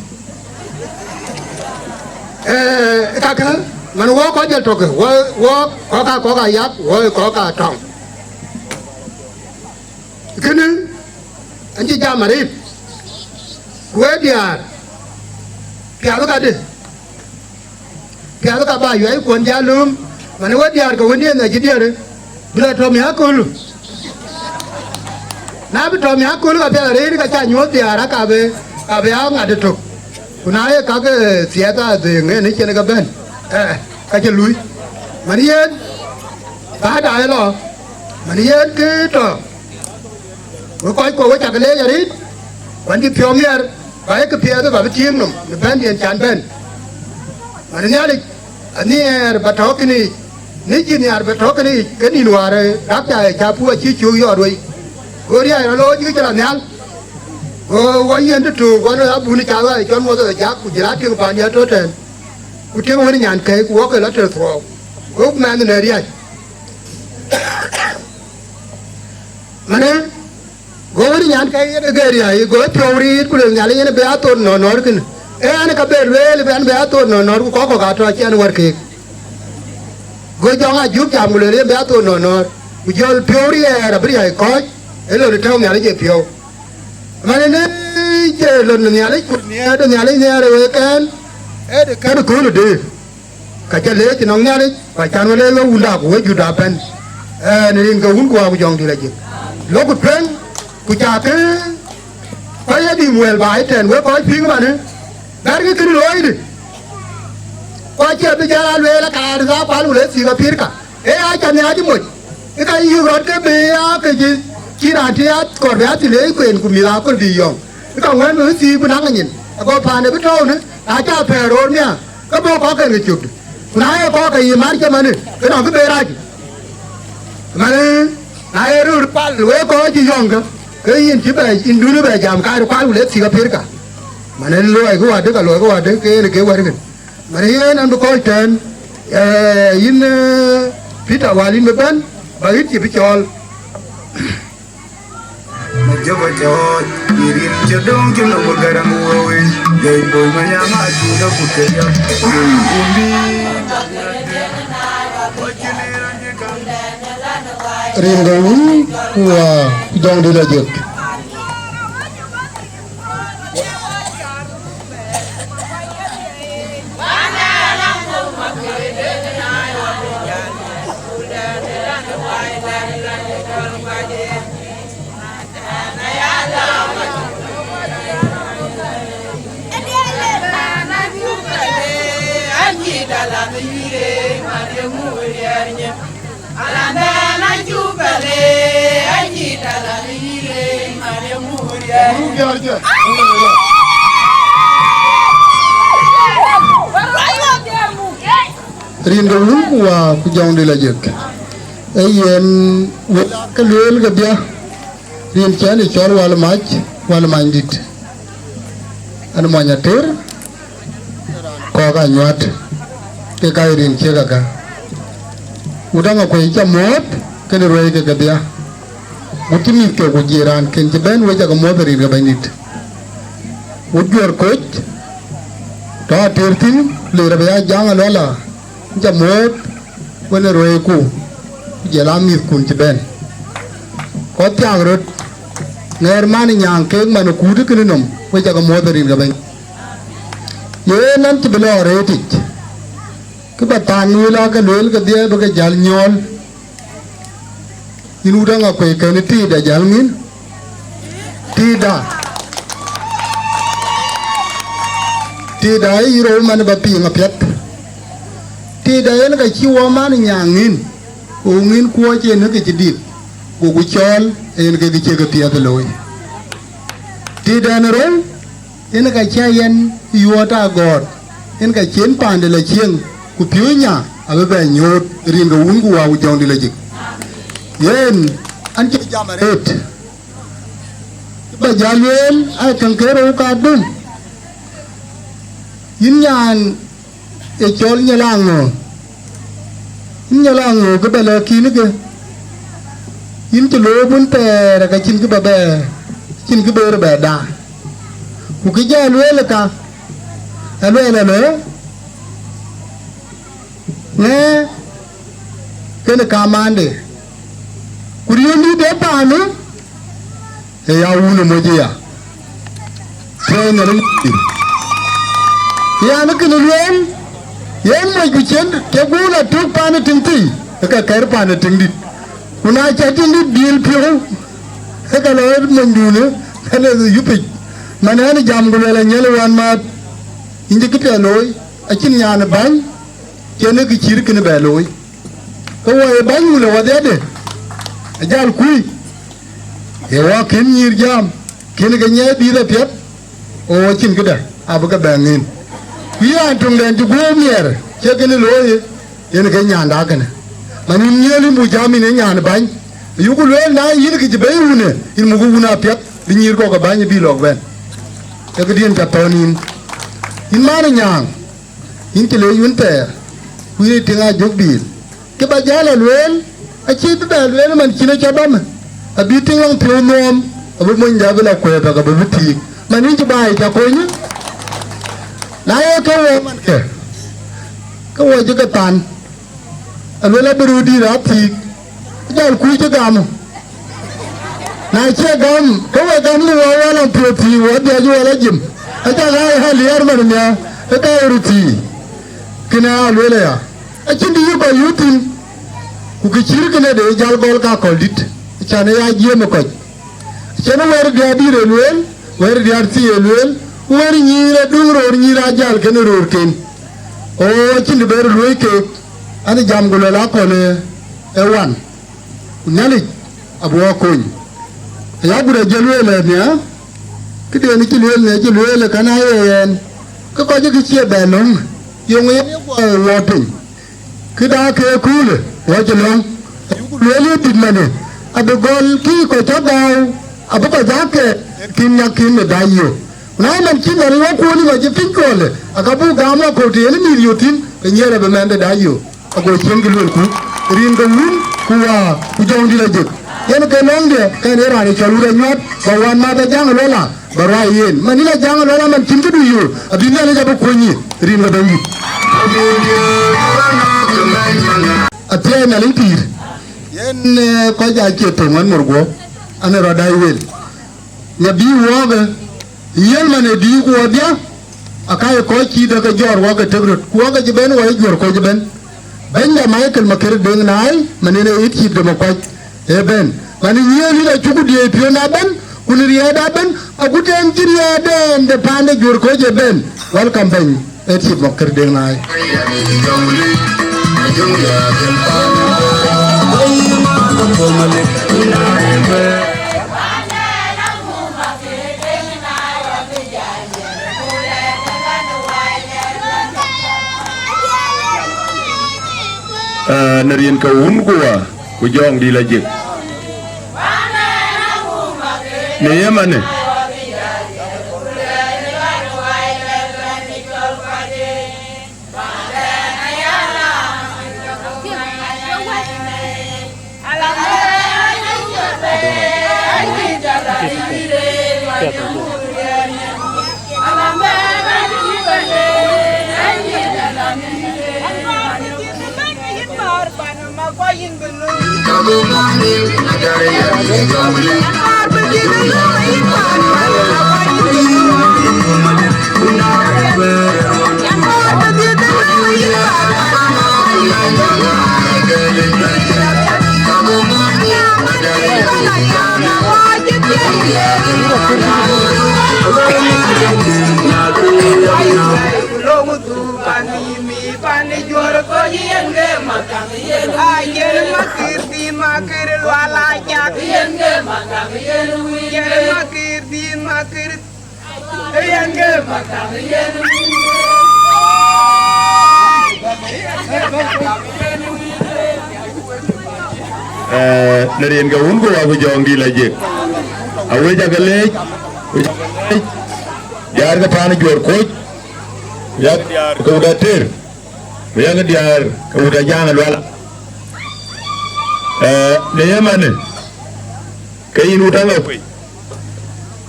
kaka man wo ko jel toke wo ko ka yak wo ko ka tong kene anji jamari we diar pya ga de pya ga ba yu ai kon jalum mana wa diar ko woni na ji diar bila to mi akulu na bi to mi akulu ka be re ka cha nyo diar ka be a ngade to kuna ye ka ke siata de nge ni chene ka ben ka je lui mani yen ba da lo mani yen ke to ko wa cha le ya ri wan ji pyo mier ba ye ke pye to ba ti num ben yen chan ben mani ya li ani er ba to kini ni ji ni ar ba to kini ke ni nuare dak cha cha pu chi chu yo roi go ri ai lo ji cha nyal go wa yen tu go na bu ni cha wa chon mo to cha ku ji la ti pa ni to ten ku ti mo ni nyan ke ku wo ke la te tho go ma ni ne ri ai mane go ri nyan ke ye ge ri ai go pro ri ku le nyal ye ne be a to no no kin e an ka be le be an be a to no no ku ko ka to chen war ke go jong a ju jam le be a to no no ku jol pro ri era bri ai ko e lo le taw nyal je pio mane ne je lo nyal ku ne do nyal ne re we kan e de ka ko le de ka cha le ti no nyal ba chan le lo unda ku we ju da pen ne rin ga un ku a ku jong di la je lo ku pen ku cha ke pa ye di muel ba ai ten we ko ping ma ne dar ke kri loi de ko che be ja le la ka da pa lu le si ga pir ka e a cha ne a ji mo e ka yu ro ke be a ke ji ki ra ti a ko be a ti le ku en ku mi la ko di yong e ka wen me si bu na ga nyin ko pa ne be to ne a cha pe ro ne ka bo ko ke ne chu na ye ko ka yi mar che ma ne ke no ke be ra ji ma ne na ye ru pa we ko ji yong ka ke yin ti be in du ne be jam ka ru pa lu le si ga pir ka mana lo ai ko ade ka lo ko ade ke ne ke war ke mari ye nan ko ten yin pita walin be ban ba hit ti pichol ma jogo jo yirin jodong ke no garam wowe gay boy ma nyama tu da putte ya umbi ringawu wa jong di la jek ringawu wa jong di la jek yen wala ka lel ga bia rin chani chor wal mach wal mandit anh mọi nhà tết có cả nhọt cái cây riêng chia cả udang aku icha mot kene roe ke dia utimi ke ujiran ken jeben weja ko moderi ga bandit udjor coach ta tertin le rabya jang lola jamot wene roe ku jelami kun jeben ko tiang rot ner mani nyang ke man ku de kene nom weja ko moderi ga bandit ye nan ti belo retik ke batan wila ke lel ke dia bagi jal nyol inu dah ngakui kene tidak jal min tidak iro mana bapi ngapiat tidak yang ke ciwa mana nyangin ungin kuat je nak jadi buku chol yang ke kecil ketia teloi tidak nerol yang ke cayan yuata god yang ke cien pandai cieng ku piunya abe nyot rin go ungu wa ujong dilajik yen anche jamaret ba jalwel ay kankero ka dun yinyan e chol nyalango ke bela kini ke yin to lobun te ka chin ke babe chin ke ber ba da ku ke jalwel ka alwel ne kene kamande kurioni de panu e ya uno mojia tena ringi ya na kene yen mo guchen ke gula tuk panu tingti ka kair panu tingdi kuna chatindi bil pio ka lo mondune kana yupi manani jamgula nyele wan ma indi kipe loy achin yana ban kene ki chir kene beloi ko wa banyu le wadede ajal kui e wa ken nyir jam kene ga nye bi da pet o chin gida abuga bangin wi antung den ju gomier che kene loye yen ga nyanda kene mani nyeli mu jami ne nyana ban yu ku le na yin ki be une in mu guna pet bi nyir ko ga ban bi log ben e ga dien ta tonin in mani nyang in tele yun ter kuyi tinga jogbil ke ba jala lwel a chi ba lwel man china chabam a bi tinglang pyo nom a bu mon ja bela kwe ba ga bu ti man ni ba ta ko ni na yo ke wo man ke ko wo je ka tan a lwela bru di ra ti jal kuyi je gam na che gam ko wa gam ni wa wala pyo ti wa de ju wala jim a ta ga ha liyar man nya ta ka ruti kina lwela ya achindi yuba yutin ku kichir kene de jal gol ka koldit chane ya jeme ko chane wer dia dire lwel wer dia ti lwel wer nyira dungro nyira jal kene ror ken o achindi ber lwe ke ani jam gulo la ko le ewan nyali abo ko ya bura jelwele ne kide ni kilwele kana yen ko je kichie belong yung ye ko wotin kida ke kule wajelong lele dimane abe gol ki ko tagaw abe ko jake kinya kinne dayo na man kinna ri ko ni waje pinkole akabu gama ko te ni miliotin ke nyere be mende dayo ago chengilul ku ringo wun kuwa kujondi la jek yen ke nonde ke ne rani chalure nyot bawan ma be jang lola bara yen manila jang lola man kindu yu abinda le jabu konyi ringo dangi ate na limpir yen ko ja ke to man morgo ane rodai wel na bi woga yen mane di ko dia akai ko ki daga jor woga tegrot ko ga jiben wa jor ko jiben benda michael makir deng nai manene it ki de ko e ben mani nyeli la chuku die pio na ben kuniriya da ben aguten kiriya den de pande jor ko jiben welcome ben it ki makir deng nai Narian kaun gua kujong di lajik. Ni mana? Narian ka unko aku jong di lagi. Awe jaga lej, diar ka pan jor coach, ya ka udah ter, ya ka diar ka udah jangan wala. Naya mana? Kain utang apa?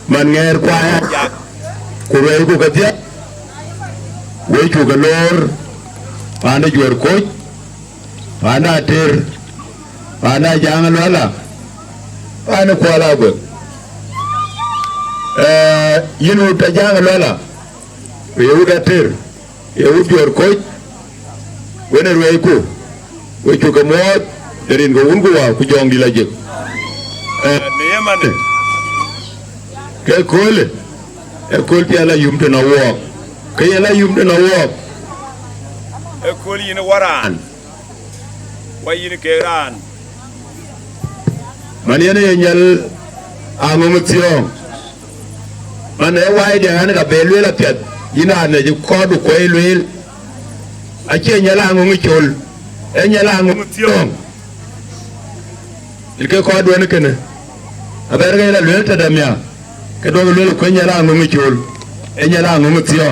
Man ngair kuaya, kurai ku kerja, wei ku galor, pan jor coach, pan ter. Ana jangan wala ana kuala go yinu ta jangan wala yeuda ter yeudi ko wena ruai ku wechu ko mod derin go ungu wa ku jong di laje ne yamane ke kole e kol ti ala yumte na wo ke ala yumte na wo e kol yina waran wa yina ke ran man yana yanyal angumutio man e wai de han ga belwe la pet ina ne ji kodu ko elwel a che nyala angumuchol e nyala angumutio ilke kodu ne kene aber ga la lwel ta damya ke do lwel ko nyala angumuchol e nyala angumutio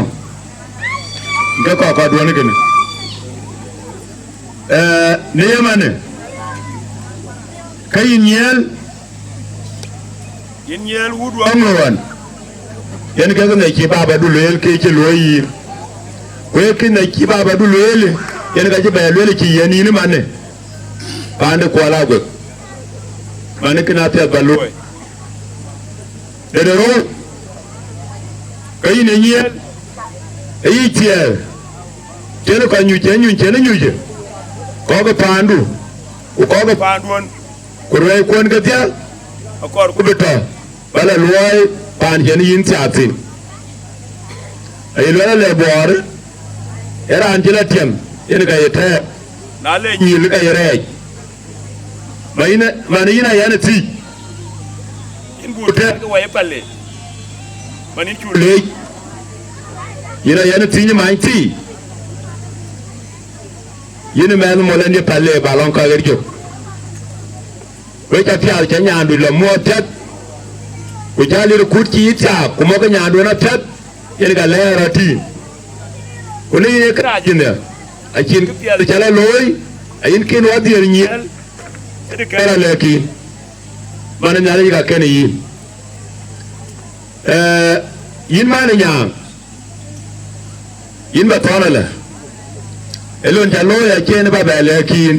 ke ko kodu ne kene ne yamane kayin yel wudu amwan yen ga ne ki baba du lel ke ki loyi ko ki ne ki baba du lel yen ga ji ba lel ki yani ni mane pande ko la go mane kina ta balo de ro kayin yel yi tiel tele ka nyu je ko ga pandu ko ga pandu kurwai kon ga dia akor ku beta wala luwai pan yen yin tiatin ay wala le bor era antila tiem yen ga yete na le yil ga yere manina yana ti in bute ga waye palle manin chule yana ti ni man ti yin men mo len palle balon ka gerjo weka pia cha nyandu la motet kujali rukuti ita kuma ga nyandu na tet yen ga lera ti kuni ne krajin da akin pia cha la loy ayin kin wadi nyel de kara leki mana nyali ga kene yin mana nyang yin ba tona la elon ja loya ken ba ba lekin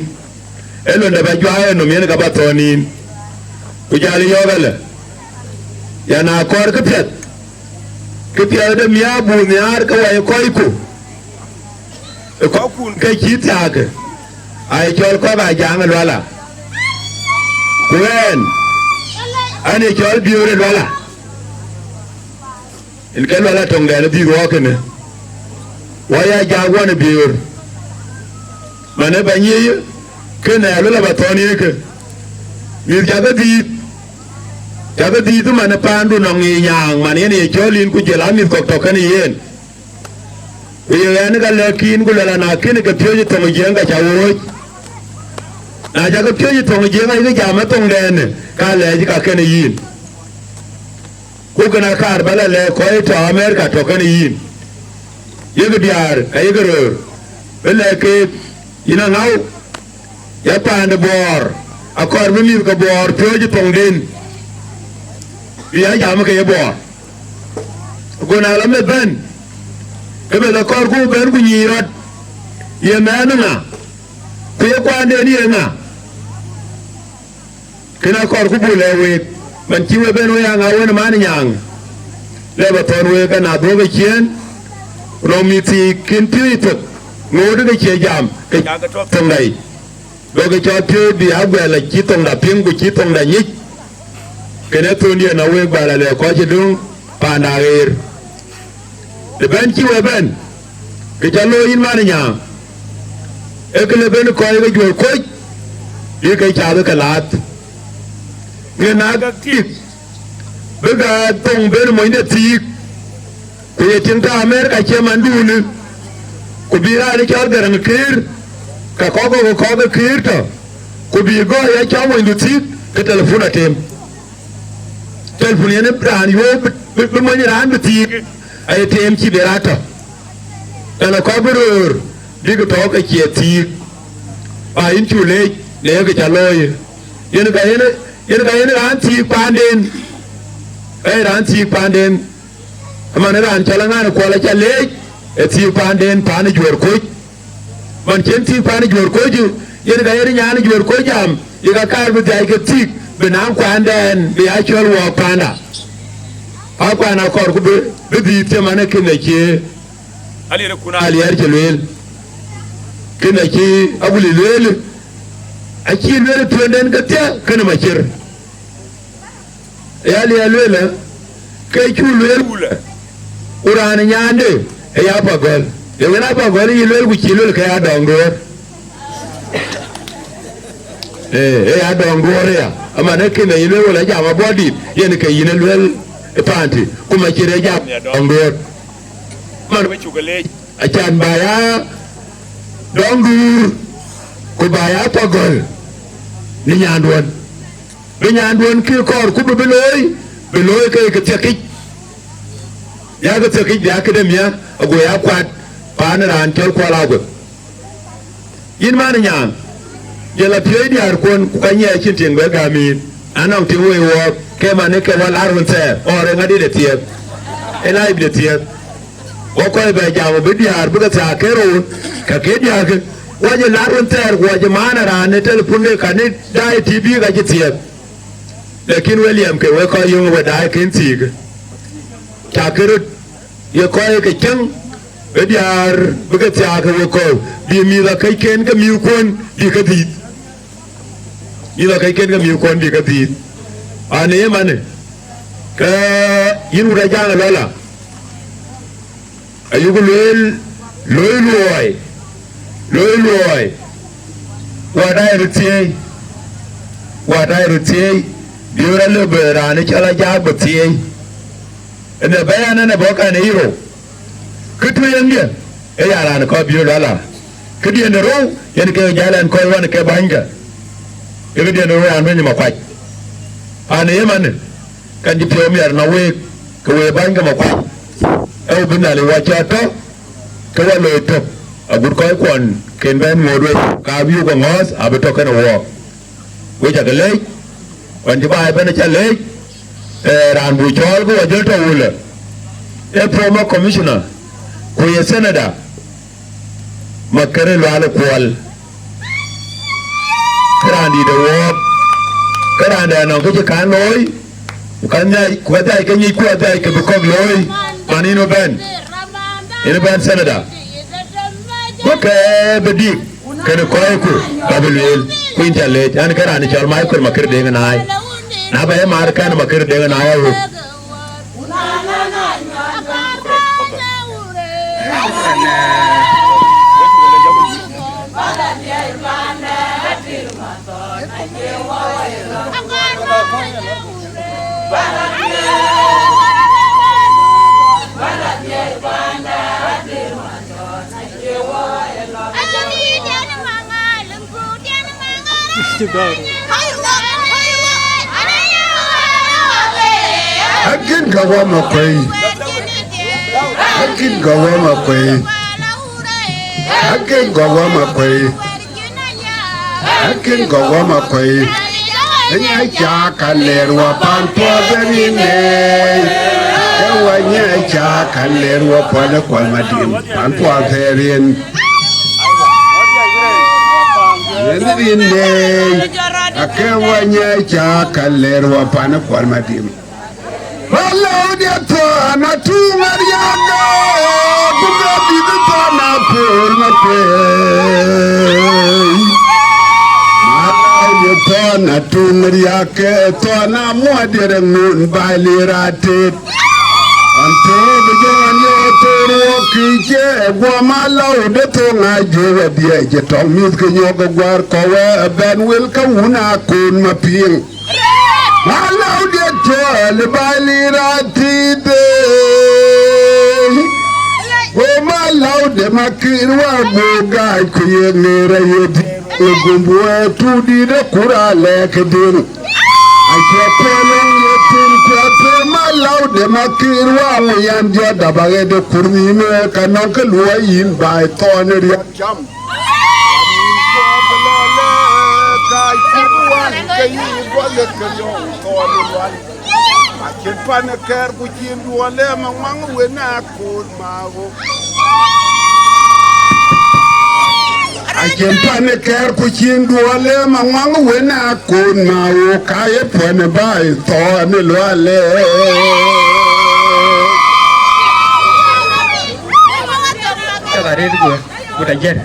elon da ba jwaye no men ga batonin kujali yogale yana kor kapet da miya bu miar ka waye koiku ko kun ka kitaka ay jol ko ba jangal wala kuen ane jol biure wala il kan wala tongale bi rokene waya jagwana biur mane banyi kena lola batoni ke mir jaga di tu mana pandu nong yang mana ni jolin ku jela mir kok tokani yen yen ga lakin ku la na kin ga pyo to jenga chawo na jaga pyo to jenga ga jama tong den ka le ji ka ken yin ku kana kar bala le ko to america tokani yin yega diar ay ga ro bele ke ina ngau ya pande bor akor mi ka bor pyo ji tong den ya jama ke bor gona la me ben ke be la kor ku ben ku nyirot ye men nga ku ye kwande ni nga kena kor ku bule we man chiwe ben we nga wona man nyang le ba ton we kana do be chien ro mi ti kin pi to ngode ke che jam ke ja ga top tong dai do ke cho pi bi agwa la chi tong da ping ku chi tong da nyik kena to ni na we ba la le ko chi dung pa na er le ben chiwe ben ke ja lo in man nyang e ke le ben ko ye jo ko ye ke cha be ka lat nghe na ga ti be ga tong be mo inde ti ku ye tin ta America che mandu ni ku bi ra ni cha ga ran kir ka ko ga kir to ku bi go ya cha mo inde ti ke telefon atem telefon ye ne bran yo be mo ni ran be ti ay tem ci be rata ana ko burur diga to ka ke ti a in chu le ga cha loy yen ga yen ran ti panden ran ti panden amana ran chalanga ko la chale e ti panden pan jor ko man ken ti pan jor ko ju yen ga yen nyana jor ko jam iga kar bu dai ke ti benam kwanden bi a chol wo panda akwa na kor ku be di te mana ken ke ali re kuna ali yar jelwel ken ke abuli lel aki lele tuenden gatia kana makir yali lele kai chu lele urana nyande ya pagol de wena pagol yi lele ku chi lele kai adongor ya dongor ya amana kene yi lele wala jama body yen kai yin lele panti kuma kire jam dongor man we chugale achan baya dongur ku baya pagol ni nyanduan ki kor ku beloy ke tekik ya ga tekik da akademiya ago ya kwat pan ran tor kwala go yin man nyang je la pye di ar kon ku kanye kin tin ga gamin anong tin we wo ke man ke wal arun te ore ngadi de tie elai de tie ko ko be jawo be di ar bu ga ta kero ka ke di ar waje larun tayar waje mana rane telefon ne kane dai tv ga kitiye lakin william ke we ko yung we dai kin tig takir ye ko ye ke ken ediar buga ta ga we ko bi mi la kai ken ga mi kon bi ka di ila kai ken ga mi kon bi ka di ane mane ka yin ra jang lola ayugul loy loy wadai rutie biura le berani chala jab tie ene bayana ne boka ne hiro kutu yenge e yara ne ko biura la kidi ne ro yen ke jalan ko wan ke banga e kidi ne ro an me ma kwaj ane yemane kan di premier na we ko we banga ma kwaj e binale wacha to ko lo to agur ko kon ken ben modwe ka biu ko ngos abeto kana wo we ja gele on di bai ben cha le ran bu chol ko wajel to wule e promo commissioner ko ye senada makare lo ala kwal krandi de wo kranda no ko kan loy kan ya ko dai kan yi ko dai ke ko loy manino ben ina ben senada oke bedi kene koy ku babel ku intale an kana ni chal mai kur makir de ngai na ba mar kan makir de ngai ro Akin gawa makwai. Akin gawa makwai. Akin gawa makwai. Akin gawa makwai. Nya cha kalerwa pan po benine. Ewa nya cha kaler wa pala kwa madim an po aferin Yendin ne akewanya cha kaler wa pana kwa madim Wala udia to na tu mariano buga bidu to na pur na pe Tona tumria ke tona modere nun baliratit Ante bijon yo toro kije gwa malau de tonga jewe die je tong mis ke nyoga gwar kowe ben wil ka una kun maping Malau de tole baliratit O malau de makirwa boga kuye nere yedi Gumbuwe tudi de kura leke din Ache peleng yetin pepe malau de makirwa Muyan dia dabage de kurni me kanong keluwa yin bai tone riak jam Amin kwa belole kai kuruan kayi wale kanyong tone wale Ache pane ker kuchin duwale mang wena kun mago Ajempane ker kuchin duale mangwang wena kun mawo kaye pone bai to ne luale Kabare gue dajer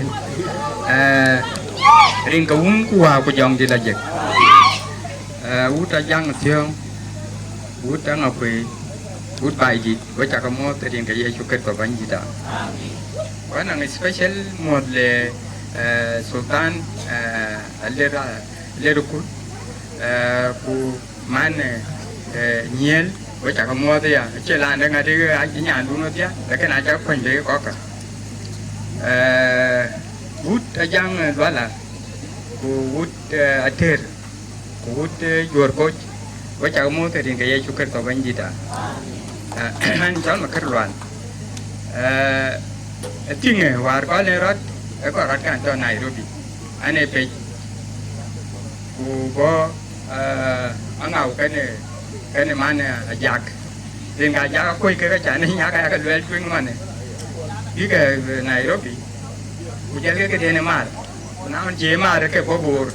ring kaum kuwa ku jong di dajer uta jang tiong uta ngapui ut bai di go chakamo terin kaye chuket ko banjita wana ngi special modle Sultan Lerukut ku mana nyel baca kamu ada ya celah dengan dia aja dulu dia tapi aja panjang kok wood ajang dua ku wood ater ku wood jual coach baca kamu tadi kayak syukur kau banjita man jangan makerluan tinggal warga lerat Aku akan ke Nairobi. Ane pe, ku go angau kene mana ajak. Dengan ajak aku ikut kerja ni yang aku jual twing mana. Ika Nairobi. Ku jaga ke dia nemar. Namun jemar ke bobor.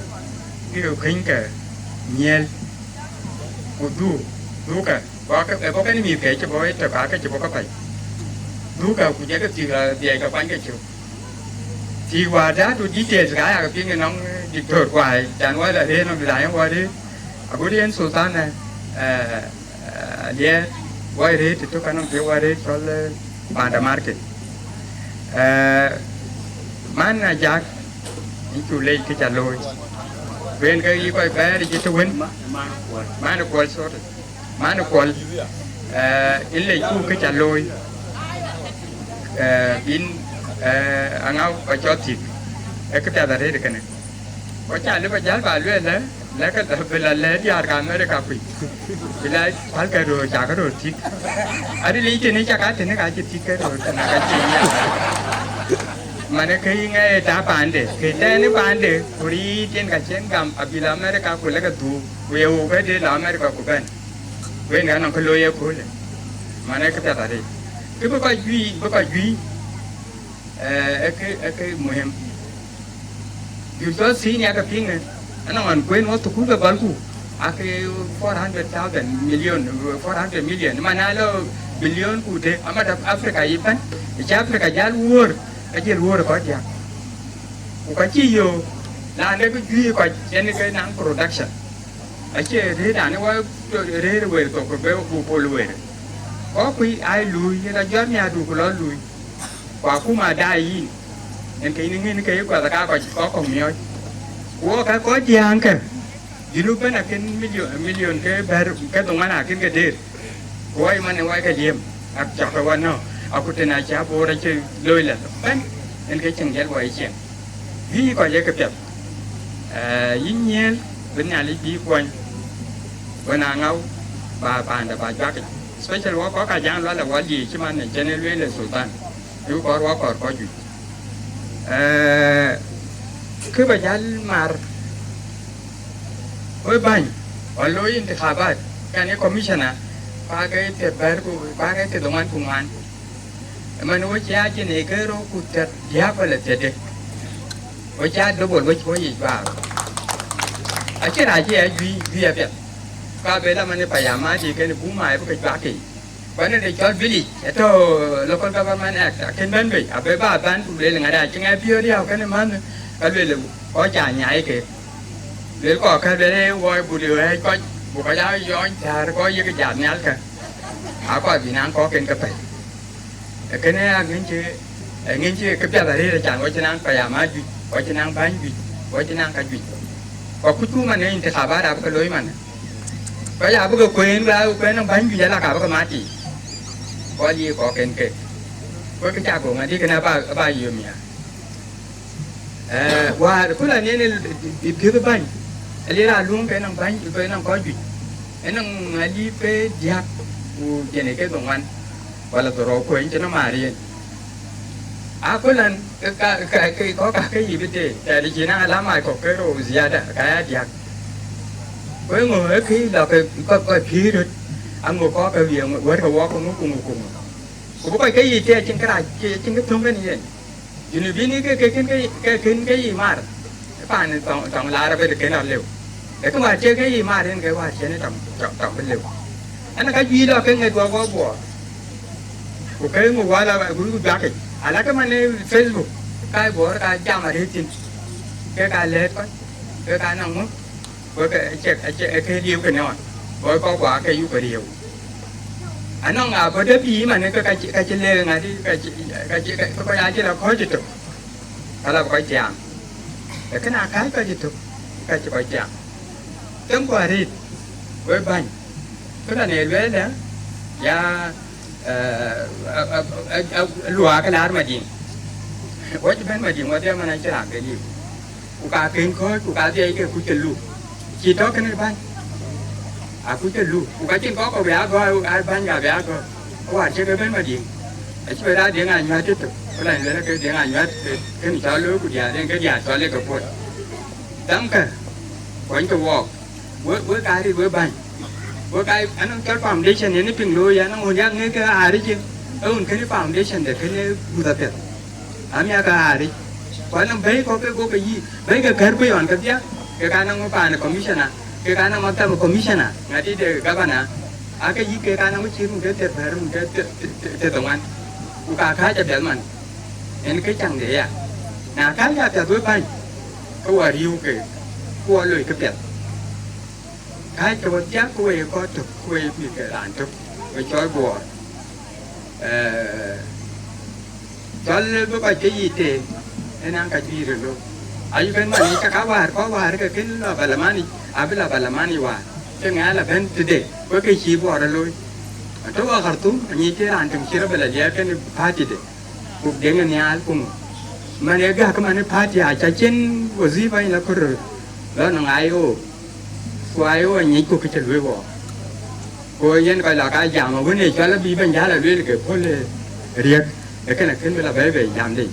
Ika kingke nyel. Ku du ka. Kau kan ni ke coba itu kakak coba kapai. Du ka ku jaga dia kapan ke coba. Thì qua đó tôi chỉ chơi cái à cái người nông dịch thuật hoài chẳng qua là thế nó bị đại qua đi à bữa đi anh Sultan này đi qua đi thì tôi cần phải qua đi cho là Banda Market mana jak những chủ lấy cái trả lôi bên cái gì coi bé đi chơi win mana qual sorry mana qual in lấy chu cái trả lôi in angau baca tik, kita ada hari dekat ni. Baca lu baca balu lah, lekat bila leh di harga mereka pun, bila hal karo jaga ro tik. Ada lagi jenis jaga jenis kaji tik karo, nak kaji. Mana keingai dah pandai, kita ni pandai, puri jen kajian gam, bila mereka pun lekat tu, weu kade lah mereka pun kan, weu ni anak keloya pun, mana kita ada hari. Kita buka jui. Cái muhim. Dù si nhà cái phim này, anh còn quên nó tụi cũng là bao nhiêu, cái 400,000 million, mà nó là billion cụ thể, mà đập Africa gì vậy? Cái Africa giá lúa, cái gì lúa có gì? Cái chi nhiều, là nó cái duy cái năng production, cái gì thế là nó thế là về tụi cái béo bù lùi, có quý ai lùi, người ta giót nhà đủ cái lùi. Quả cũng mà đai in, nên cái quả ta có còn nhiều, của cái có giang kìa, di lúc bên là cái million cái tông mana cái đề, của ai mà nói cái gì, chọc cái quan nó, aku tên là cha bố ra chơi lôi là bên, nên cái chẳng giác vậy chuyện, vì có cái việc, yên nhiên bên nhà lấy bí quan, bên nào ngâu, bà đã bà chắc, special có cái giang đó là cái gì chứ mà này cho nên là Sultan. Chú có gì cứ bây giờ mà với bánh ở lối in thì khai bát cái này commissioner qua cái tiệt bär của qua cái tiệt đồng an cùng an mà nó cha trên này cái rô của tiệt giáp là tiệt đấy với cha nó buồn với gì vào à cái này chứ duy à biết qua bên là mình phải làm mà thì cái bún mài với cái bạc kìวันนี้จอดวิลลี่เจ้า local government act ขึ้นบ้านไปอาไปบ้านบ้านผู้เลี้ยงอะไรจังไงพี่เดียวกันมันก็เลยขอจ่ายใหญ่เกิดเลยก็แค่เลยว่าผู้เลี้ยงก็บุกย้ายย้อนจ่ายก็ยังก็จ่ายเนี่ยกันอาก็พี่นางก็เกินกันไปcái nàyงินชื่อก็เป็นอะไรที่จ่ายว่าจะนั่งไปยามาจุดว่าจะนั่งบ้านจุดว่าจะนั่งกันจุดก็คุยคู่มันเนี่ยอินเตอร์ขาบ้านเราก็เลยมันก็อยากไปก็คุยแล้วคุยนั่งบ้านจุดแล้วก็ก็มาจีcó gì có kén kệ có cái cha của mình đi cái nào ba nhiều mía và cứ là nên đi phía bên bánh lấy ra luôn cái năng bánh cái năng có gì cái năng đi về giặc u cái này cái đồng ăn và là tụi quên cho nó mà đi cứ lần cái có cả cái gì biết gì tại vì chỉ năng làm mai có cái đồ gì đó cái giặc với người khi là cái có khí được anh ngồi có cái việc với cái walk cũng cũng có cái gì trên cái này trên cái thùng cái này you know vì cái gì mà cái này tổng là về cái nào liều cái mà chơi cái gì mà đến cái hoa chơi nó tổng bên liều anh cái gì đó cái ngày qua bùa của cái một qua là gửi gửi cái là cái mà Facebook cái bùa cái jam mà đi tin cái lết cái năng mức với cái điều cái nào với có quả cái yêu cái điều anh nói à có đứa gì mà nên cái chân lên ngay đi cái có ai chứ là khó chịu đó là có chạm cái nào cái có chịu cái chỉ có chạm tấm quả đi với bánh cái là này với đó ya lúa cái lá mà gì có chứ bên mà gì mà đem mà này chỉ làm cái gì cụ cá kiến khói cụ cá dây cái cụ chân lú chỉ đó cái này bánh aku tu lu, bukan cint kau biar kau banyak biar kau, wah cakap ben macam, asyik berada dia ngah nyat itu, kalau ni lah dia ngah nyat, kan selalu dia dia selalu kepot, tamkan, kau itu walk, buat kari buat ban, buat kari, anak kalau foundation ini pinglu ya, anak orang ni ke hari je, kan foundation deh, kan buat apa, kami akan hari, kalau anak baik kau pergi, baik ke kerja orang kerja, ke kanan kau pan commissioner. cái cái nào mà ta một commission à ngay đi để các bạn à cái gì cái nào mới chịu một cái tiền phải một cái tổng ăn của cả khai cho biết mình nên cái chẳng để à nào cái là tiền với bay có ở riu cái qua lời cái tiền cái cho chắc quê có thực quê bị cái đàn thực với chói bùa cho lên với cái gì thì nên ăn cái gì rồi luôn ayu kan mani cakap war ke la balamani abila balamani wa tengah la ben tede ko ke chi bo ra loi to wa khartum ni te ran tum sira bela ya kan phati de ku dengan nyal kum mane ga ka mane phati a cha chen wazi bai la kur la nang ayo ko ayo ni ku ke loi bo ko yen ka la ka jam ma ne cha la bi ban ya la loi ke phol riak e kana ken bela bai bai jam de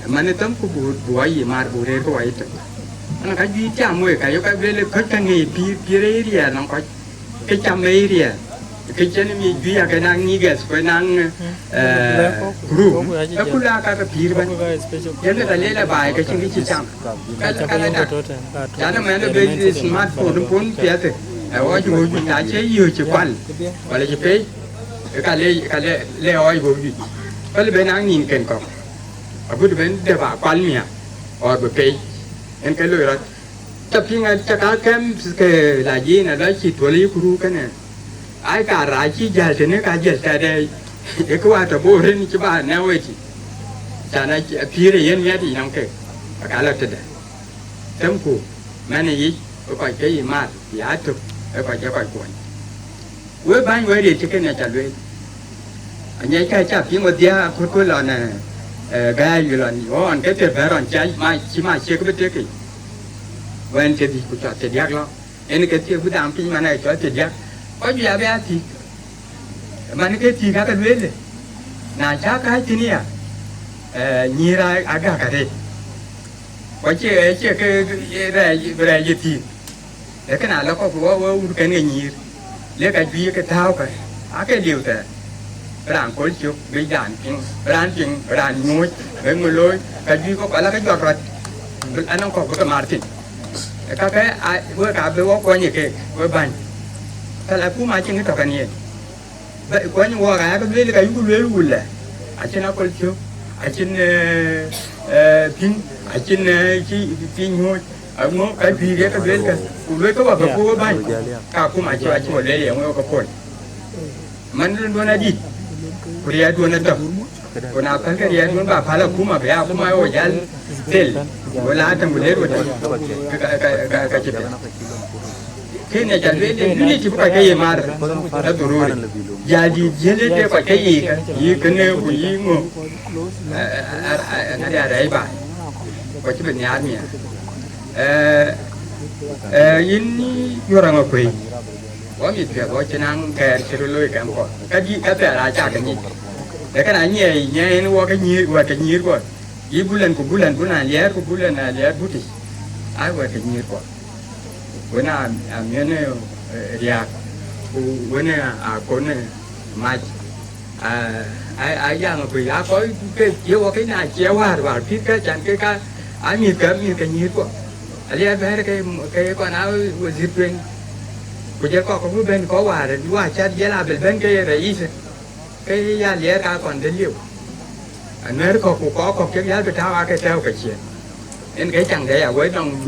mana tem ku buat ye mar bure ko ai tu ana ka ji cha moi ka yo ka vele ko ka ngi pi ria nang ko cái chăm mấy đi à cái chân mi duy à cái năng nghi gas cái năng group cái kula cái phir ban chân cái lấy là bài cái chân cái chỉ chăm cái này đó cho nên mình bây giờ smartphone nó phone phía thế ở chỗ chúng ta chế nhiều chỉ quan và là chỉ phê cái lấy ở chỗ gì cái bên năng nhìn kèn cọc ở bên để bảo quan miệng ở bên phê em cái lời đó tập khi ngay chắc cái là gì là đó chỉ tuổi lý của cái này ai cả ra chỉ giờ thì nó cả giờ tại đây cái qua tập bộ lên chứ bà nào vậy chị cho nên phía đây yên nhé thì nông kê cả là thế đấy tấm cụ mà này gì có cái gì mà giá thực có cái cuốn với bán với đi thì cái này trả lời anh ấy cái chấp những một dia cuối là này cái gì là anh cái tiền phải rồi trái mai chỉ mai chưa có biết cái when cái gì cũng cho tiền giác lo anh cái tiền cũng làm cái mà này cho tiền giác có gì à bé thì mà cái gì cái luyện đấy na cha cái gì nè nhị ra aga cái đấy có cái gì thì cái nào nó có cái nghề nhị le ka bi ka thao ka a cái điều thế ran ko chuk bi dan ping ran ngoi be ngoloi ka bi ko pala ka jor rat anong ko ka martin ka ai vừa cả be wo ko ni ke we ban ta la ku ma ching to ka ni be ko ni wo ga ka le ka yu le lu le a chen ko chuk a chen ping a chen chi ngoi ở ngõ cái gì cái bên cái lưới có bảo cái cua bay cả cua mà chơi chơi lấy liền ngõ cái cồn mình luôn là gì Korea luôn là tập còn nào cái Korea luôn bảo phải là cua mà bé cua mà ở nhà tel rồi lá trong lấy rồi cái chuyện cái này chẳng biết đi chỉ phải cái gì mà nó tụi rồi giờ đi giờ lấy phải cái gì cái này của gì ngô cái đấy bà có chỉ bên nhà mình ini orang apa ini? Wah mitra, wah cenang kayak seruloi kampor. Kaji kata raja kanyi. Dekat nanya ini wah kanyi kau. Ini bulan bulan liar buti. Aku kanyi kau. Bukan amiannya riak. Bukan aku ne maj. Yang apa ya? Aku ke jiwa ke na jiwa war kita jangan ke Ami kanyi kau. Alias behar cái con áo zip bên, bây giờ có bên có hòa rồi, hòa chát giờ là bên cái rẫy cái giá lẻ ra còn đến liệu, nơi có cái giá bị tháo cái treo cái chuyện, nên cái chẳng đấy à với đồng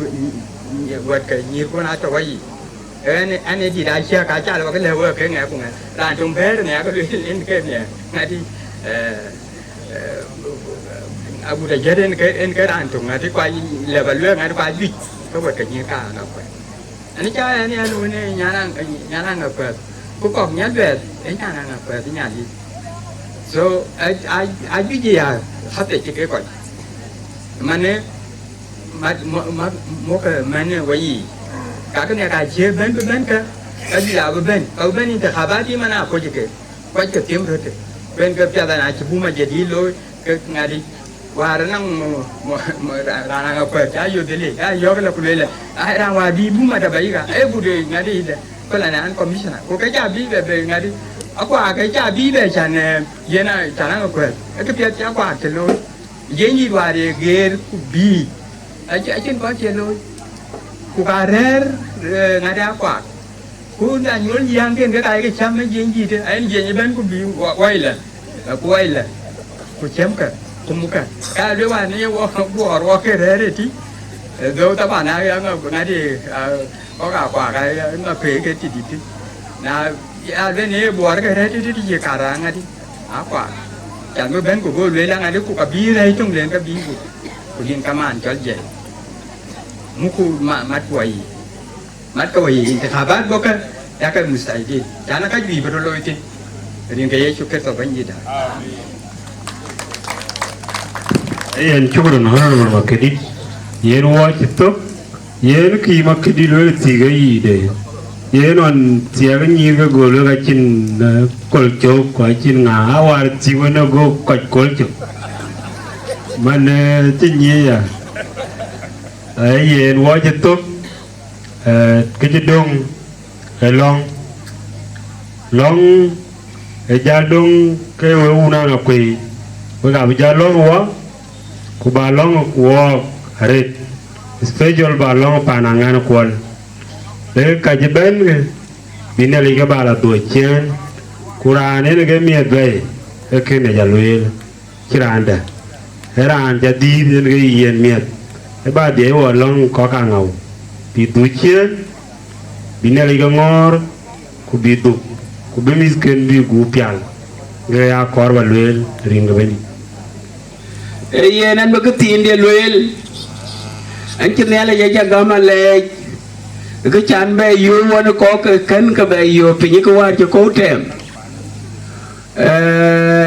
vượt cái nhiều con áo cho cái gì, anh ấy chỉ đại xe cả cha là cái level cái ngày cũng ngày, đàn trung thế này cái lên cái này, ngay đi aku dah jadi en keran tu ngati kuai level lu ngati kuai big kau buat kerja kah apa? Ani cakap ni anu ni nyarang apa? Kau kok nyadar? Nyarang apa? Nyari. So aju dia hati cakap kau. Mana mau ke mana wei? Kakak ni kaji ben ke? Kaji lah ben. Kau ben ini terkhabar di mana aku cakap? Kau cakap tim berhenti. Ben ke tiada nak cuba menjadi lo ke ngari. Wah, renang renang apa? Ayo deli, ayo kalau kulele. Renang wadi buma ada bayi kan? Bude ngadi ide. Kalau nak komisioner, kau kerja bi be ngadi. Aku kerja bi be cina, jena cina apa? Itu piat aku celo. Jenji wadi ger bi. Aja kau celo. Kau karer ngadi aku. Kau dah nyul yang kan kita cam jenji tu. Ain jenji ben kau bi waila, aku waila. Kau cam kan? Kumukan. Kalau dia ni buat ke rere ti, dua tahun nak yang ngadi orang apa kaya ngapai ke ti. Nah, ada ni buat ke rere ti dia karang ngadi apa? Jangan ben ku boleh lah ngadi ku kabir itu ngelen kabir ku. Kulin kaman jual je. Muku mat kuai. Ini khabar bukan? Ya kan mustahil. Jangan kaji berlalu itu. Jadi kaya syukur sahaja dah. Yang cukup orang makedit, yang wajib tu, yang ki makedit lu tiga ide, yang on tiada ni ke golu kacin kolcok, kacin ngawar ciwan go kolcok, mana cenye ya, yang wajib tu, kejedong, long, jadong ke una ngakui, berapa jalong wah. Ku balong kuo harit special balong panangan kual le kajiben bina liga bala dochen kurane ne ge mi gai e kene jalwel kiranda eran jadi ne ge yen mi e ba de wo long ko ka ngau bi duchen bina liga ngor ku bidu ku bemis ken bi gu pial ge ya kor walwel ringa beni Iya nan begitu dia loyal. Anjir ni ala jaga gama lek. Kecan bayu wana kau kan ke bayu pinjai kuat je kau tem.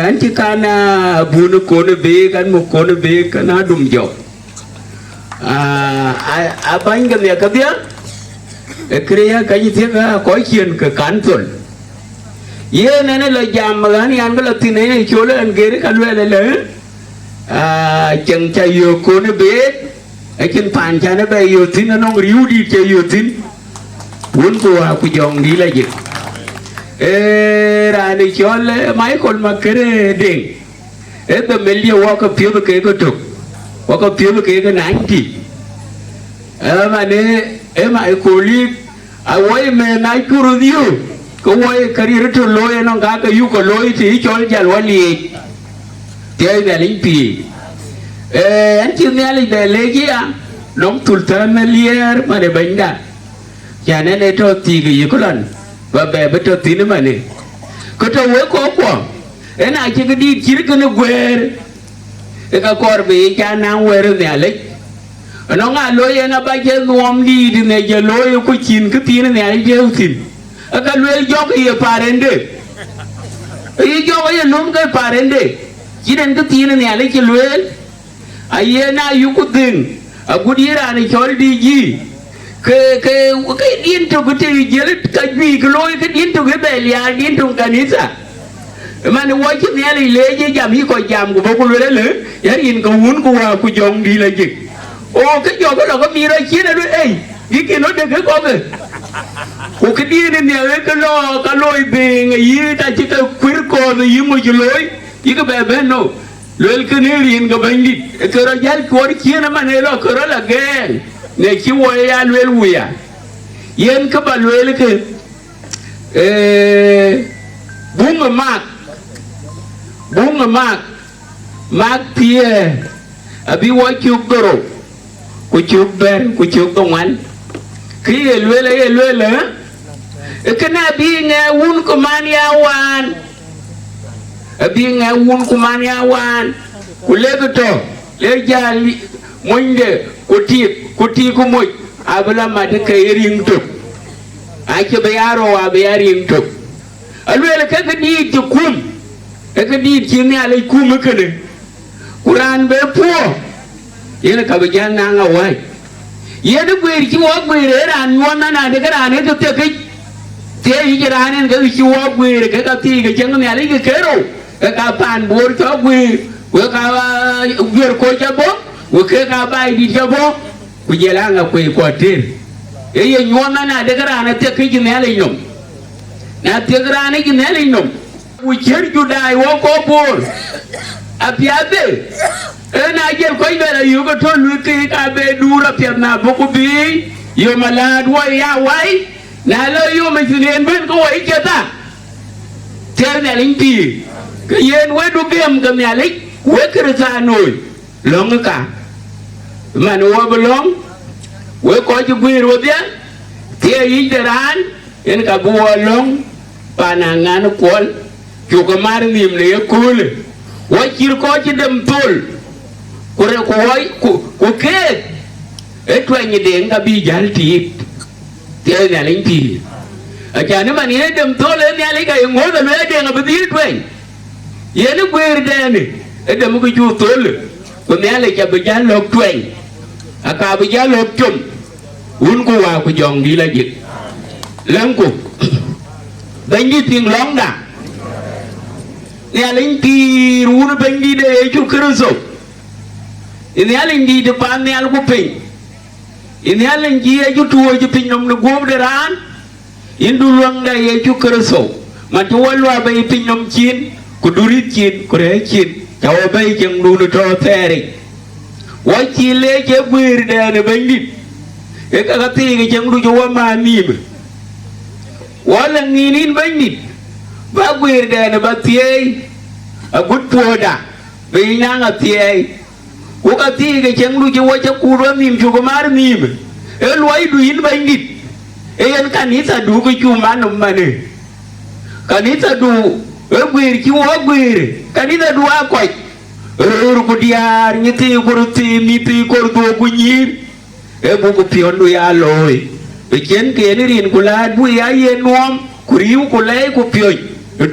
Anjir kana bunu kone be kan mu kone be kan adum jo. Apa yang dia kerja? Kerja kaji dia kau kian ke kantor. Iya nene lo jam magani an kalau tinai coba angger kan lele. Chẳng chạy yêu cô nó biết ấy chân phản cha nó bay yêu tin nó riu đi chạy yêu tin muốn cô à cô dòng đi là gì rani chole Michael makere ding the melia walk a few cake took walk a few cake 90 mane my colleague away man I could you go away career to lawyer and gaka you go lawyer to each other jalwali tell the limpi until nearly the legia long to turn a year mane benda janene to tiga yukulan và bè với cho tí nữa mà nè có cho với có quả cái này chỉ cái đi chỉ cái nó quê cái con bị cha năng quê rồi nè lấy nó ngã lối nó bay chơi ngom đi thì này giờ lối có chín cái tí nữa nè chơi chín cái lối gió cái parende cái gió cái nôm cái parende chỉ đến cái tí nữa nè lấy chơi lối ai na yêu có tiền aku đi ra này cho đi gì cái điên trong cái gì vậy cái gì cái lối cái điên trong cái bè lia điên trong cái nít à mà nó quay chút này lấy cái jam hi coi jam của bố lối đấy lử giá điên cái muốn của dòng đi là gì ô cái dòng cái đó có mi ra chia ra đấy ấy cái kia nó được cái con rồi ô cái điên này cái lối bè gì ta chỉ cái queer con gì mà chỉ lối cái bè bên nó lối cái này điên cái bên đi cái đó giá của chia nó mà này lo cái đó là ghen ne ki waya lwel wuya yen ka ba lwel ke bunga mak pie abi wa chuk doro ku chuk ber ku chuk tongan ki lwel kana bi nga wun ko man ya wan abi nga wun ko man ya wan ku lebeto le jali monde kuti ku moy abla ma de kay ring tok ake be yaro wa be yaring tok alwela ka di to kum ka di ci ni alay kum kene Quran be po yena ka be janna nga way yena gwer ci wo gwer ran wona na de garane to te kay te yi garane ga ci wo gwer ka ti ga jang ni alay ga kero ka pan bor to gwer we ka gwer ko jabo we ka bay di jabo kujelanga kwe kwa tiri eye nyona na degara na te kiji nele nyom na tegara ni nele nyom ucher judai wo ko bor apiabe na jel ko ibera yugo to luki ka be dura pia na boku bi yo malad wo ya wai na lo yo me jinen ben ko wai jeta ter na limpi ke yen we du gem gam ya lik we krisa noy long ka man wo belong we ko ju gwir wo dia tie yi deran en ka bu long panangan kol ju ko mar nim le kul wo kir ko ci dem tol ko re ko way ko ke e twenye de nga bi jal ti tie na ling ti a cha ne man ye dem tol e ya le ga ngo da le de nga bi twen ye ne gwir de ni e dem ko ju tol ko ne le ja bi jal lok twen aka bi jal lok chum un ko wa ko jong di la jik lam ko dañ di ting long da ya lañ ti run bañ di de ci kreso ini ya lañ di de pan ne al ko peñ ini ya lañ ji ju tuwo ci peñ nom no gob de ran indu long da ye ci kreso ma to walwa bay peñ nom chin ko durit chin ko re chin taw bay jeng du no to tere wa ci le je buir de ne bañ di e ka ti ga jeng du jo ma ni wala nginin bagnit ba gwir de na ba tie a gut poda be nang a tie ko ka ti ga jeng du jo cha ku ro nim ju ko mar nim e loi du in bagnit e yan kanisa du ko chu manum mane kanisa du e gwir ki wo gwir kanisa du a ko ro ko diar ni ti ko ti mi ti ko do ko nyir e bu ko pion du ya loy be chen ke ni rin kula bu ya ye nom kuriu kula ko pion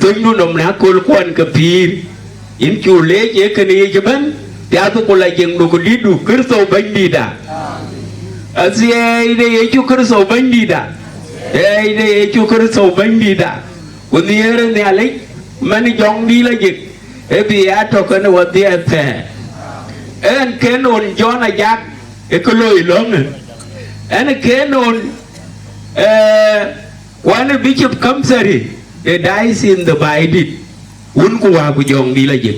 to nu nom na kol kon ka pir in chu le je ke ni je ban ya to kula jeng du ko di du kirso bandida asie de ye chu kirso bandida de ye chu kirso bandida ko ni ere ne ale mani jong di la je e bi ya to ko ne wa de te en kenon jona jak e ko loy long en kenon one Bishop Kamsari the dice in the bite it. Un ku wa ku jong di la jik.